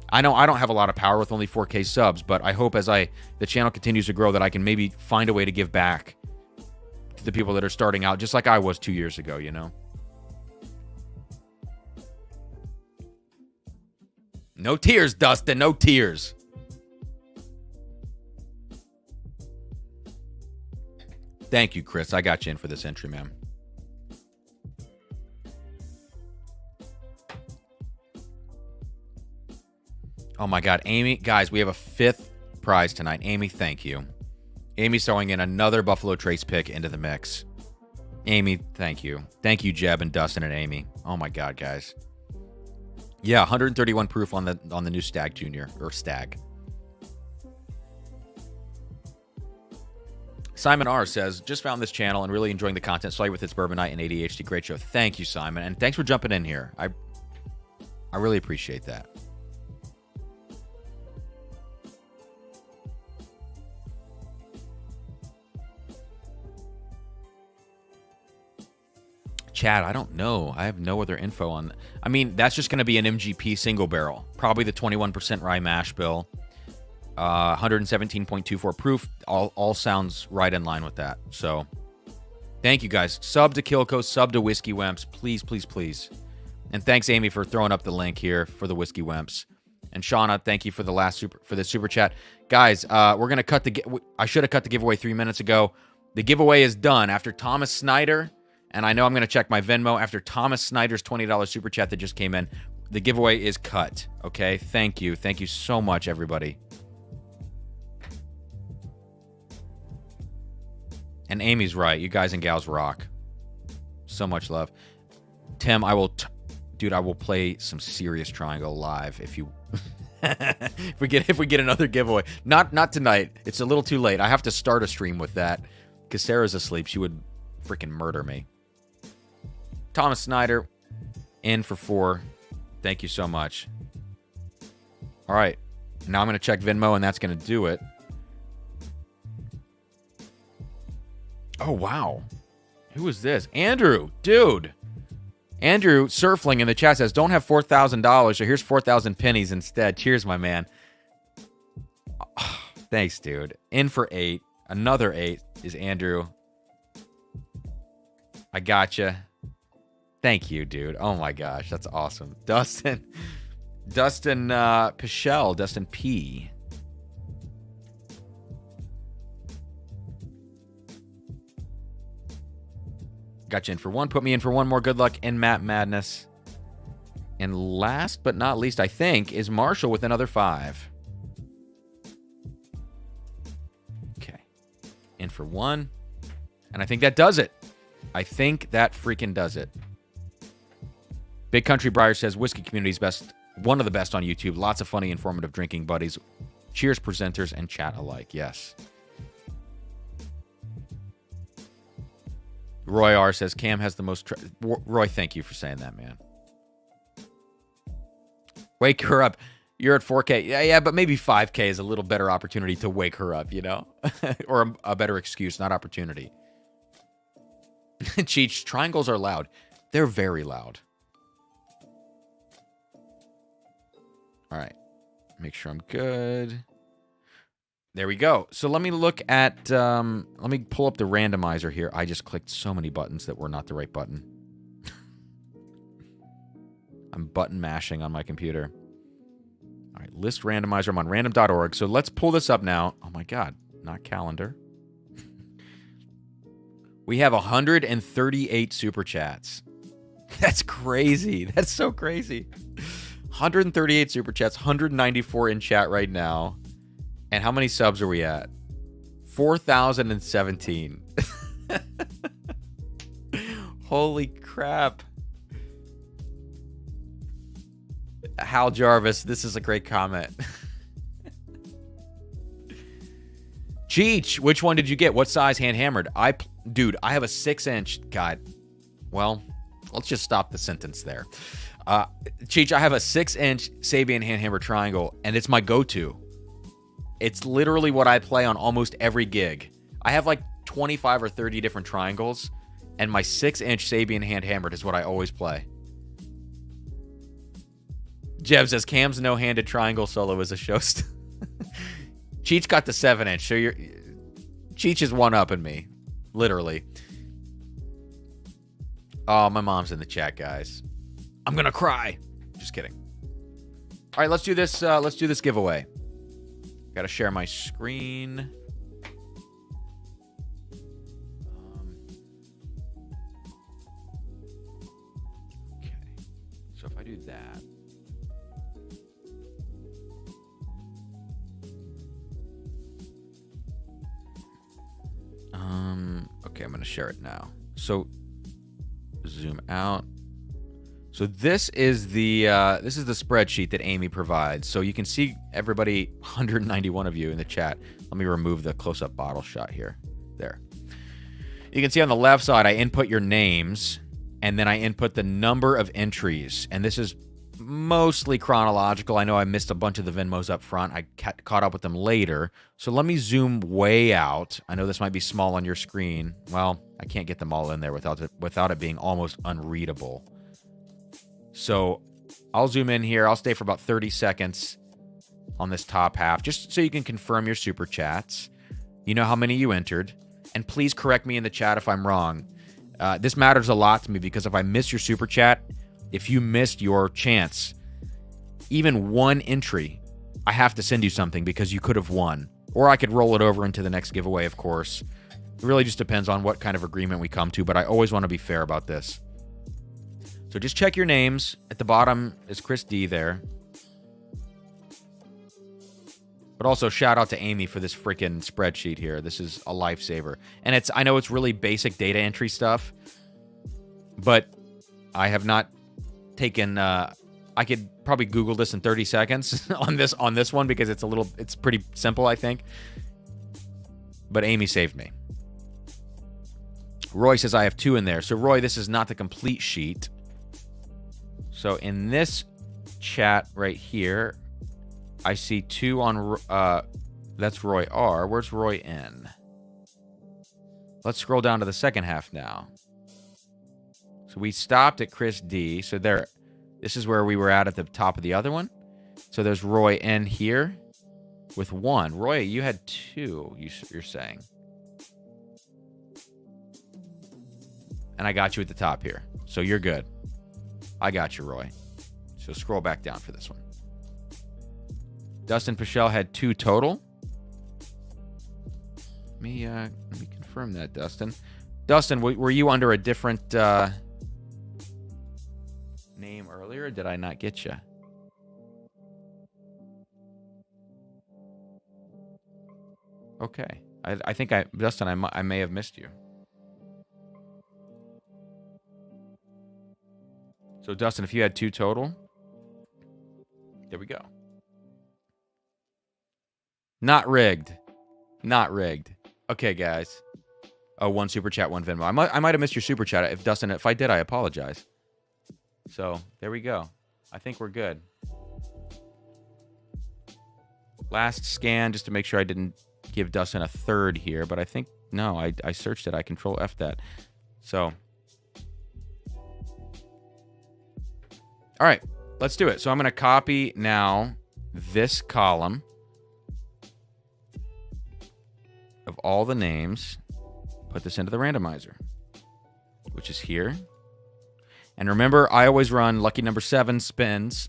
I know I don't have a lot of power with only 4K subs, but I hope as the channel continues to grow that I can maybe find a way to give back to the people that are starting out, just like I was 2 years ago, you know. No tears, Dustin, no tears. Thank you, Chris. I got you in for this entry, man. Oh my God, Amy, guys, we have a 5th prize tonight. Amy, thank you. Amy's throwing in another Buffalo Trace pick into the mix. Amy, thank you. Thank you, Jeb and Dustin and Amy. Oh my God, guys. Yeah, 131 proof on the new Stagg Junior, or Stagg. Simon R says, just found this channel and really enjoying the content. Saw you with It's Bourbon Night and ADHD. Great show. Thank you, Simon. And thanks for jumping in here. I really appreciate that. Chad, I don't know. I have no other info on... I mean, that's just going to be an MGP single barrel. Probably the 21% rye mash bill. 117.24 proof. All sounds right in line with that. So, thank you, guys. Sub to Kilco, sub to Whiskey Wimps. Please, please, please. And thanks, Amy, for throwing up the link here for the Whiskey Wimps. And Shauna, thank you for the super chat. Guys, we're going to cut I should have cut the giveaway 3 minutes ago. The giveaway is done after Thomas Snyder... And I know I'm going to check my Venmo after Thomas Snyder's $20 super chat that just came in. The giveaway is cut. Okay? Thank you. Thank you so much, everybody. And Amy's right. You guys and gals rock. So much love. Tim, I will play some serious Triangle live if you... if we get another giveaway. Not tonight. It's a little too late. I have to start a stream with that because Sarah's asleep. She would freaking murder me. Thomas Snyder, in for 4. Thank you so much. All right. Now I'm going to check Venmo, and that's going to do it. Oh, wow. Who is this? Andrew, dude. Andrew Surfling in the chat says, don't have $4,000, so here's 4,000 pennies instead. Cheers, my man. Oh, thanks, dude. In for 8. Another 8 is Andrew. I gotcha. Thank you, dude. Oh, my gosh. That's awesome. Dustin Pichelle. Dustin P. Got you in for 1. Put me in for 1 more. Good luck in Map Madness. And last but not least, I think, is Marshall with another 5. Okay. In for 1. And I think that does it. I think that freaking does it. Big Country Briar says, Whiskey Community's best, one of the best on YouTube. Lots of funny, informative drinking buddies. Cheers, presenters, and chat alike. Yes. Roy R says, Cam has the most... Roy, thank you for saying that, man. Wake her up. You're at 4K. Yeah, but maybe 5K is a little better opportunity to wake her up, you know? Or a better excuse, not opportunity. Cheech, triangles are loud. They're very loud. All right. Make sure I'm good. There we go. So let me look at, let me pull up the randomizer here. I just clicked so many buttons that were not the right button. I'm button mashing on my computer. All right, list randomizer. I'm on random.org. So let's pull this up now. Oh my God, not calendar. We have 138 super chats. That's crazy. That's so crazy. 138 super chats, 194 in chat right now. And how many subs are we at? 4,017. Holy crap. Hal Jarvis, this is a great comment. Cheech, which one did you get? What size hand hammered? Dude, I have a 6-inch. God. Well, let's just stop the sentence there. Cheech, I have a 6-inch Sabian hand hammered triangle, and it's my go-to. It's literally what I play on almost every gig. I have like 25 or 30 different triangles, and my 6-inch Sabian hand hammered is what I always play. Jeb says, Cam's no-handed triangle solo is a show. Cheech got the 7-inch, so Cheech is one-upping me. Literally. Oh, my mom's in the chat, guys. I'm gonna cry. Just kidding. All right, let's do this. Let's do this giveaway. Got to share my screen. Okay. So if I do that. Okay, I'm going to share it now. So zoom out. So this is the spreadsheet that Amy provides. So you can see everybody, 191 of you in the chat. Let me remove the close-up bottle shot here. There. You can see on the left side, I input your names, and then I input the number of entries. And this is mostly chronological. I know I missed a bunch of the Venmos up front. I caught up with them later. So let me zoom way out. I know this might be small on your screen. Well, I can't get them all in there without it being almost unreadable. So I'll zoom in here. I'll stay for about 30 seconds on this top half, just so you can confirm your super chats. You know how many you entered. And please correct me in the chat if I'm wrong. This matters a lot to me because if I miss your super chat, if you missed your chance, even one entry, I have to send you something because you could have won. Or I could roll it over into the next giveaway, of course. It really just depends on what kind of agreement we come to, but I always want to be fair about this. So just check your names. At the bottom is Chris D there. But also shout out to Amy for this freaking spreadsheet here. This is a lifesaver. And I know it's really basic data entry stuff, but I have not taken I could probably Google this in 30 seconds on this one because it's pretty simple, I think. But Amy saved me. Roy says I have 2 in there. So Roy, this is not the complete sheet. So in this chat right here, I see 2 on, that's Roy R. Where's Roy N? let's scroll down to the second half now. So we stopped at Chris D. So there, this is where we were at the top of the other one. So there's Roy N here with 1. Roy, you had 2, you're saying. And I got you at the top here. So you're good. I got you, Roy. So scroll back down for this one. Dustin Pichelle had 2 total. Let me confirm that, Dustin. Dustin, were you under a different name earlier? Or did I not get you? Okay. I think Dustin, I may have missed you. So, Dustin, if you had 2 total, there we go. Not rigged. Not rigged. Okay, guys. Oh, 1 super chat, 1 Venmo. I might have missed your super chat. If I did, I apologize. So, there we go. I think we're good. Last scan, just to make sure I didn't give Dustin a 3rd here, but I think, no, I searched it. I Control F that. So, all right, let's do it. So I'm going to copy now this column of all the names, put this into the randomizer, which is here. And remember, I always run lucky number 7 spins.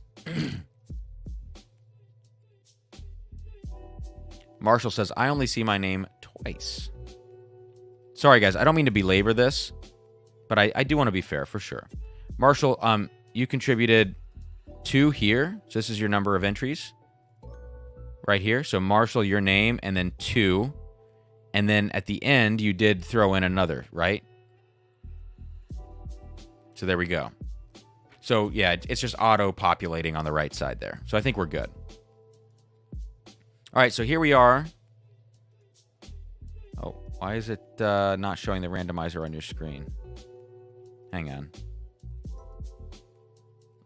Marshall says, I only see my name twice. Sorry, guys, I don't mean to belabor this, but I do want to be fair, for sure. Marshall, you contributed 2 here. So this is your number of entries right here. So Marshall, your name, and then 2. And then at the end, you did throw in another, right? So there we go. So yeah, it's just auto-populating on the right side there. So I think we're good. All right, so here we are. Oh, why is it not showing the randomizer on your screen? Hang on.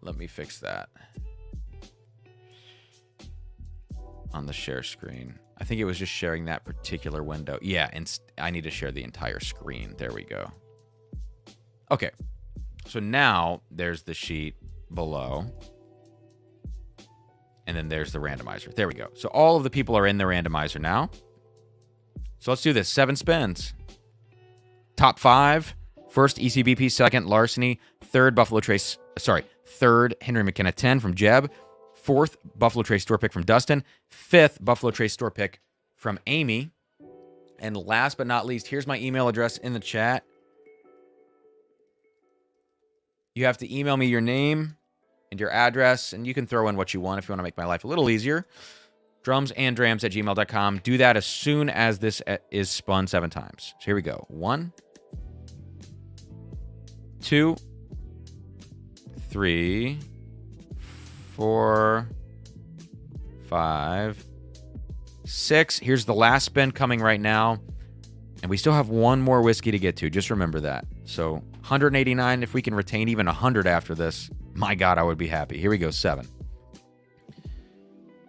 Let me fix that. On the share screen. I think it was just sharing that particular window. Yeah, and I need to share the entire screen. There we go. Okay. So now there's the sheet below. And then there's the randomizer. There we go. So all of the people are in the randomizer now. So let's do this. 7 spins. Top 5. First, ECBP. 2nd, Larceny. 3rd, Buffalo Trace. Sorry. 3rd, Henry McKenna 10 from Jeb. 4th, Buffalo Trace store pick from Dustin. 5th, Buffalo Trace store pick from Amy. And last but not least, here's my email address in the chat. You have to email me your name and your address, and you can throw in what you want if you want to make my life a little easier. drumsanddrams@gmail.com. Do that as soon as this is spun 7 times. So here we go. 1, 2, 3, 4, 5, 6. Here's the last spin coming right now. And we still have 1 more whiskey to get to. Just remember that. So 189. If we can retain even 100 after this, my God, I would be happy. Here we go. 7.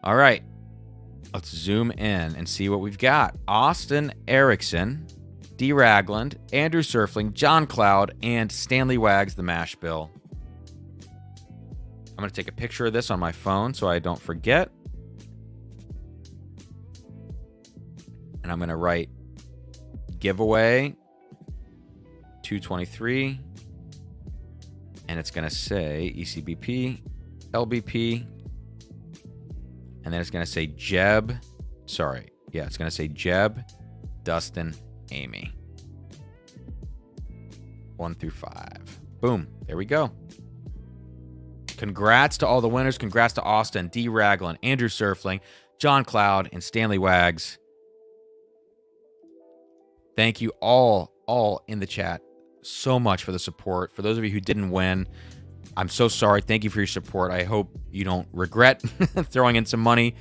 All right. Let's zoom in and see what we've got. Austin Erickson, D. Ragland, Andrew Surfling, John Cloud, and Stanley Wags, the mash bill. I'm going to take a picture of this on my phone so I don't forget. And I'm going to write giveaway 223. And it's going to say ECBP, LBP. And then it's going to say Jeb. Sorry. Yeah, it's going to say Jeb, Dustin, Amy. 1 through 5. Boom. There we go. Congrats to all the winners. Congrats to Austin, D. Ragland, Andrew Surfling, John Cloud, and Stanley Wags. Thank you all in the chat so much for the support. For those of you who didn't win, I'm so sorry. Thank you for your support. I hope you don't regret throwing in some money.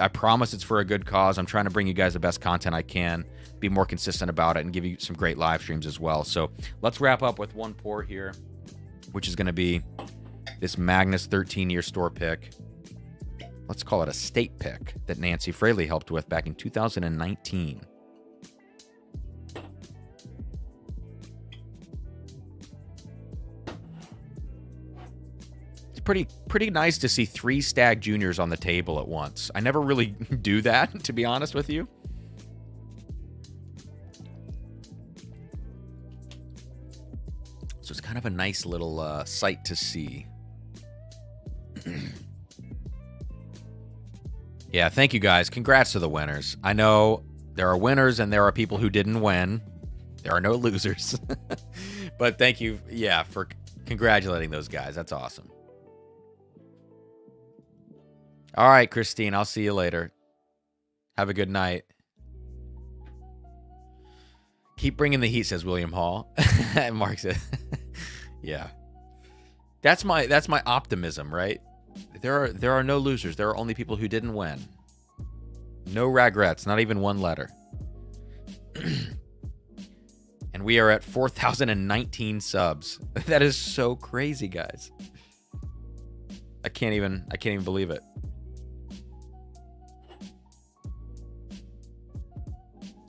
I promise it's for a good cause. I'm trying to bring you guys the best content I can, be more consistent about it, and give you some great live streams as well. So let's wrap up with one pour here, which is going to be this Magnus 13-year store pick. Let's call it a state pick that Nancy Fraley helped with back in 2019. pretty nice to see 3 Stag Juniors on the table at once. I never really do that, to be honest with you. So it's kind of a nice little sight to see. Yeah, thank you guys. Congrats to the winners. I know there are winners and there are people who didn't win. There are no losers. But thank you, yeah, for congratulating those guys. That's awesome. All right, Christine, I'll see you later. Have a good night. Keep bringing the heat, says William Hall. And Mark said, yeah. That's my optimism, right? There are no losers. There are only people who didn't win. No regrets, not even one letter. And we are at 4,019 subs. That is so crazy, guys. I can't even believe it.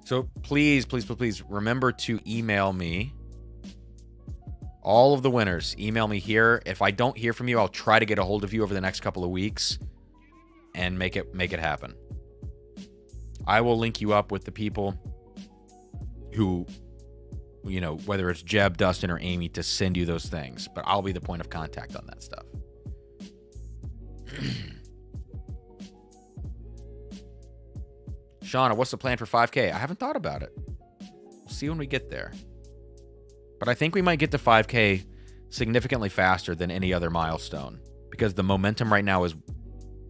So please remember to email me. All of the winners, email me here. If I don't hear from you, I'll try to get a hold of you over the next couple of weeks and make it happen. I will link you up with the people who, you know, whether it's Jeb, Dustin, or Amy, to send you those things. But I'll be the point of contact on that stuff. Shauna, what's the plan for 5K? I haven't thought about it. We'll see when we get there. But I think we might get to 5K significantly faster than any other milestone because the momentum right now is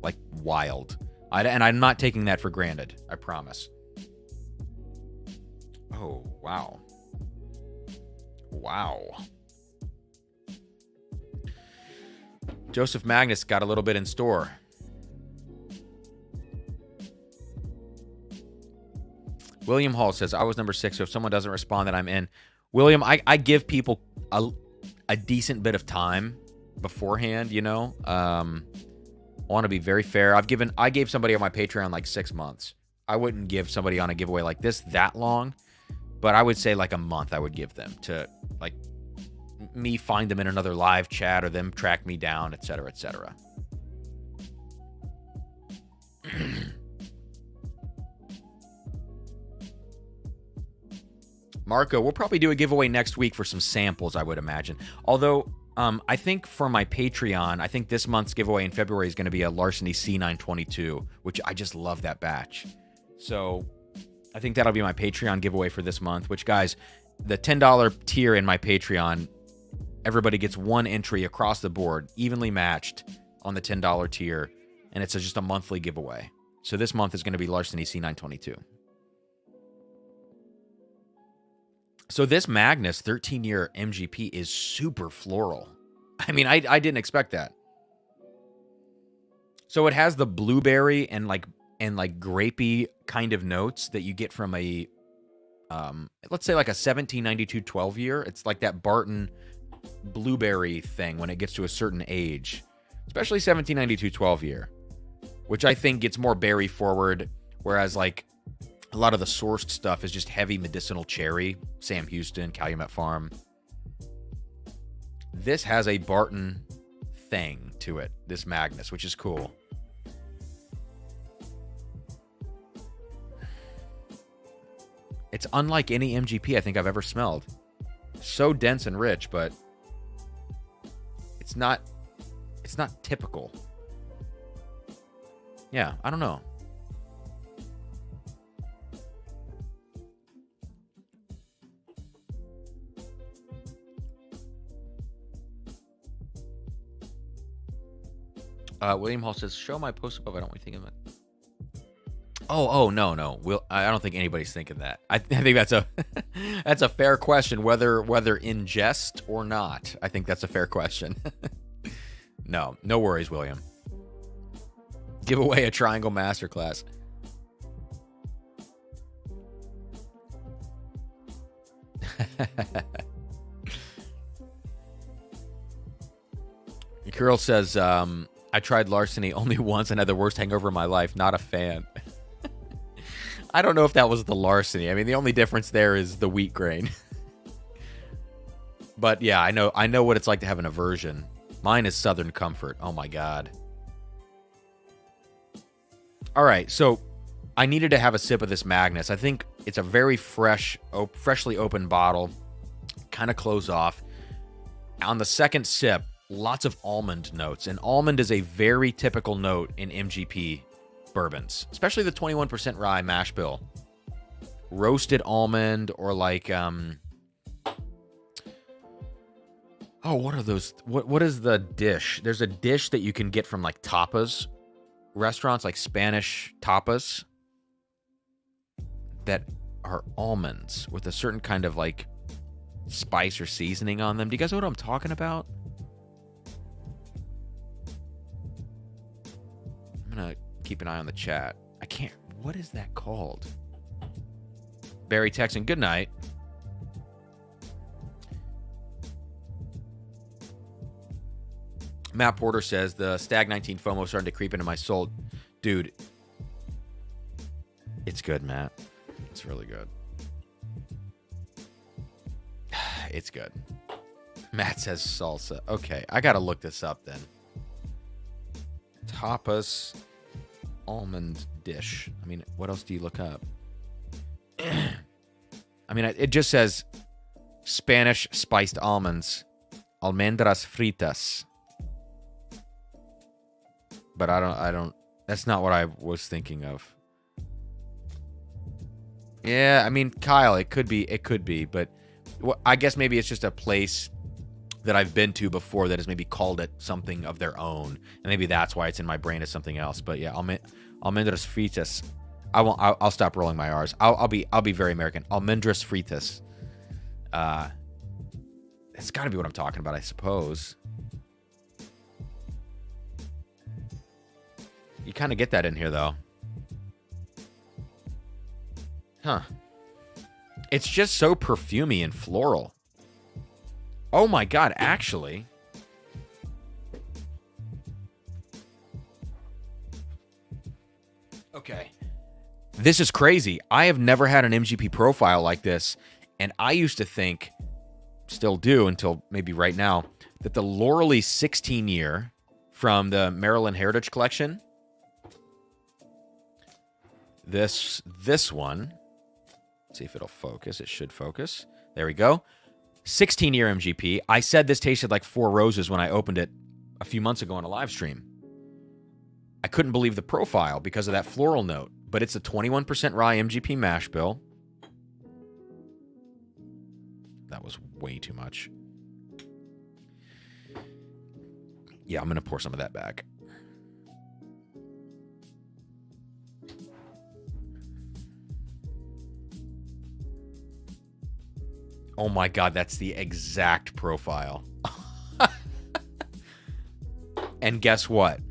like wild. And I'm not taking that for granted. I promise. Oh, wow. Wow. Joseph Magnus got a little bit in store. William Hall says, I was number 6, so if someone doesn't respond, then I'm in. William, I give people a decent bit of time beforehand, you know. I want to be very fair. I gave somebody on my Patreon like 6 months. I wouldn't give somebody on a giveaway like this that long, but I would say like a month I would give them to like me find them in another live chat or them track me down, etc., etc. Marco, we'll probably do a giveaway next week for some samples, I would imagine. Although, I think for my Patreon, I think this month's giveaway in February is going to be a Larceny C922, which I just love that batch. So I think that'll be my Patreon giveaway for this month, which, guys, the $10 tier in my Patreon, everybody gets one entry across the board, evenly matched on the $10 tier, and it's just a monthly giveaway. So this month is going to be Larceny C922. So this Magnus 13-year MGP is super floral. I mean, I didn't expect that. So it has the blueberry and like grapey kind of notes that you get from a let's say like a 1792 12-year. It's like that Barton blueberry thing when it gets to a certain age, especially 1792 12-year, which I think gets more berry forward, whereas like a lot of the sourced stuff is just heavy medicinal cherry. Sam Houston, Calumet Farm. This has a Barton thing to it, this Magnus, which is cool. It's unlike any MGP I think I've ever smelled. So dense and rich, but it's not typical. Yeah, I don't know. William Hall says, show my post above. I don't really think of it. Oh, no. I don't think anybody's thinking that. I think that's a fair question, whether in jest or not. I think that's a fair question. No worries, William. Give away a Triangle Masterclass. Girl says, I tried Larceny only once and had the worst hangover of my life. Not a fan. I don't know if that was the Larceny. I mean, the only difference there is the wheat grain. But yeah, I know what it's like to have an aversion Mine is Southern Comfort. Oh my God. All right, so I needed to have a sip of this Magnus. I think it's a very freshly opened bottle, kind of close off. On the second sip, lots of almond notes, and almond is a very typical note in MGP bourbons, especially the 21% rye mash bill. Roasted almond, or like oh, what are those? What is the dish? There's a dish that you can get from like tapas restaurants, like Spanish tapas, that are almonds with a certain kind of like spice or seasoning on them. Do you guys know what I'm talking about? I'm gonna keep an eye on the chat. I can't. What is that called? Barry Texan, good night. Matt Porter says, the Stag 19 FOMO starting to creep into my soul. Dude, it's good, Matt. It's really good. It's good. Matt says salsa. Okay, I gotta look this up then. Tapas almond dish. I mean, what else do you look up? I mean, it just says Spanish spiced almonds, almendras fritas. But I don't, that's not what I was thinking of. Yeah, I mean, Kyle, it could be, but I guess maybe it's just a place that I've been to before that has maybe called it something of their own, and maybe that's why it's in my brain as something else. But yeah, almendras fritas. I'll stop rolling my R's. I'll be very American. Almendras fritas. It's got to be what I'm talking about, I suppose. You kind of get that in here, though. Huh. It's just so perfumey and floral. Oh my God, actually. Okay. This is crazy. I have never had an MGP profile like this, and I used to think, still do until maybe right now, that the Laurelly 16-year from the Maryland Heritage Collection, this one, let's see if it'll focus. It should focus. There we go. 16-year MGP. I said this tasted like Four Roses when I opened it a few months ago on a live stream. I couldn't believe the profile because of that floral note, but it's a 21% rye MGP mash bill. That was way too much. Yeah, I'm going to pour some of that back. Oh my God, that's the exact profile. And guess what?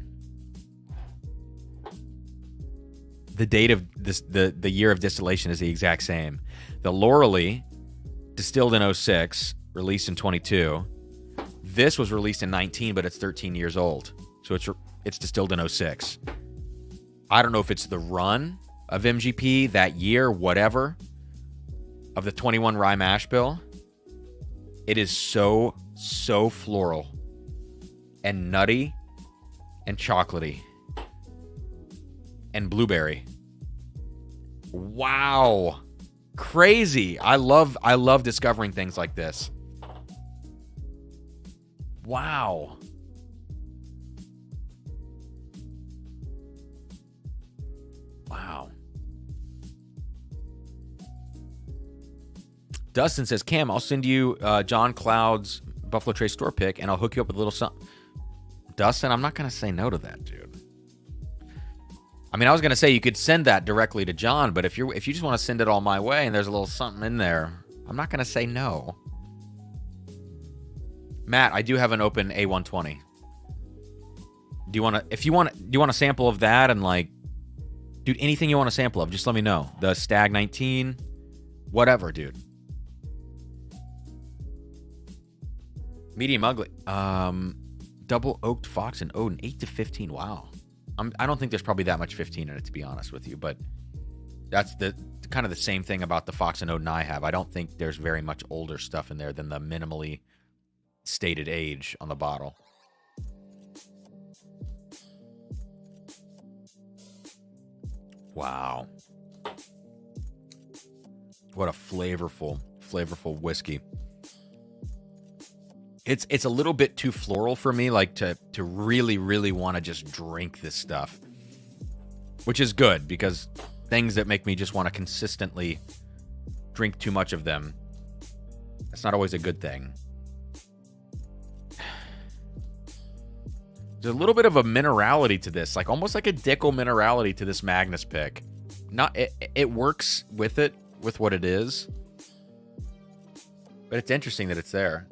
The date of this, the year of distillation is the exact same. The Laurelly, distilled in 06, released in 22. This was released in 19, but it's 13 years old. So it's distilled in 06. I don't know if it's the run of MGP that year, whatever, of the 21 rye mash bill. It is so floral and nutty and chocolatey and blueberry. Wow. Crazy. I love discovering things like this. Wow. Wow. Dustin says, Cam, I'll send you John Cloud's Buffalo Trace store pick, and I'll hook you up with a little something. Dustin, I'm not going to say no to that, dude. I mean, I was going to say you could send that directly to John, but if you just want to send it all my way and there's a little something in there, I'm not going to say no. Matt, I do have an open A120. Do you want a sample of that? And like, dude, anything you want a sample of, just let me know. The Stag 19, whatever, dude. Medium ugly. Double oaked Fox and Odin, 8 to 15. Wow. I don't think there's probably that much 15 in it, to be honest with you, but that's the kind of the same thing about the Fox and Odin I have. I don't think there's very much older stuff in there than the minimally stated age on the bottle. Wow. What a flavorful whiskey. It's a little bit too floral for me, like to really, really want to just drink this stuff. Which is good, because things that make me just want to consistently drink too much of them, that's not always a good thing. There's a little bit of a minerality to this, like almost like a Dickel minerality to this Magnus pick. It works with it, with what it is. But it's interesting that it's there.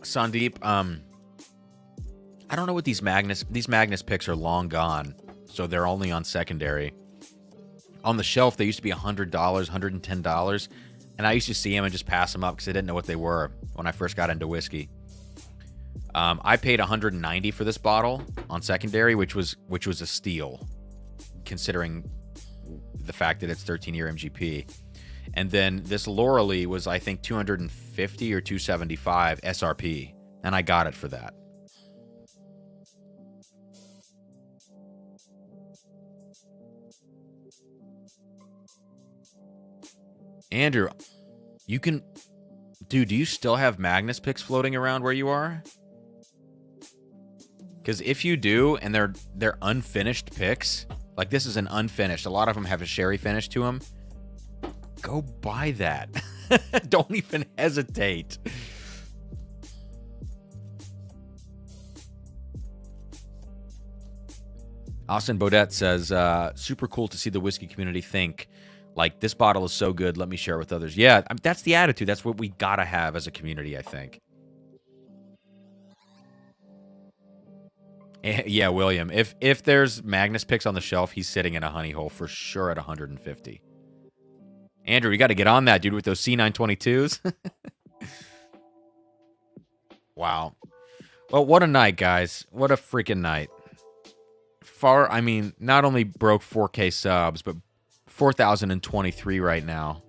Sandeep, I don't know what these Magnus picks are long gone, so they're only on secondary. On the shelf, they used to be $100, $110, and I used to see them and just pass them up because I didn't know what they were when I first got into whiskey. I paid $190 for this bottle on secondary, which was a steal, considering the fact that it's 13-year MGP. And then this Lauralee was, I think, $250 or $275 SRP, and I got it for that. Andrew, you can... Dude, do you still have Magnus picks floating around where you are? Because if you do, and they're unfinished picks, like this is an unfinished, a lot of them have a sherry finish to them, go buy that. Don't even hesitate. Austin Bodette says, super cool to see the whiskey community think, like, this bottle is so good, let me share it with others. Yeah, that's the attitude. That's what we gotta have as a community, I think. Yeah, William. If there's Magnus picks on the shelf, he's sitting in a honey hole for sure at 150. Andrew, you got to get on that, dude, with those C922s. Wow. Well, what a night, guys. What a freaking night. I mean, not only broke 4K subs, but 4,023 right now.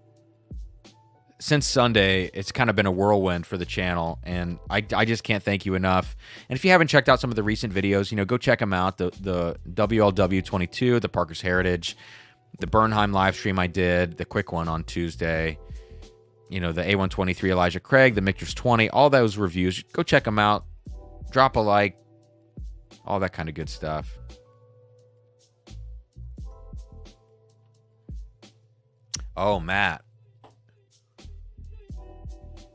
Since Sunday, it's kind of been a whirlwind for the channel, and I just can't thank you enough. And if you haven't checked out some of the recent videos, go check them out. The WLW22, the Parker's Heritage, the Bernheim live stream I did, the quick one on Tuesday, the A123 Elijah Craig, the Michter's 20, all those reviews. Go check them out. Drop a like. All that kind of good stuff. Oh, Matt.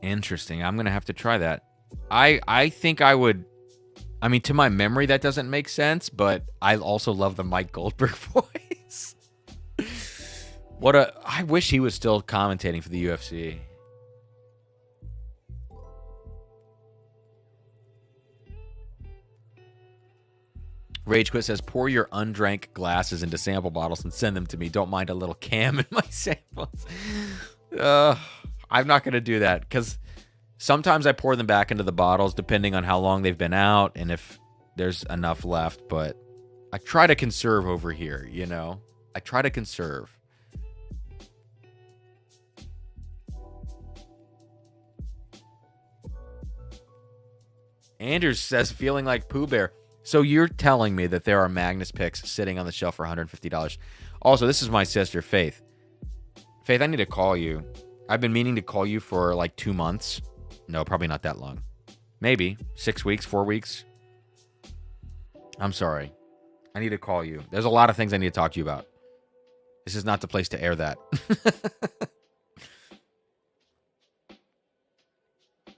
Interesting. I'm going to have to try that. I think I would... I mean, to my memory, that doesn't make sense, but I also love the Mike Goldberg voice. I wish he was still commentating for the UFC. Rage Quit says, pour your undrank glasses into sample bottles and send them to me. Don't mind a little cam in my samples. I'm not going to do that because sometimes I pour them back into the bottles depending on how long they've been out and if there's enough left. But I try to conserve over here, I try to conserve. Anders says, feeling like Pooh Bear. So you're telling me that there are Magnus picks sitting on the shelf for $150. Also, this is my sister, Faith. Faith, I need to call you. I've been meaning to call you for like 2 months. No, probably not that long. Maybe 6 weeks, 4 weeks. I'm sorry. I need to call you. There's a lot of things I need to talk to you about. This is not the place to air that.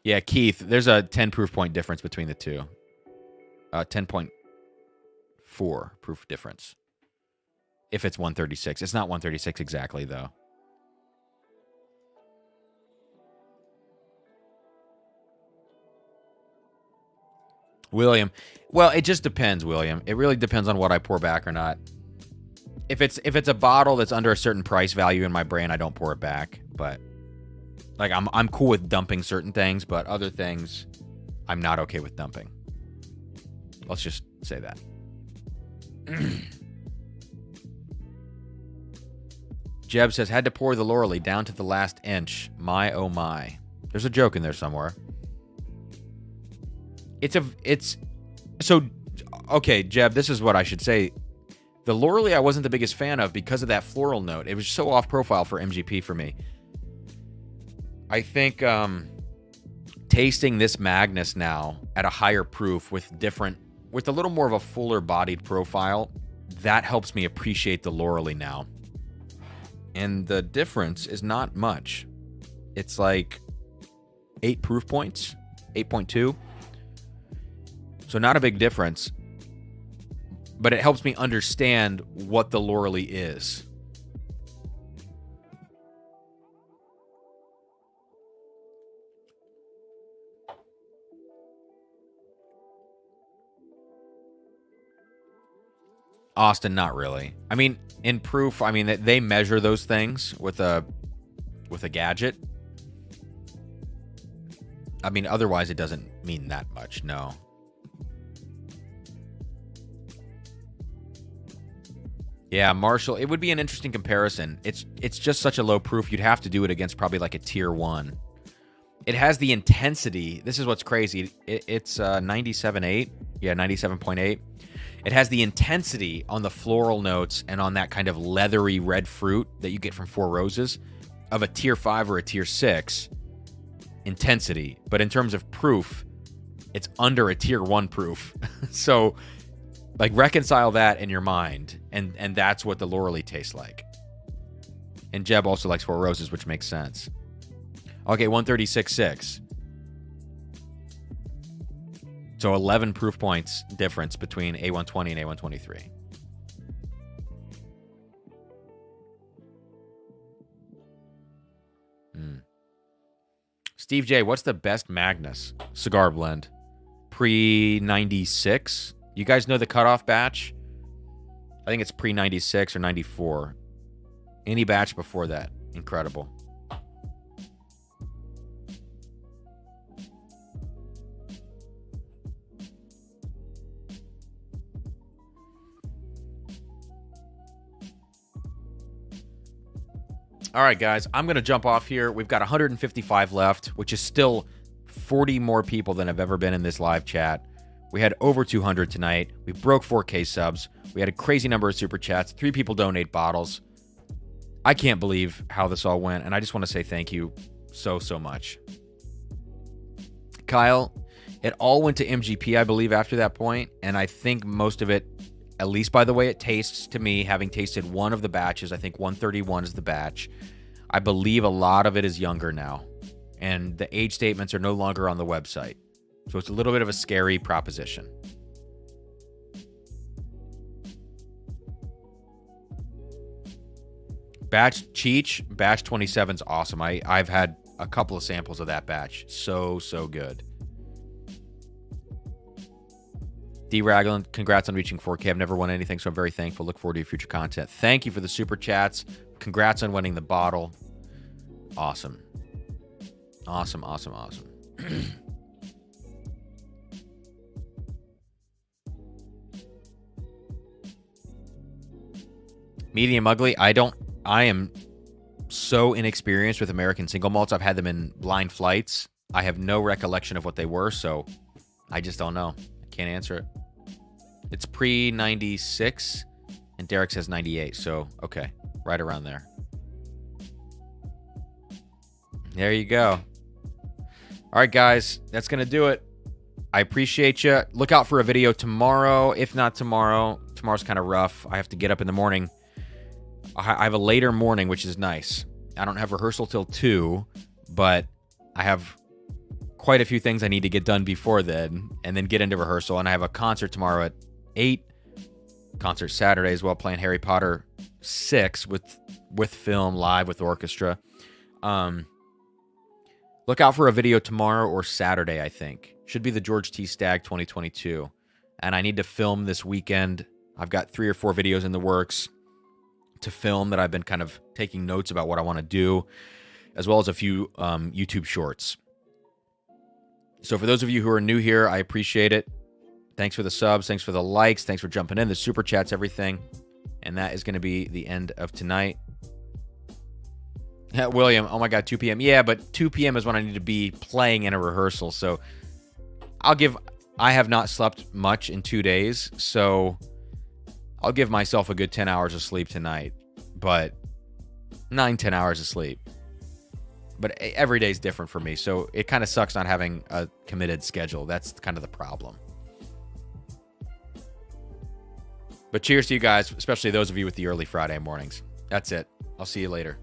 Yeah, Keith, there's a 10 proof point difference between the two. 10.4 proof difference. If it's 136. It's not 136 exactly, though. William. Well, it just depends, William. It really depends on what I pour back or not. If it's a bottle that's under a certain price value in my brain, I don't pour it back. But like I'm cool with dumping certain things, but other things I'm not okay with dumping. Let's just say that. Jeb says, had to pour the Lauralee down to the last inch. My, oh my. There's a joke in there somewhere. Okay, Jeb, this is what I should say. The Laurely I wasn't the biggest fan of because of that floral note. It was so off profile for MGP for me. I think tasting this Magnus now at a higher proof with a little more of a fuller bodied profile, that helps me appreciate the Laurely now. And the difference is not much. It's like 8 proof points, 8.2. So not a big difference. But it helps me understand what the Laurely is. Austin, not really. I mean, in proof, I mean, they measure those things with a gadget. I mean, otherwise it doesn't mean that much, no. Yeah, Marshall, it would be an interesting comparison. It's just such a low proof, you'd have to do it against probably like a tier 1. It has the intensity. This is what's crazy. It's 97.8. Yeah, 97.8. It has the intensity on the floral notes and on that kind of leathery red fruit that you get from Four Roses of a tier 5 or a tier 6 intensity. But in terms of proof, it's under a tier 1 proof. So, like, reconcile that in your mind, and that's what the Laurely tastes like. And Jeb also likes Four Roses, which makes sense. Okay, 136.6. So 11 proof points difference between A120 and A123. Steve J, what's the best Magnus cigar blend? Pre-96? You guys know the cutoff batch? I think it's pre-96 or 94. Any batch before that. Incredible. All right, guys, I'm going to jump off here. We've got 155 left, which is still 40 more people than have ever been in this live chat. We had over 200 tonight. We broke 4K subs. We had a crazy number of super chats. 3 people donate bottles. I can't believe how this all went, and I just want to say thank you so much. Kyle, it all went to MGP, I believe, after that point, and I think most of it, at least by the way it tastes to me, having tasted one of the batches, I think 131 is the batch. I believe a lot of it is younger now, and the age statements are no longer on the website. So it's a little bit of a scary proposition. Batch Cheech, batch 27 is awesome. I've had a couple of samples of that batch. So good. D. Ragland, congrats on reaching 4K. I've never won anything, so I'm very thankful. Look forward to your future content. Thank you for the super chats. Congrats on winning the bottle. Awesome. Awesome. Medium ugly. I am so inexperienced with American single malts. I've had them in blind flights. I have no recollection of what they were, so I just don't know. I can't answer it. It's pre-96, and Derek says 98, so okay, right around there. There you go. All right, guys, that's going to do it. I appreciate you. Look out for a video tomorrow. If not tomorrow, tomorrow's kind of rough. I have to get up in the morning. I have a later morning, which is nice. I don't have rehearsal till 2, but I have quite a few things I need to get done before then, and then get into rehearsal. And I have a concert tomorrow at 8. Concert Saturday as well, playing Harry Potter 6 with film live with orchestra. Look out for a video tomorrow or Saturday, I think. Should be the George T. Stagg 2022. And I need to film this weekend. I've got 3 or 4 videos in the works to film that I've been kind of taking notes about what I want to do, as well as a few YouTube shorts. So for those of you who are new here, I appreciate it. Thanks for the subs. Thanks for the likes. Thanks for jumping in. The super chats, everything. And that is going to be the end of tonight. William, oh my God, 2 p.m. Yeah, but 2 p.m. is when I need to be playing in a rehearsal. So I have not slept much in 2 days. So I'll give myself a good 10 hours of sleep tonight, but 9-10 hours of sleep. But every day is different for me, so it kind of sucks not having a committed schedule. That's kind of the problem. But cheers to you guys, especially those of you with the early Friday mornings. That's it. I'll see you later.